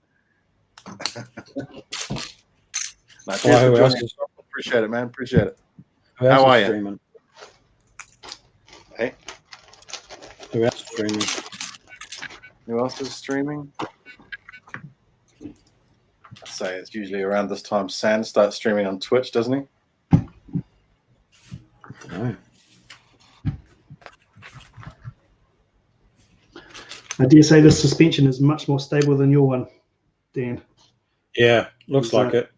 Appreciate it, man. Appreciate it. How are you? Streaming? Hey? Who else is streaming? Who else is streaming? I'd say it's usually around this time Sand starts streaming on Twitch, doesn't he? No. I dare say this suspension is much more stable than your one, Dan. Yeah, looks like it.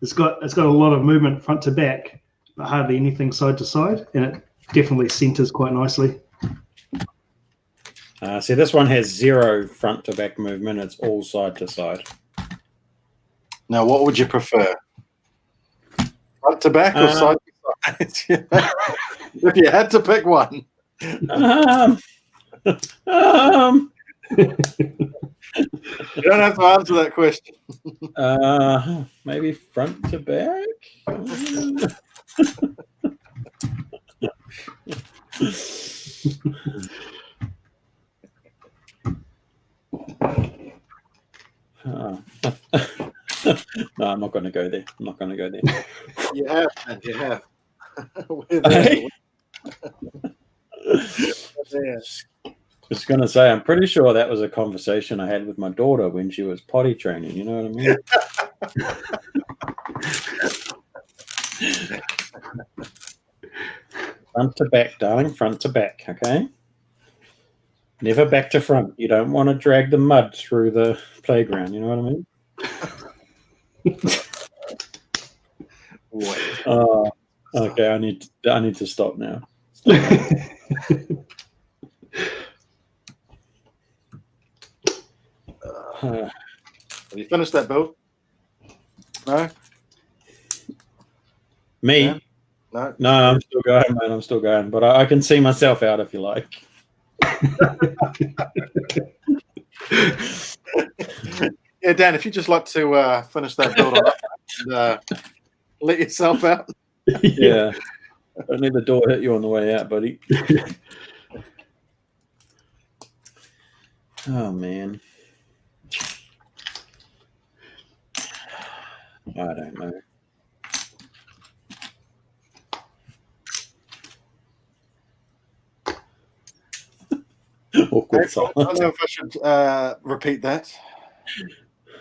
It's got a lot of movement front to back, but hardly anything side to side, and it definitely centers quite nicely. See, this one has 0 front to back movement. It's all side to side. Now, what would you prefer? Front to back or side to side? If you had to pick one. You don't have to answer that question. Maybe front to back. No, I'm not going to go there. You have, man. You have. We're there. Just going to say, I'm pretty sure that was a conversation I had with my daughter when she was potty training. You know what I mean? Front to back, darling. Front to back, okay? Never back to front. You don't want to drag the mud through the playground. You know what I mean? Okay. I need to stop now. Have you finished that build? No? Me? Yeah? No, I'm still going, man. I'm still going. But I can see myself out if you like. Yeah, Dan, if you'd just like to finish that build on and let yourself out. Yeah. Don't let the door hit you on the way out, buddy. Oh man. I don't know. Awkward I silence. don't know if I should repeat that.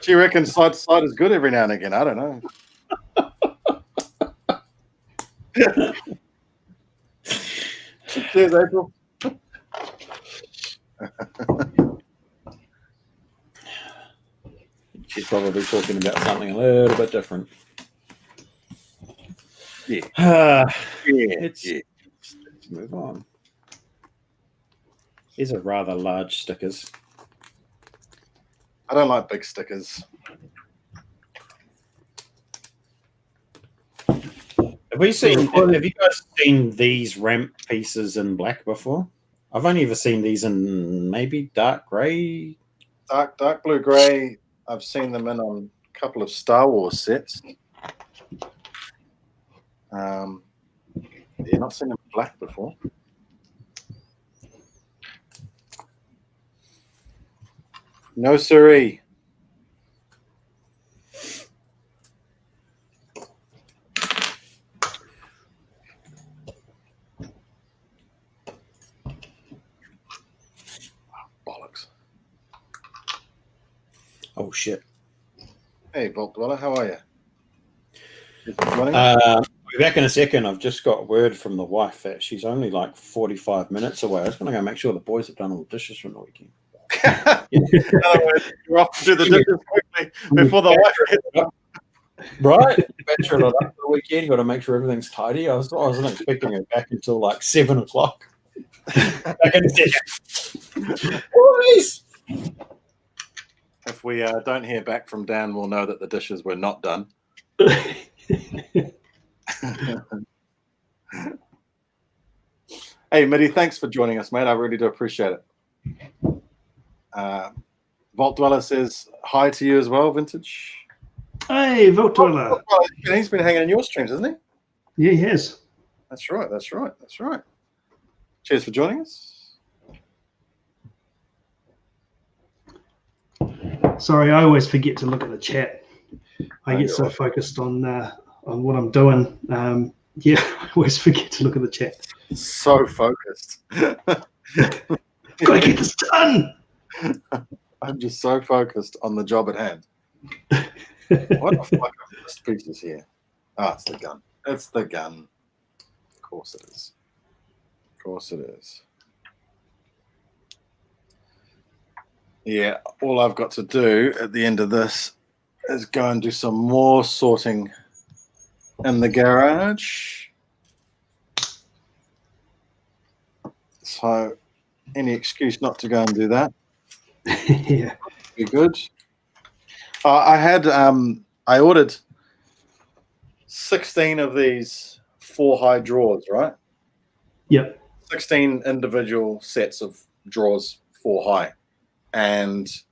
She reckons side to side is good every now and again. I don't know. Cheers, April. She's probably talking about something a little bit different. Yeah. Let's move on. These are rather large stickers. I don't like big stickers. Have you guys seen these ramp pieces in black before? I've only ever seen these in maybe dark grey. Dark blue grey. I've seen them in on a couple of Star Wars sets. Yeah, not seen them in black before. No siree. Bollocks. Oh shit. Hey, Vault Dweller, how are you? I'll be back in a second. I've just got word from the wife that she's only like 45 minutes away. I just want to go make sure the boys have done all the dishes from the weekend. You're off to do the dishes quickly before the wife hits up. Right? Bachelor it up for the weekend. Got to make sure everything's tidy. I wasn't expecting her back until like 7 o'clock. Back in a second. Boys! If we don't hear back from Dan, we'll know that the dishes were not done. Hey, Mitty, thanks for joining us, mate. I really do appreciate it. Vault Dweller says hi to you as well, Vintage. Hey, Vault Dweller. Oh, he's been hanging in your streams, hasn't he? Yeah, he has. That's right. Cheers for joining us. Sorry, I always forget to look at the chat. I get so focused on what I'm doing. Yeah, I always forget to look at the chat. So focused. Gotta get this done. I'm just so focused on the job at hand. What the fuck are missed pieces here? Ah, it's the gun. It's the gun. Of course it is. Of course it is. Yeah, all I've got to do at the end of this is go and do some more sorting in the garage. So any excuse not to go and do that. Yeah. Be good. I ordered 16 of these 4-high drawers, right? Yep. 16 individual sets of drawers 4-high, and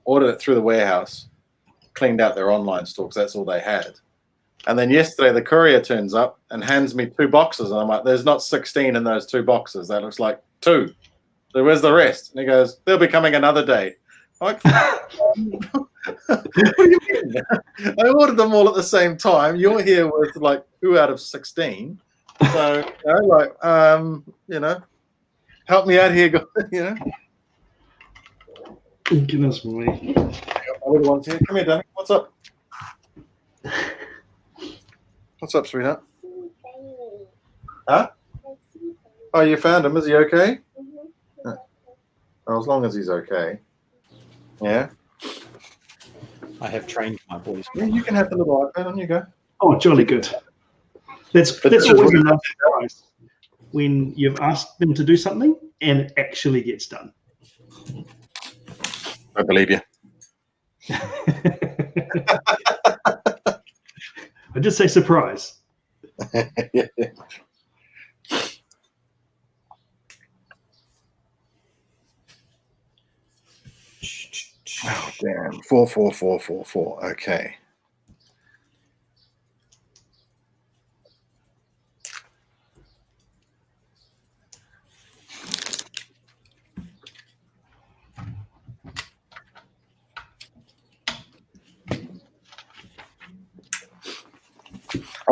ordered it through the warehouse, cleaned out their online store because that's all they had. And then yesterday the courier turns up and hands me 2 boxes, and I'm like, there's not 16 in those 2 boxes. That looks like 2. So where's the rest? And he goes, they'll be coming another day. I'm like, what do you mean? I ordered them all at the same time. You're here with like 2 out of 16. So, help me out here, guys. Goodness me. My little one's here. Come here, Danny. What's up? What's up, sweetheart? Huh? Oh, you found him. Is he okay? Oh, as long as he's okay. Yeah. I have trained my boys. Yeah, you can have the little iPad. On you go. Oh, jolly good. That's always a nice surprise when you've asked them to do something and it actually gets done. I believe you. I just say surprise. Yeah. Oh, damn. 4, 4, 4, 4, 4. Okay.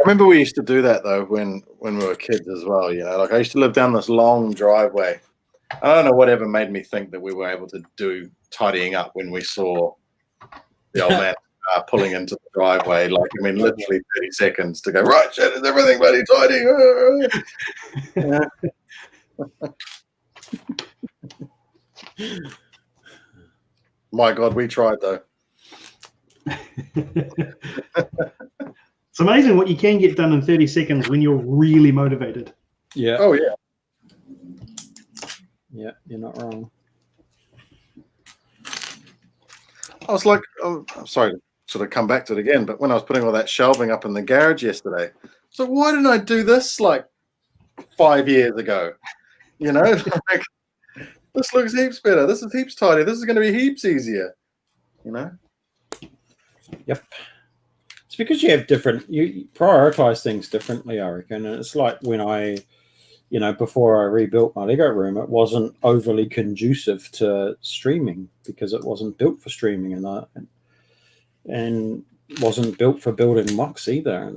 remember we used to do that though when we were kids as well. You know, like I used to live down this long driveway. I don't know whatever made me think that we were able to do tidying up when we saw the old man pulling into the driveway. Like, I mean, literally 30 seconds to go, right, shit, is everything bloody tidy? My God, we tried though. It's amazing what you can get done in 30 seconds when you're really motivated. Yeah. Oh, yeah. Yeah, you're not wrong. I was like, oh, I'm sorry to sort of come back to it again, but when I was putting all that shelving up in the garage yesterday, so why didn't I do this like 5 years ago? You know, like, this looks heaps better. This is heaps tidy. This is going to be heaps easier. You know? Yep. It's because you prioritize things differently, I reckon. And it's like when before I rebuilt my Lego room, it wasn't overly conducive to streaming because it wasn't built for streaming and wasn't built for building mocks either.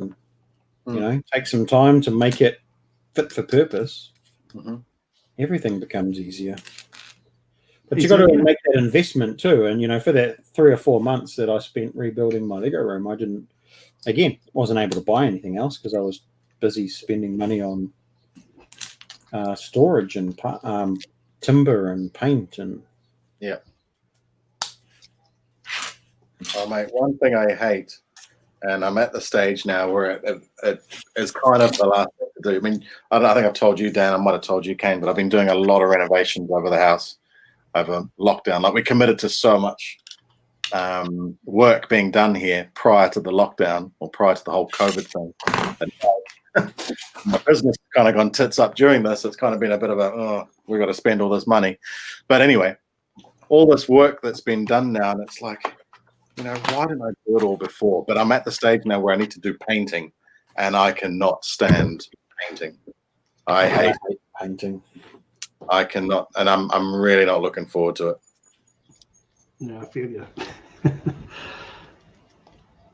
And, take some time to make it fit for purpose. Mm-hmm. Everything becomes easier. But you've got to make that investment too. And, for that 3 or 4 months that I spent rebuilding my Lego room, wasn't able to buy anything else because I was busy spending money on storage and timber and paint. And yeah. Oh, mate, one thing I hate, and I'm at the stage now where it is kind of the last thing to do. I mean, I think I've told you, Dan, I might have told you, Kane, but I've been doing a lot of renovations over the house over lockdown. Like, we committed to so much work being done here prior to the lockdown or prior to the whole COVID thing. And my business kind of gone tits up during this. It's kind of been a bit of we've got to spend all this money. But anyway, all this work that's been done now, and it's like, why didn't I do it all before? But I'm at the stage now where I need to do painting, and I cannot stand painting. I hate painting. I cannot, and I'm really not looking forward to it. No, I feel you.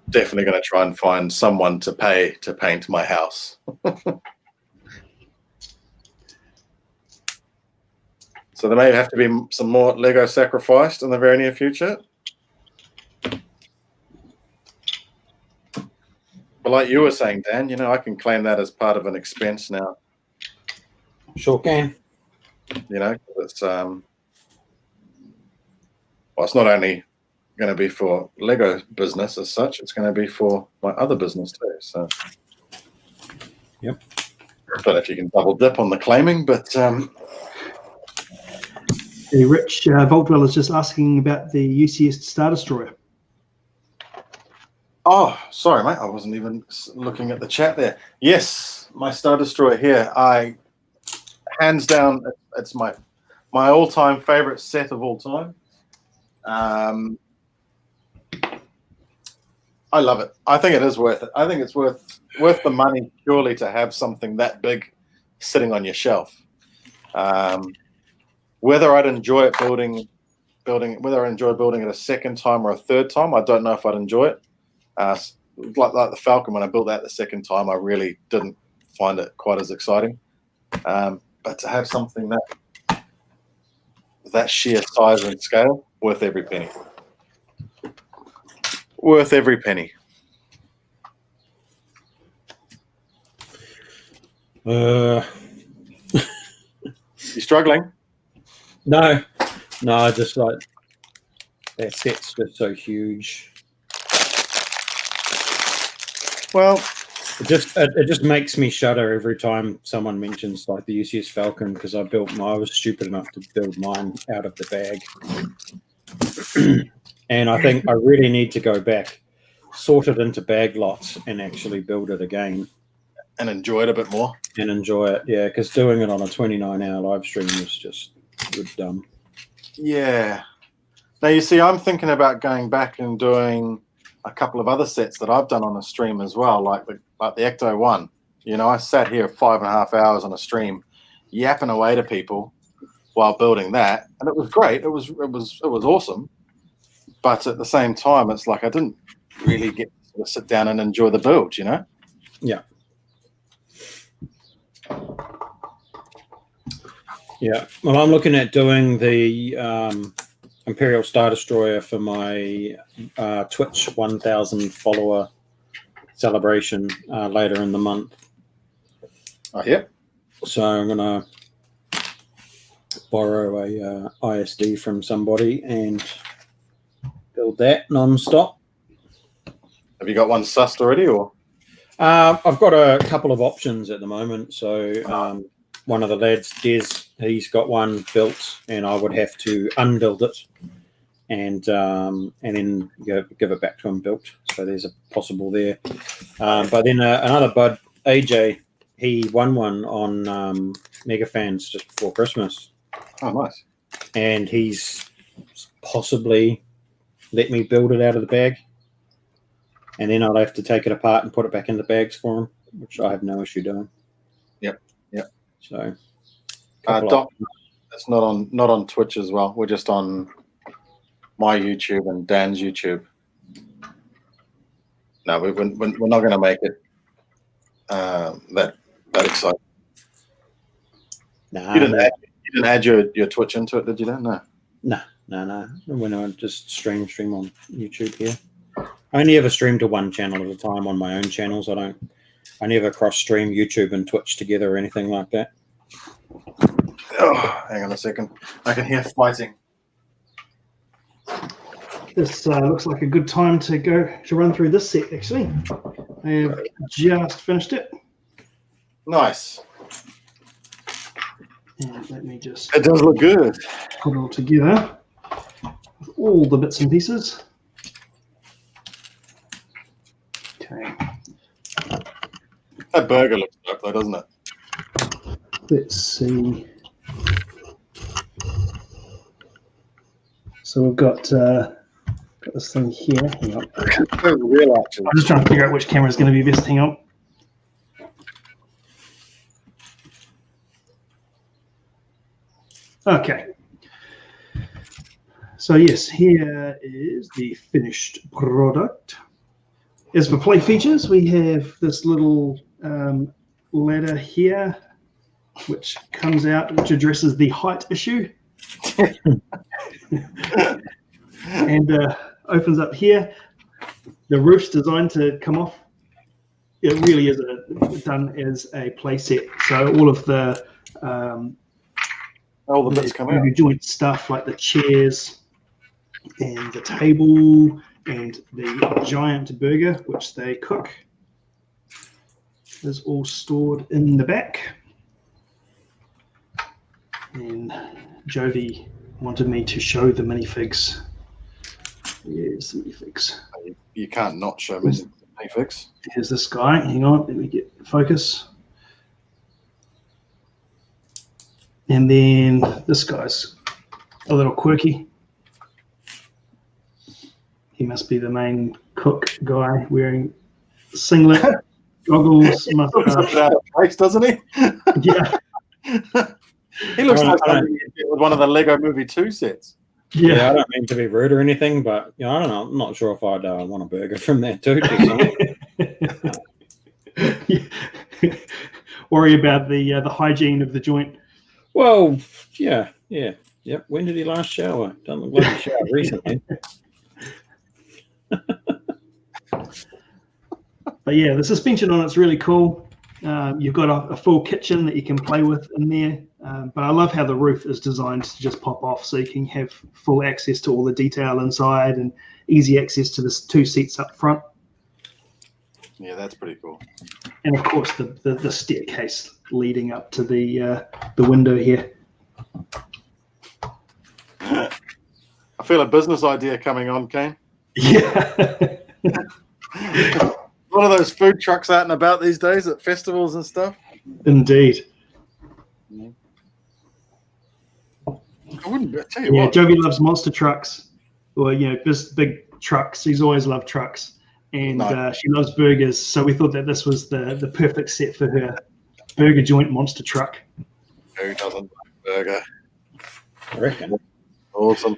Definitely going to try and find someone to pay to paint my house. So there may have to be some more Lego sacrificed in the very near future. But like you were saying, Dan, I can claim that as part of an expense now. Sure can. It's it's not only going to be for Lego business as such, it's going to be for my other business too. So, yep. I don't know if you can double dip on the claiming, but hey, Rich Voltwell is just asking about the UCS Star Destroyer. Oh, sorry, mate. I wasn't even looking at the chat there. Yes, my Star Destroyer here. Hands down, it's my all-time favorite set of all time. I love it. I think it is worth it. I think it's worth the money purely to have something that big sitting on your shelf. Whether I'd enjoy it whether I enjoy building it a second time or a third time, I don't know if I'd enjoy it. Like the Falcon, when I built that the second time, I really didn't find it quite as exciting. But to have something that sheer size and scale, worth every penny. Worth every penny. You struggling? No, I just like that set's just so huge. Well, it just makes me shudder every time someone mentions like the UCS Falcon, because I was stupid enough to build mine out of the bag. And I think I really need to go back, sort it into bag lots, and actually build it again. And enjoy it a bit more. And enjoy it, yeah, because doing it on a 29-hour live stream is just dumb. Yeah. Now, you see, I'm thinking about going back and doing a couple of other sets that I've done on a stream as well, like the Ecto One. I sat here 5.5 hours on a stream, yapping away to people while building that, and it was great. It was awesome. But at the same time, it's like I didn't really get to sit down and enjoy the build. Yeah. Yeah. Well, I'm looking at doing the Imperial Star Destroyer for my Twitch 1,000 follower celebration later in the month. Oh, yeah. So I'm going to borrow a ISD from somebody and build that non-stop. Have you got one sussed already, or? I've got a couple of options at the moment. So one of the lads, Des, he's got one built, and I would have to unbuild it and then give it back to him built. So there's a possible there. But then another bud, AJ, he won one on Mega Fans just before Christmas. Oh, nice. And he's possibly let me build it out of the bag. And then I'll have to take it apart and put it back in the bags for him, which I have no issue doing. Yep. So, Doc, it's not on Twitch as well. We're just on my YouTube and Dan's YouTube. No, we're not going to make it that exciting. Nah, You didn't add your Twitch into it, did you? Then no. No. When I just stream on YouTube here, I only ever stream to one channel at a time on my own channels. I never cross stream YouTube and Twitch together or anything like that. Oh, hang on a second. I can hear fighting. This looks like a good time to go to run through this set, actually. I have just finished it. Nice. And let me just It does look good. put it all together with all the bits and pieces. Okay, That burger looks dope, though, doesn't it? let's see. So we've got this thing here. Hang on. It's real action. I'm just trying to figure out which camera is going to be best. Hang on. Okay. So yes, here is the finished product. As for play features, we have this little ladder here, which comes out, which addresses the height issue. And opens up here. The roof's designed to come off. It really is done as a play set. So all of the All the bits come out. joint stuff like the chairs and the table and the giant burger, which they cook, is all stored in the back. And Jovi wanted me to show the minifigs. Here's the minifigs. You can't not show me the fix. Here's this guy. Hang on, let me get focus. And then this guy's a little quirky. He must be the main cook guy wearing singlet, goggles, mustache. Out of place, doesn't he? Yeah, He looks like something with one of the Lego Movie 2 sets. Yeah, I don't mean to be rude or anything, but I don't know. I'm not sure if I'd want a burger from there too. Worry about the hygiene of the joint. Well, yeah. Yep. When did he last shower? Don't look like he showered recently. But yeah, the suspension on it's really cool. You've got a full kitchen that you can play with in there. But I love how the roof is designed to just pop off so you can have full access to all the detail inside and easy access to the 2 seats up front. Yeah, that's pretty cool. And of course the staircase leading up to the window here. I feel a business idea coming on, Kane. Yeah. One of those food trucks out and about these days at festivals and stuff. Indeed. I wouldn't tell you Yeah, what. Jovi loves monster trucks, or this big trucks. She's always loved trucks, and Nice. she loves burgers. So we thought that this was the perfect set for her burger joint monster truck. Who doesn't like burger? I reckon. Awesome.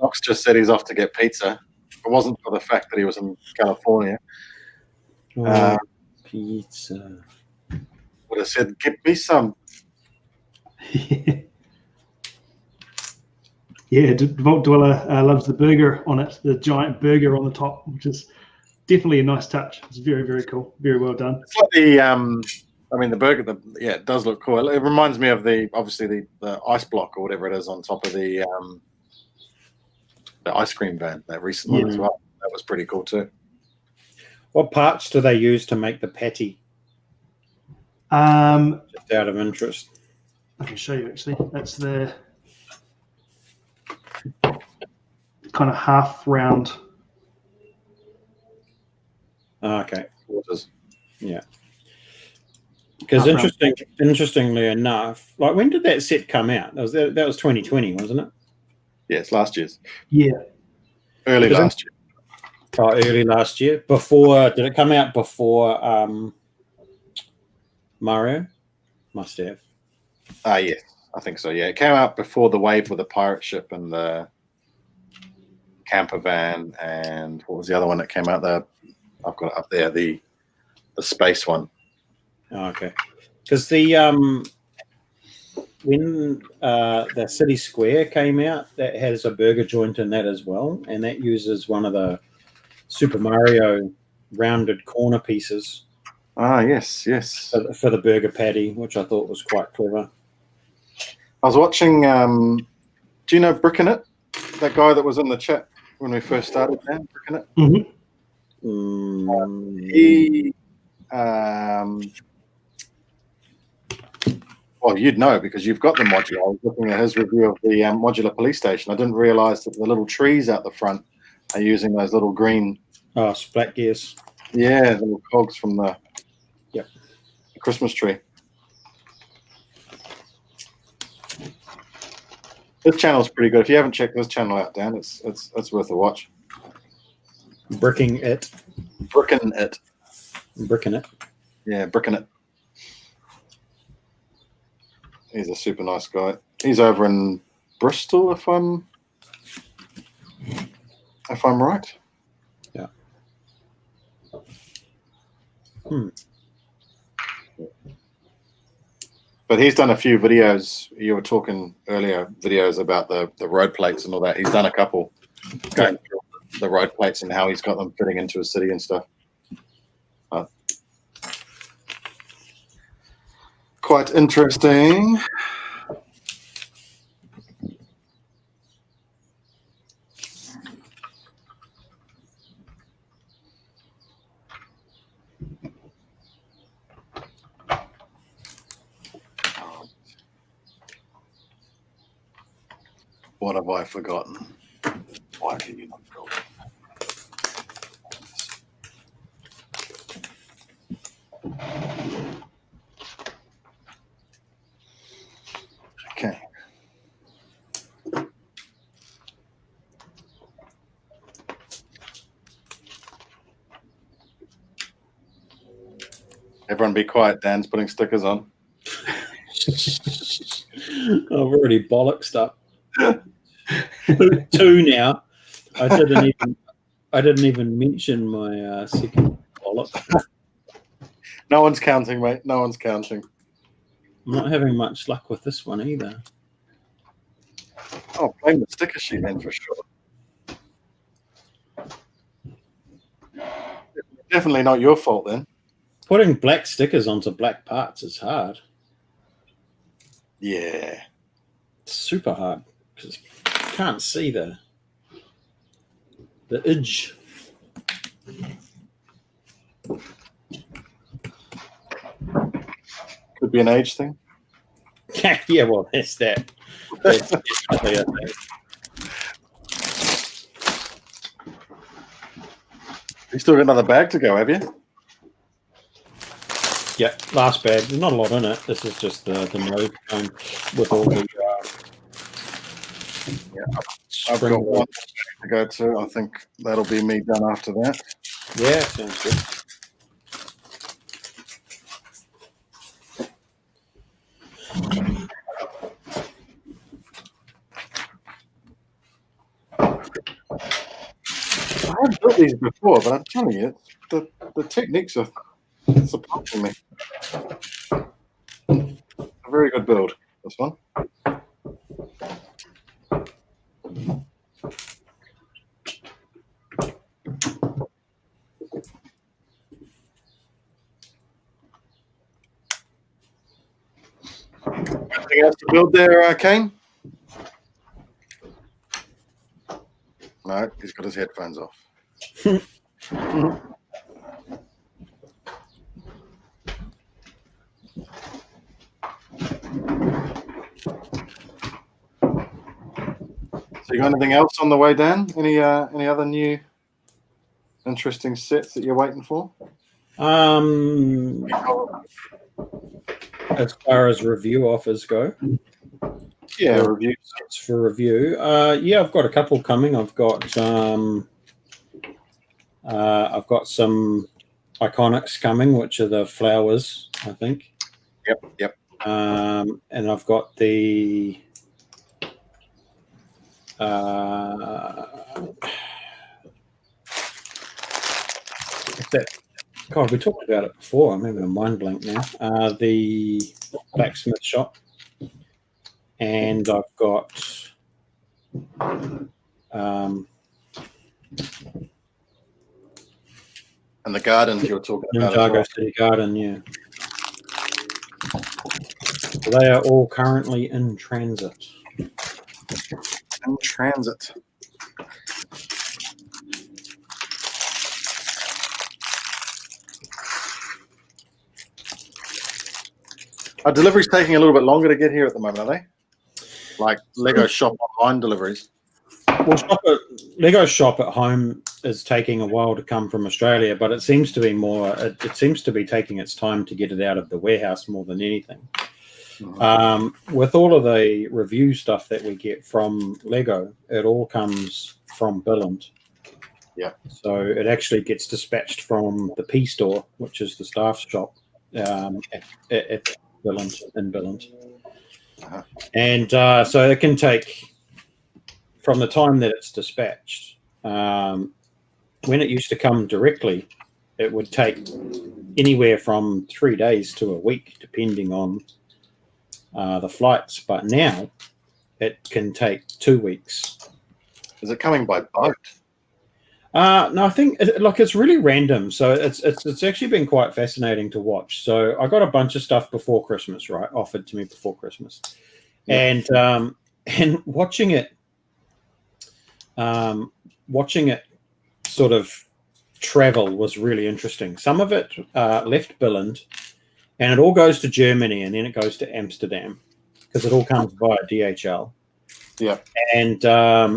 Knox just said he's off to get pizza. If it wasn't for the fact that he was in California. Pizza. would have said, "Give me some." Yeah, Vault Dweller loves the burger on it, the giant burger on the top, which is definitely a nice touch. It's very, very cool. Very well done. It's like the the burger. It does look cool. It reminds me of the ice block or whatever it is on top of the ice cream van. That recent one as well. That was pretty cool too. What parts do they use to make the patty? Just out of interest. I can show you actually. That's the kind of half round. Okay. Yeah. Half Because interestingly enough, like when did that set come out? That was 2020, wasn't it? Yeah, it's last year's. Yeah. Early last year. Oh, early last year. Before, did it come out before Mario? Must have. Yeah, I think so. Yeah, it came out before the wave with the pirate ship and the camper van, and what was the other one that came out there? I've got it up there, the space one. Oh, okay. Because the when the City Square came out, that has a burger joint in that as well, and that uses one of the Super Mario rounded corner pieces. Ah, yes. For the burger patty, which I thought was quite clever. I was watching. Do you know BrickScene? That guy that was in the chat when we first started, man, BrickScene. Mm-hmm. He, well, you'd know because you've got the modular. I was looking at his review of the modular police station. I didn't realise that the little trees out the front are using those little green. Oh, splat gears. Yeah, the little cogs from the Christmas tree. This channel's pretty good. If you haven't checked this channel out, Dan, it's worth a watch. BrickScene it. Yeah, BrickScene. He's a super nice guy. He's over in Bristol, if I'm right. Yeah. But he's done a few videos. You were talking earlier, videos about the road plates and all that. He's done a couple going through the road plates and how he's got them fitting into a city and stuff. Quite interesting. What have I forgotten? Why can you not go? Okay. Everyone be quiet. Dan's putting stickers on. I've already bollocksed up. Two now. I didn't even mention my second bollock. No one's counting, mate. No one's counting. I'm not having much luck with this one either. Oh, blame the sticker sheet then for sure. Definitely not your fault then. Putting black stickers onto black parts is hard. Yeah. It's super hard because you can't see the edge. Could be an age thing. Yeah, well, that's that. That's definitely a thing. You still got another bag to go, have you? Yeah, last bag. There's not a lot in it. This is just the nose cone with all the I've got one to go to. I think that'll be me done after that. Yeah, sounds good. I have built these before, but I'm telling you, the techniques are surprising me. A very good build, this one. Anything else to build there, Kane? No, he's got his headphones off. So you got anything else on the way down? Any other new interesting sets that you're waiting for? As far as review offers go, reviews. It's for review. I've got a couple coming. I've got some iconics coming, which are the flowers, I think. Yep. And I've got the God, we talked about it before. I'm having a mind blank now. The blacksmith shop, and I've got and the gardens you were talking about. Ninjago City Garden, yeah. So they are all currently in transit. In transit. Are deliveries taking a little bit longer to get here at the moment, are they? Like Lego Shop online deliveries? Well, Lego Shop at home is taking a while to come from Australia, but it seems to be more. It seems to be taking its time to get it out of the warehouse more than anything. Mm-hmm. With all of the review stuff that we get from Lego, it all comes from Billund. Yeah. So it actually gets dispatched from the P store, which is the staff shop at Billund in Billund. Uh-huh. And so it can take, from the time that it's dispatched, when it used to come directly, it would take anywhere from 3 days to a week, depending on the flights. But now it can take 2 weeks. Is it coming by boat? No, I think it's really random. So it's actually been quite fascinating to watch. So I got a bunch of stuff before Christmas, right? Offered to me before Christmas, yeah. And watching it sort of travel was really interesting. Some of it left Billund, and it all goes to Germany, and then it goes to Amsterdam because it all comes via DHL. Yeah, and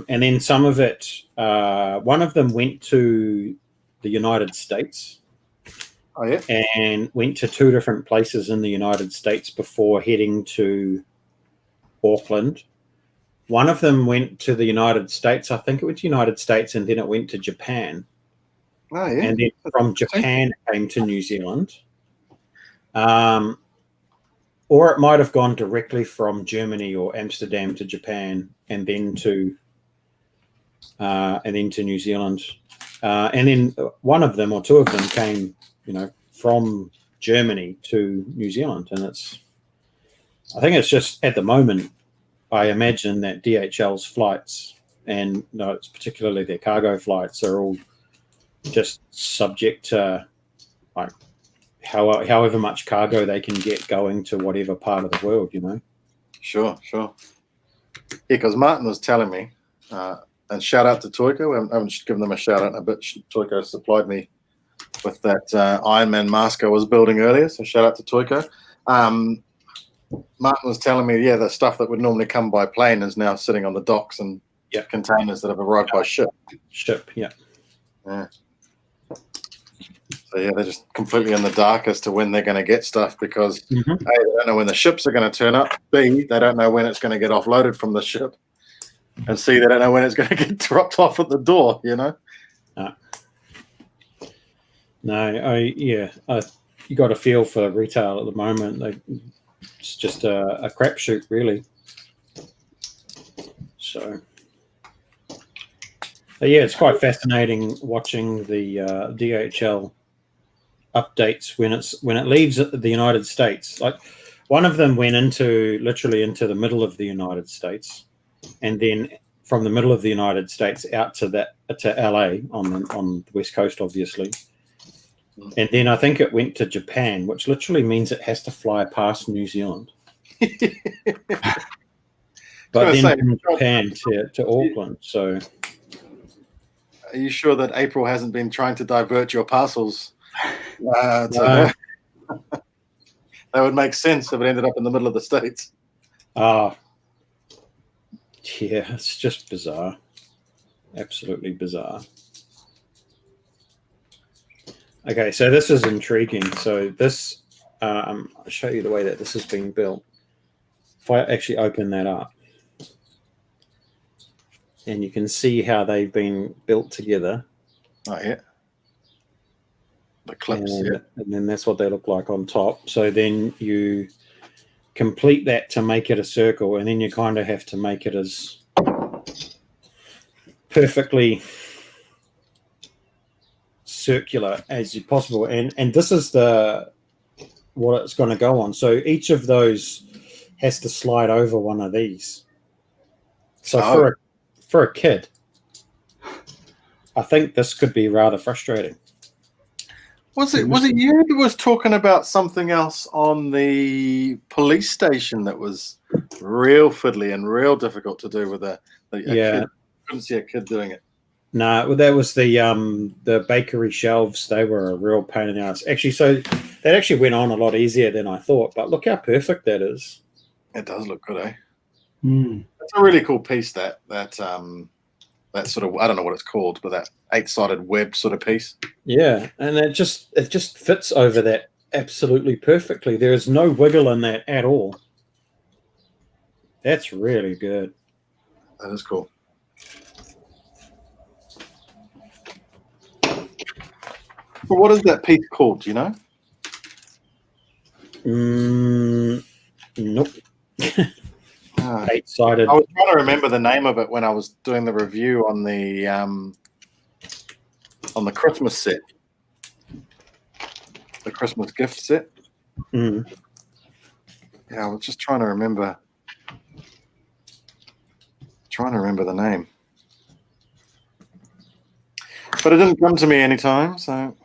then some of it, one of them went to the United States. Oh yeah, and went to 2 different places in the United States before heading to Auckland. One of them went to the United States. I think it went to the United States, and then it went to Japan. Oh yeah, and then from Japan it came to New Zealand. Or it might have gone directly from Germany or Amsterdam to Japan, and then to New Zealand. And then one of them or 2 of them came, from Germany to New Zealand. And I think it's just at the moment, I imagine that DHL's flights, and it's particularly their cargo flights, are all just subject to however much cargo they can get going to whatever part of the world, Sure. Yeah, because Martin was telling me, and shout out to Toyco. I haven't given them a shout out in a bit. Toyco supplied me with that Iron Man mask I was building earlier, so shout out to Toyco. Martin was telling me, the stuff that would normally come by plane is now sitting on the docks and containers that have arrived by ship. Yeah. So they're just completely in the dark as to when they're going to get stuff because A, they don't know when the ships are going to turn up. B, they don't know when it's going to get offloaded from the ship. And C, they don't know when it's going to get dropped off at the door, You got a feel for retail at the moment. It's just a crapshoot, really. So, it's quite fascinating watching the DHL updates when it leaves the United States. Like, one of them went literally into the middle of the United States, and then from the middle of the United States out to LA on the West Coast, obviously. And then I think it went to Japan, which literally means it has to fly past New Zealand. But then from Japan to Auckland. So, are you sure that April hasn't been trying to divert your parcels? That would make sense if it ended up in the middle of the States. Yeah, it's just bizarre. Absolutely bizarre. Okay, so this is intriguing. So this, I'll show you the way that this is being built. If I actually open that up, and you can see how they've been built together. Oh, yeah. The clips, and then that's what they look like on top. So then you complete that to make it a circle, and then you kind of have to make it as perfectly circular as possible, and this is what it's going to go on. So each of those has to slide over one of these. So for a kid, I think this could be rather frustrating. Was it you who was talking about something else on the police station that was real fiddly and real difficult to do with a kid? Couldn't see a kid doing it. No, well, that was the bakery shelves. They were a real pain in the ass. Actually, so that actually went on a lot easier than I thought. But look how perfect that is. It does look good, eh? Mm. It's a really cool piece. That sort of, I don't know what it's called, but that 8-sided web sort of piece. Yeah, and it just fits over that absolutely perfectly. There is no wiggle in that at all. That's really good. That is cool. But what is that piece called? Do you know? Nope. 8-sided. I was trying to remember the name of it when I was doing the review on the Christmas set, the Christmas gift set. Mm. Yeah, I was just trying to remember the name, but it didn't come to me anytime. So.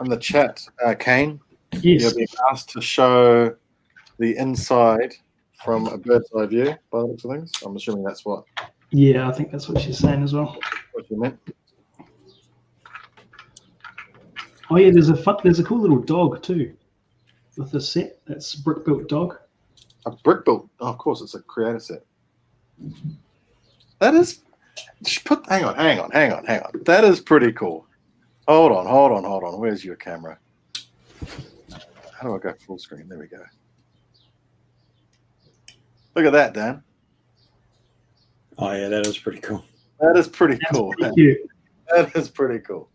In the chat, Kane, Yes. you're being asked to show the inside from a bird's eye view by the looks of things. I'm assuming that's what Yeah, I think that's what she's saying as well. you meant. Oh yeah, there's a cool little dog too with the set. That's a brick built dog. A brick built. Oh, of course, it's a creator set. That is. Hang on. That is pretty cool. Hold on. Where's your camera? How do I go full screen? There we go. Look at that, Dan. Oh yeah, that is pretty cool. That is pretty cool. Pretty cute. That is pretty cool.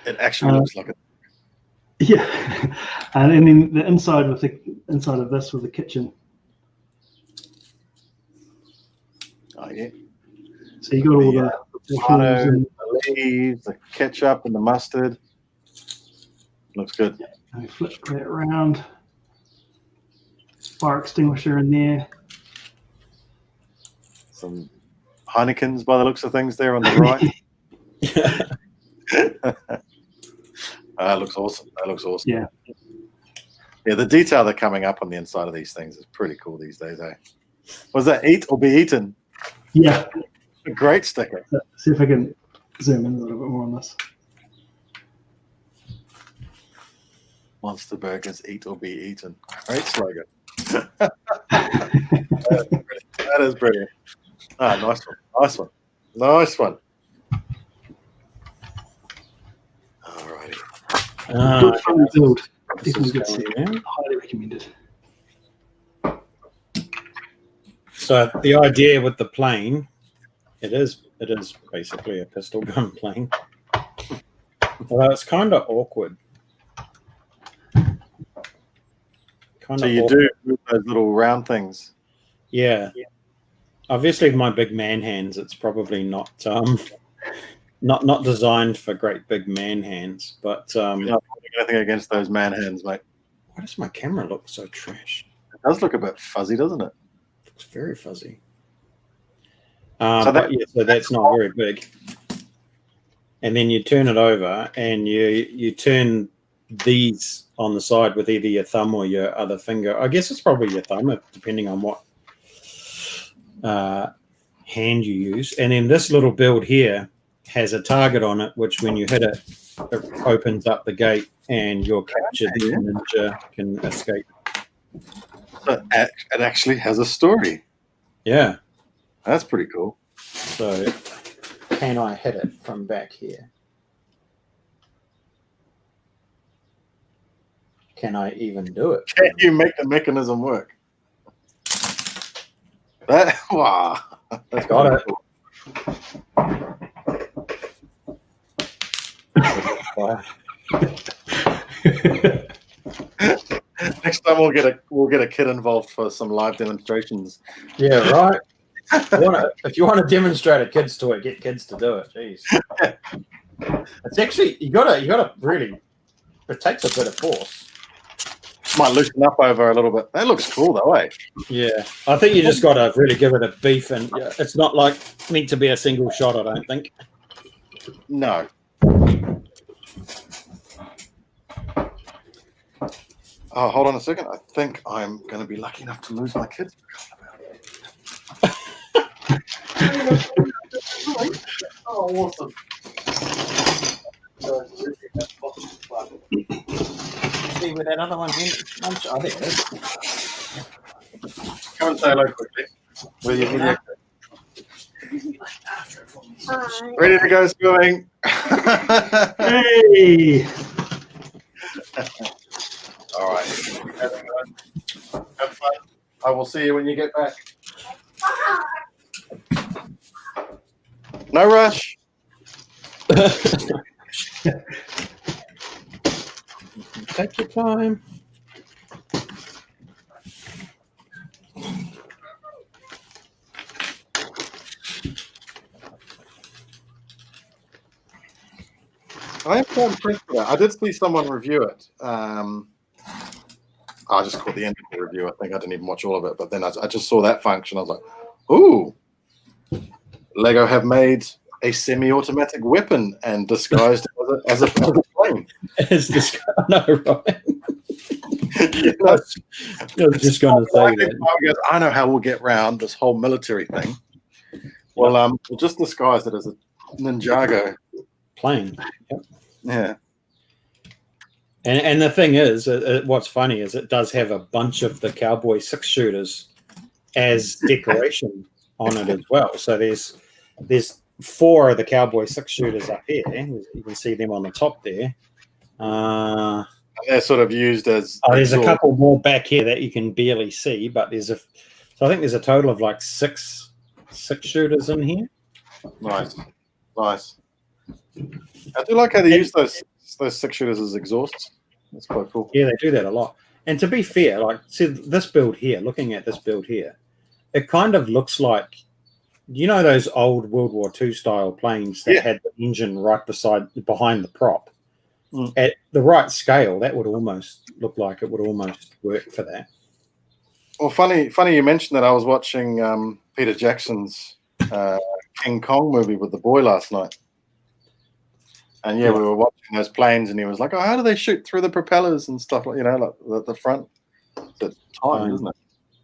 It actually looks like it. Yeah, and then the inside of this with the kitchen. Oh yeah. So you got all the the leaves, the ketchup, and the mustard. Looks good. I flip that around. Fire extinguisher in there. Some Heinekens by the looks of things there on the right. That looks awesome. Yeah. Yeah, the detail that's coming up on the inside of these things is pretty cool these days, eh? Was that eat or be eaten? Yeah. A great sticker. Let's see if I can zoom in a little bit more on this. Monster Burgers, eat or be eaten. Great slogan. That is brilliant. Ah, nice one. Alrighty. Good fun build. Definitely good set. Highly recommended. So the idea with the plane, it is basically a pistol gun plane. Although it's kind of awkward. So you do move those little round things. Yeah. Obviously, with my big man hands, it's probably not not designed for great big man hands. But You're not putting anything against those man hands, mate. why does my camera look so trash? It does look a bit fuzzy, doesn't it? It looks very fuzzy. So But yeah, so that's not very big. And then you turn it over, and you turn these on the side with either your thumb or your other finger. I guess it's probably your thumb, depending on what hand you use. And then this little build here has a target on it, which when you hit it, it opens up the gate, and your captured ninja can escape. So it actually has a story. Yeah. That's pretty cool. So can I hit it from back here? Can I even do it? Can you make the mechanism work? Wow. That's Got it. Next time we'll get a kid involved for some live demonstrations. Yeah, right. If you want to demonstrate a kid's toy, get kids to do it. Jeez. It's actually you gotta really. It takes a bit of force. Might loosen up over a little bit. That looks cool though, eh? Yeah, I think you just gotta really give it a beef, and it's not like meant to be a single shot. I don't think. No. Oh, hold on a second. I think I'm going to be lucky enough to lose my kids. Oh, awesome. See where that other one went? Oh, there it is. Come and say hello quickly. Will you? Hi. Ready to go swimming? Hey! All right. Have fun. I will see you when you get back. No rush. Take your time. I am quite impressed with that. I did see someone review it. I just caught the end of the review. I think I didn't even watch all of it, but then I just saw that function. I was like, "Ooh, Lego have made a semi-automatic weapon and disguised as a plane." No, right? You know? I was just going to say that. I know how we'll get around this whole military thing. Well, we'll just disguise it as a Ninjago Plane. Yep. Yeah. And the thing is, what's funny is it does have a bunch of the Cowboy 6-shooters as decoration on it as well. So there's 4 of the Cowboy 6-shooters up here. You can see them on the top there. They're sort of used as. There's a couple more back here that you can barely see, but so I think there's a total of like 6 shooters in here. Nice. I do like how they use those 6-shooters as exhausts. That's quite cool. Yeah, they do that a lot. And to be fair, like, see this build here, looking at this build here, it kind of looks like, you know, those old World War II style planes that had the engine right behind the prop. At the right scale, that would almost look like it would almost work for that. Well, funny you mentioned that. I was watching Peter Jackson's King Kong movie with the boy last night. And we were watching those planes, and he was like, "Oh, how do they shoot through the propellers and stuff like like the front?" It's time, isn't it?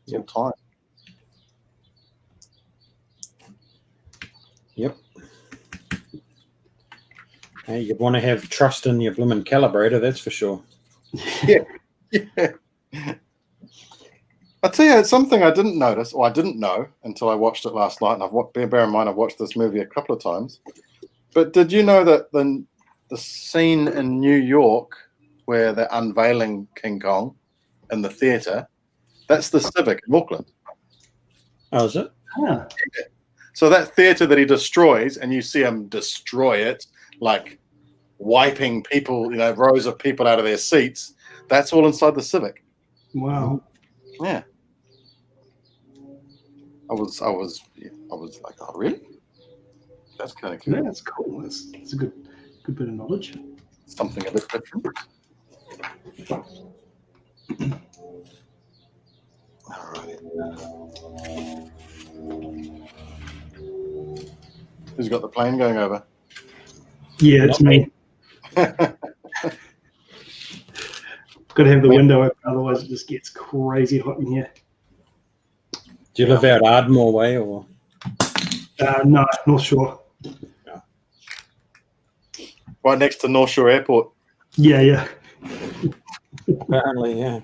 It's all time. Yep. Hey, you want to have trust in your blooming calibrator, that's for sure. Yeah. I tell you, it's something I didn't notice, or I didn't know until I watched it last night. And bear in mind, I've watched this movie a couple of times. But did you know that the scene in New York where they're unveiling King Kong in the theater, that's the Civic in Auckland? Oh, is it? Huh. So that theater that he destroys, and you see him destroy it, like wiping people, rows of people out of their seats, that's all inside the Civic. Wow. Yeah. I was like, oh, really? That's kind of cool. Yeah, that's cool. That's a good bit of knowledge. Something a bit different. All right. Who's got the plane going over? Yeah, it's me. Got to have the window open, otherwise it just gets crazy hot in here. Do you live out Ardmore way or? No, North Shore. Right next to North Shore Airport. Yeah. Apparently, yeah.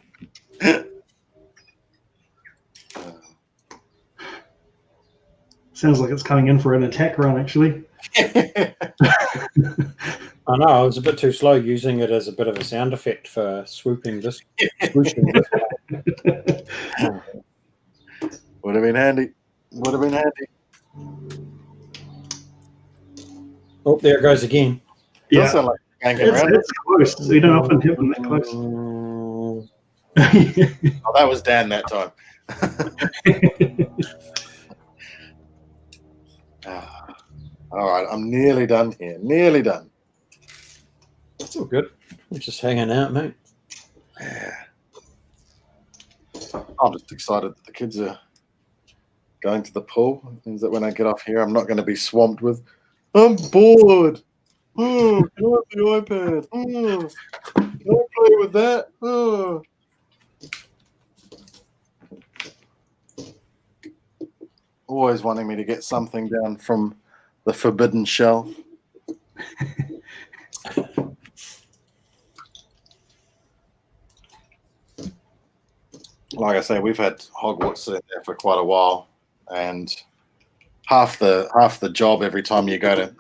Sounds like it's coming in for an attack run, actually. I know, I was a bit too slow using it as a bit of a sound effect for swooping this. Swooshing this way. Would have been handy. Would have been handy. Oh, there it goes again. Does Yeah, sound like hanging around. it's close. You don't often hit them that close. Oh, that was Dan that time. All right, I'm nearly done here. Nearly done. That's all good. We're just hanging out, mate. Yeah. I'm just excited that the kids are going to the pool. It means that when I get off here, I'm not going to be swamped with, I'm bored. Oh, can I have the iPad? Oh, can I play with that? Oh. Always wanting me to get something down from the forbidden shelf. Like I say, we've had Hogwarts sitting there for quite a while, and half the job every time you go to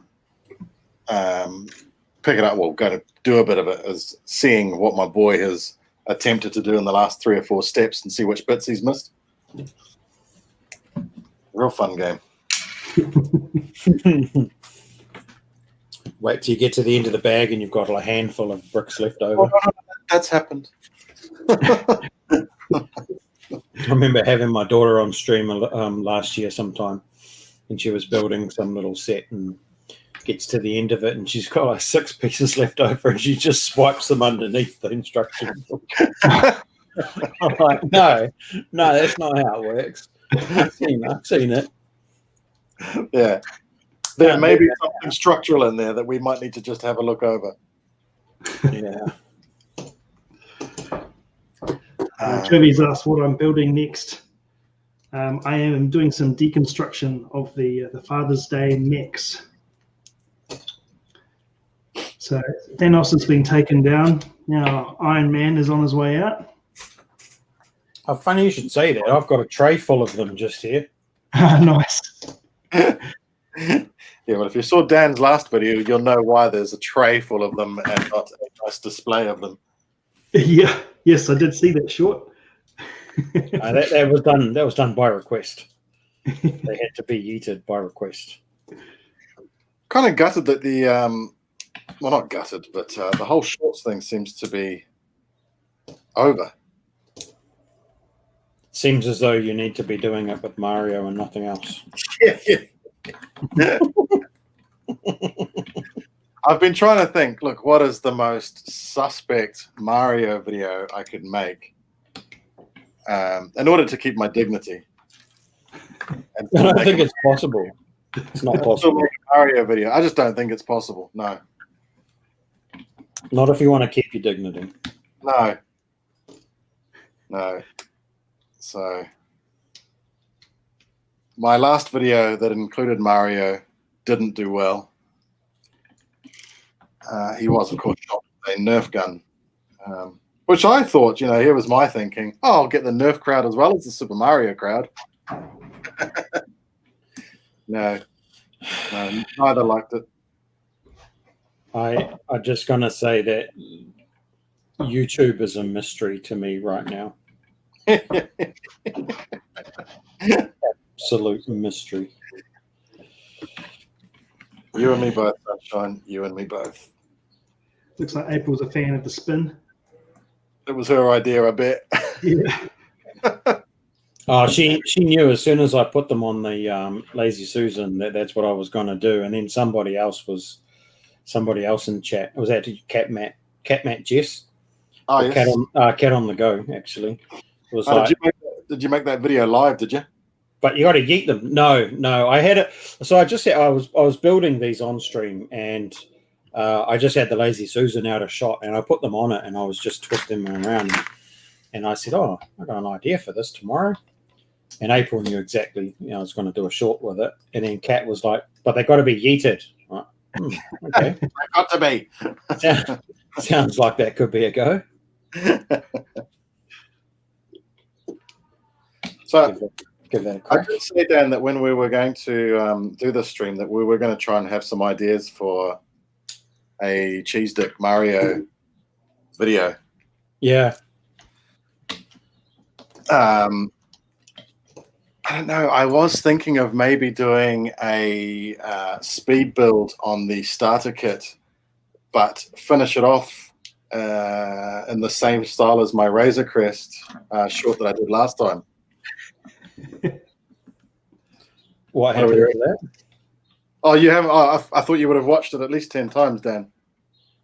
pick it up, well, go to do a bit of it, is seeing what my boy has attempted to do in the last 3 or 4 steps and see which bits he's missed. Real fun game. Wait till you get to the end of the bag and you've got a handful of bricks left over. Oh, no, that's happened. I remember having my daughter on stream last year sometime, and she was building some little set and gets to the end of it and she's got like 6 pieces left over and she just swipes them underneath the instructions. I'm like, no, that's not how it works. I've seen it. Yeah. There may be something structural in there that we might need to just have a look over. Yeah. Trevi's asked what I'm building next. I am doing some deconstruction of the Father's Day mechs. So Thanos has been taken down. Now Iron Man is on his way out. Oh, funny you should say that. I've got a tray full of them just here. Nice. Yeah, well, if you saw Dan's last video, you'll know why there's a tray full of them and not a nice display of them. Yeah. Yes, I did see that short. That was done by request. They had to be yeeted by request. Kind of gutted that the well, not gutted, but the whole shorts thing seems to be over. Seems as though you need to be doing it with Mario and nothing else. Yeah. I've been trying to think, look, what is the most suspect Mario video I could make in order to keep my dignity? I don't think it's possible. It's not possible. Make a Mario video. I just don't think it's possible. No. Not if you want to keep your dignity. No. So my last video that included Mario didn't do well. He was, of course, shot with a Nerf gun, which I thought, here was my thinking, I'll get the Nerf crowd as well as the Super Mario crowd. No, neither liked it. I'm just going to say that YouTube is a mystery to me right now. Absolute mystery. You and me both, Sunshine. You and me both. Looks like April's a fan of the spin. It was her idea, I bet. Yeah. Oh, she knew as soon as I put them on the Lazy Susan that's what I was going to do, and then somebody else in chat. It was actually Cat Matt Jess. Oh, Or yes. Cat on the Go actually. It was Did you make that video live? Did you? but you got to yeet them. No, I had it. So I was building these on stream, and I just had the Lazy Susan out of shot, and I put them on it, and I was just twisting them around, and I said, "Oh, I got an idea for this tomorrow." And April knew exactly, I was going to do a short with it, and then Kat was like, "But they got to be yeeted." Like, okay, They got to be. Sounds like that could be a go. So give that a I crack. did say, Dan, that when we were going to do the stream, that we were going to try and have some ideas for a cheese dick Mario video. Yeah. I don't know. I was thinking of maybe doing a speed build on the starter kit, but finish it off in the same style as my Razor Crest short that I did last time. What happened to that? Oh, you haven't? Oh, I thought you would have watched it at least 10 times, Dan.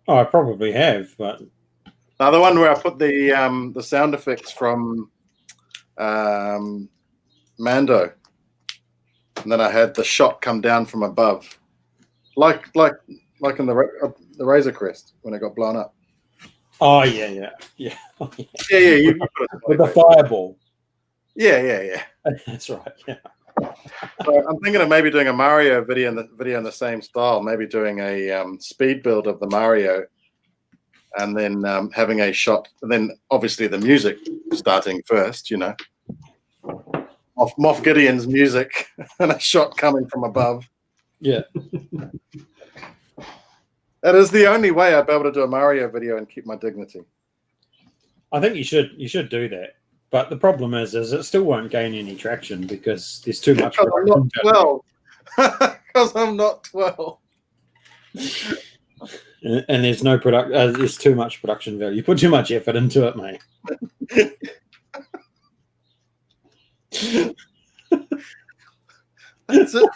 Oh, I probably have, but Now the one where I put the sound effects from Mando, and then I had the shot come down from above, like in the Razor Crest when it got blown up. oh yeah. Yeah. You put it With the fireball. Yeah. That's right. Yeah. So I'm thinking of maybe doing a Mario video in the same style. Maybe doing a speed build of the Mario, and then having a shot, and then obviously the music starting first. Moff Gideon's music and a shot coming from above. Yeah. That is the only way I'd be able to do a Mario video and keep my dignity. I think you should do that. But the problem is it still won't gain any traction because there's too much. Because I'm not 12. Because I'm not 12. And there's no there's too much production value. You put too much effort into it, mate. That's it.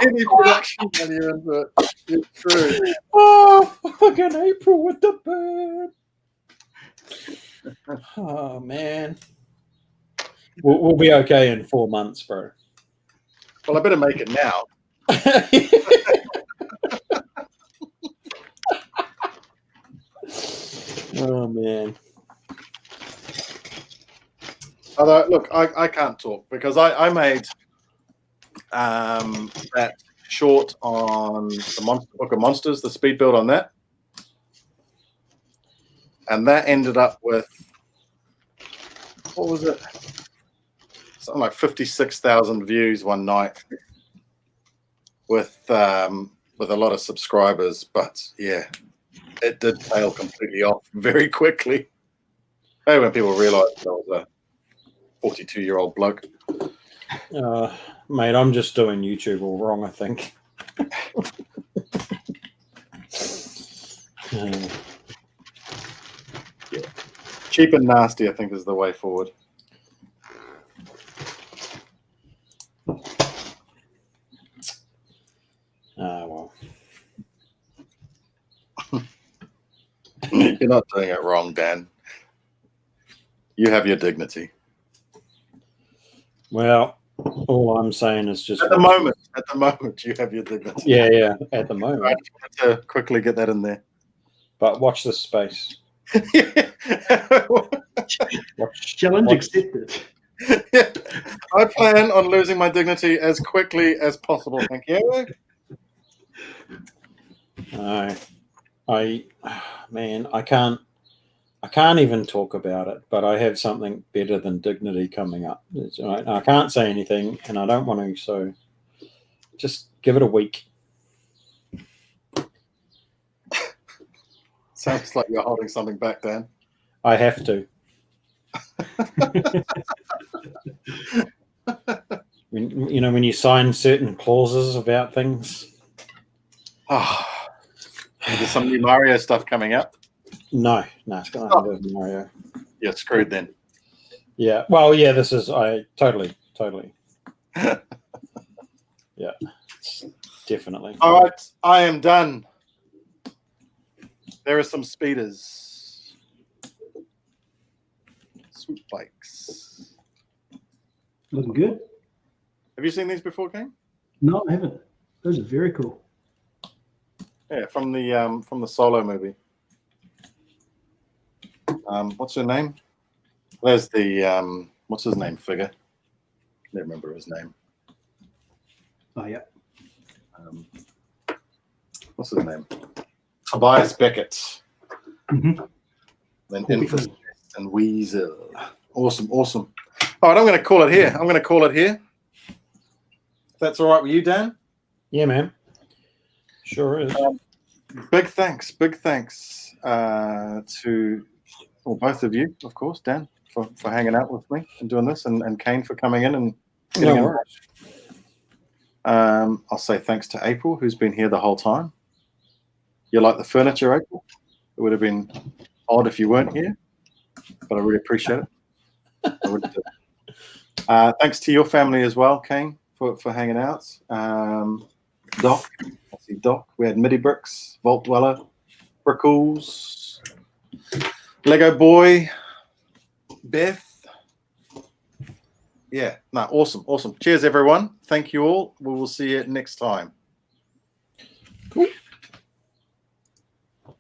Any production value into it. It's true. Oh, fucking April with the bird. Oh man, we'll be okay in 4 months, bro. Well, I better make it now. Oh man. Although, look, I can't talk because I made that short on the Book of Monsters, the speed build on that. And that ended up with, what was it? Something like 56,000 views one night with a lot of subscribers. But yeah, it did tail completely off very quickly. Maybe when people realized I was a 42-year-old bloke. Mate, I'm just doing YouTube all wrong, I think. Yeah. Cheap and nasty, I think, is the way forward. Well. You're not doing it wrong, Dan. You have your dignity. Well, all I'm saying is just at the moment, you have your dignity. Yeah, at the moment. I just wanted to quickly get that in there. But watch this space. Challenge accepted. Yeah. I plan on losing my dignity as quickly as possible. Thank you. I can't even talk about it, but I have something better than dignity coming up. I can't say anything, and I don't want to, so just give it a week. Sounds like you're holding something back, Dan. I have to. When you sign certain clauses about things. Oh, there's some new Mario stuff coming up. No, it's got nothing to do with Mario. You're screwed then. Yeah. Well, yeah. This is totally. Yeah. Definitely. All right, I am done. There are some speeders. Swoop bikes. Looking good. Have you seen these before, Kane? No, I haven't. Those are very cool. Yeah, from the Solo movie. What's her name? There's the what's his name figure? Can't remember his name. Oh yeah. What's his name? Tobias Beckett. Mm-hmm. Then Infest and Weasel. Awesome. All right, I'm going to call it here. If that's all right with you, Dan? Yeah, man. Sure is. Big thanks to both of you, of course, Dan, for hanging out with me and doing this, and Kane for coming in and getting No involved. I'll say thanks to April, who's been here the whole time. You like the furniture, April? It would have been odd if you weren't here, but I really appreciate it. I really do. Thanks to your family as well, Kane, for hanging out. Doc, I see Doc. We had Midi Bricks, Vault Dweller, Brickles, Lego Boy, Beth. Yeah, no, awesome. Cheers, everyone. Thank you all. We will see you next time. Cool.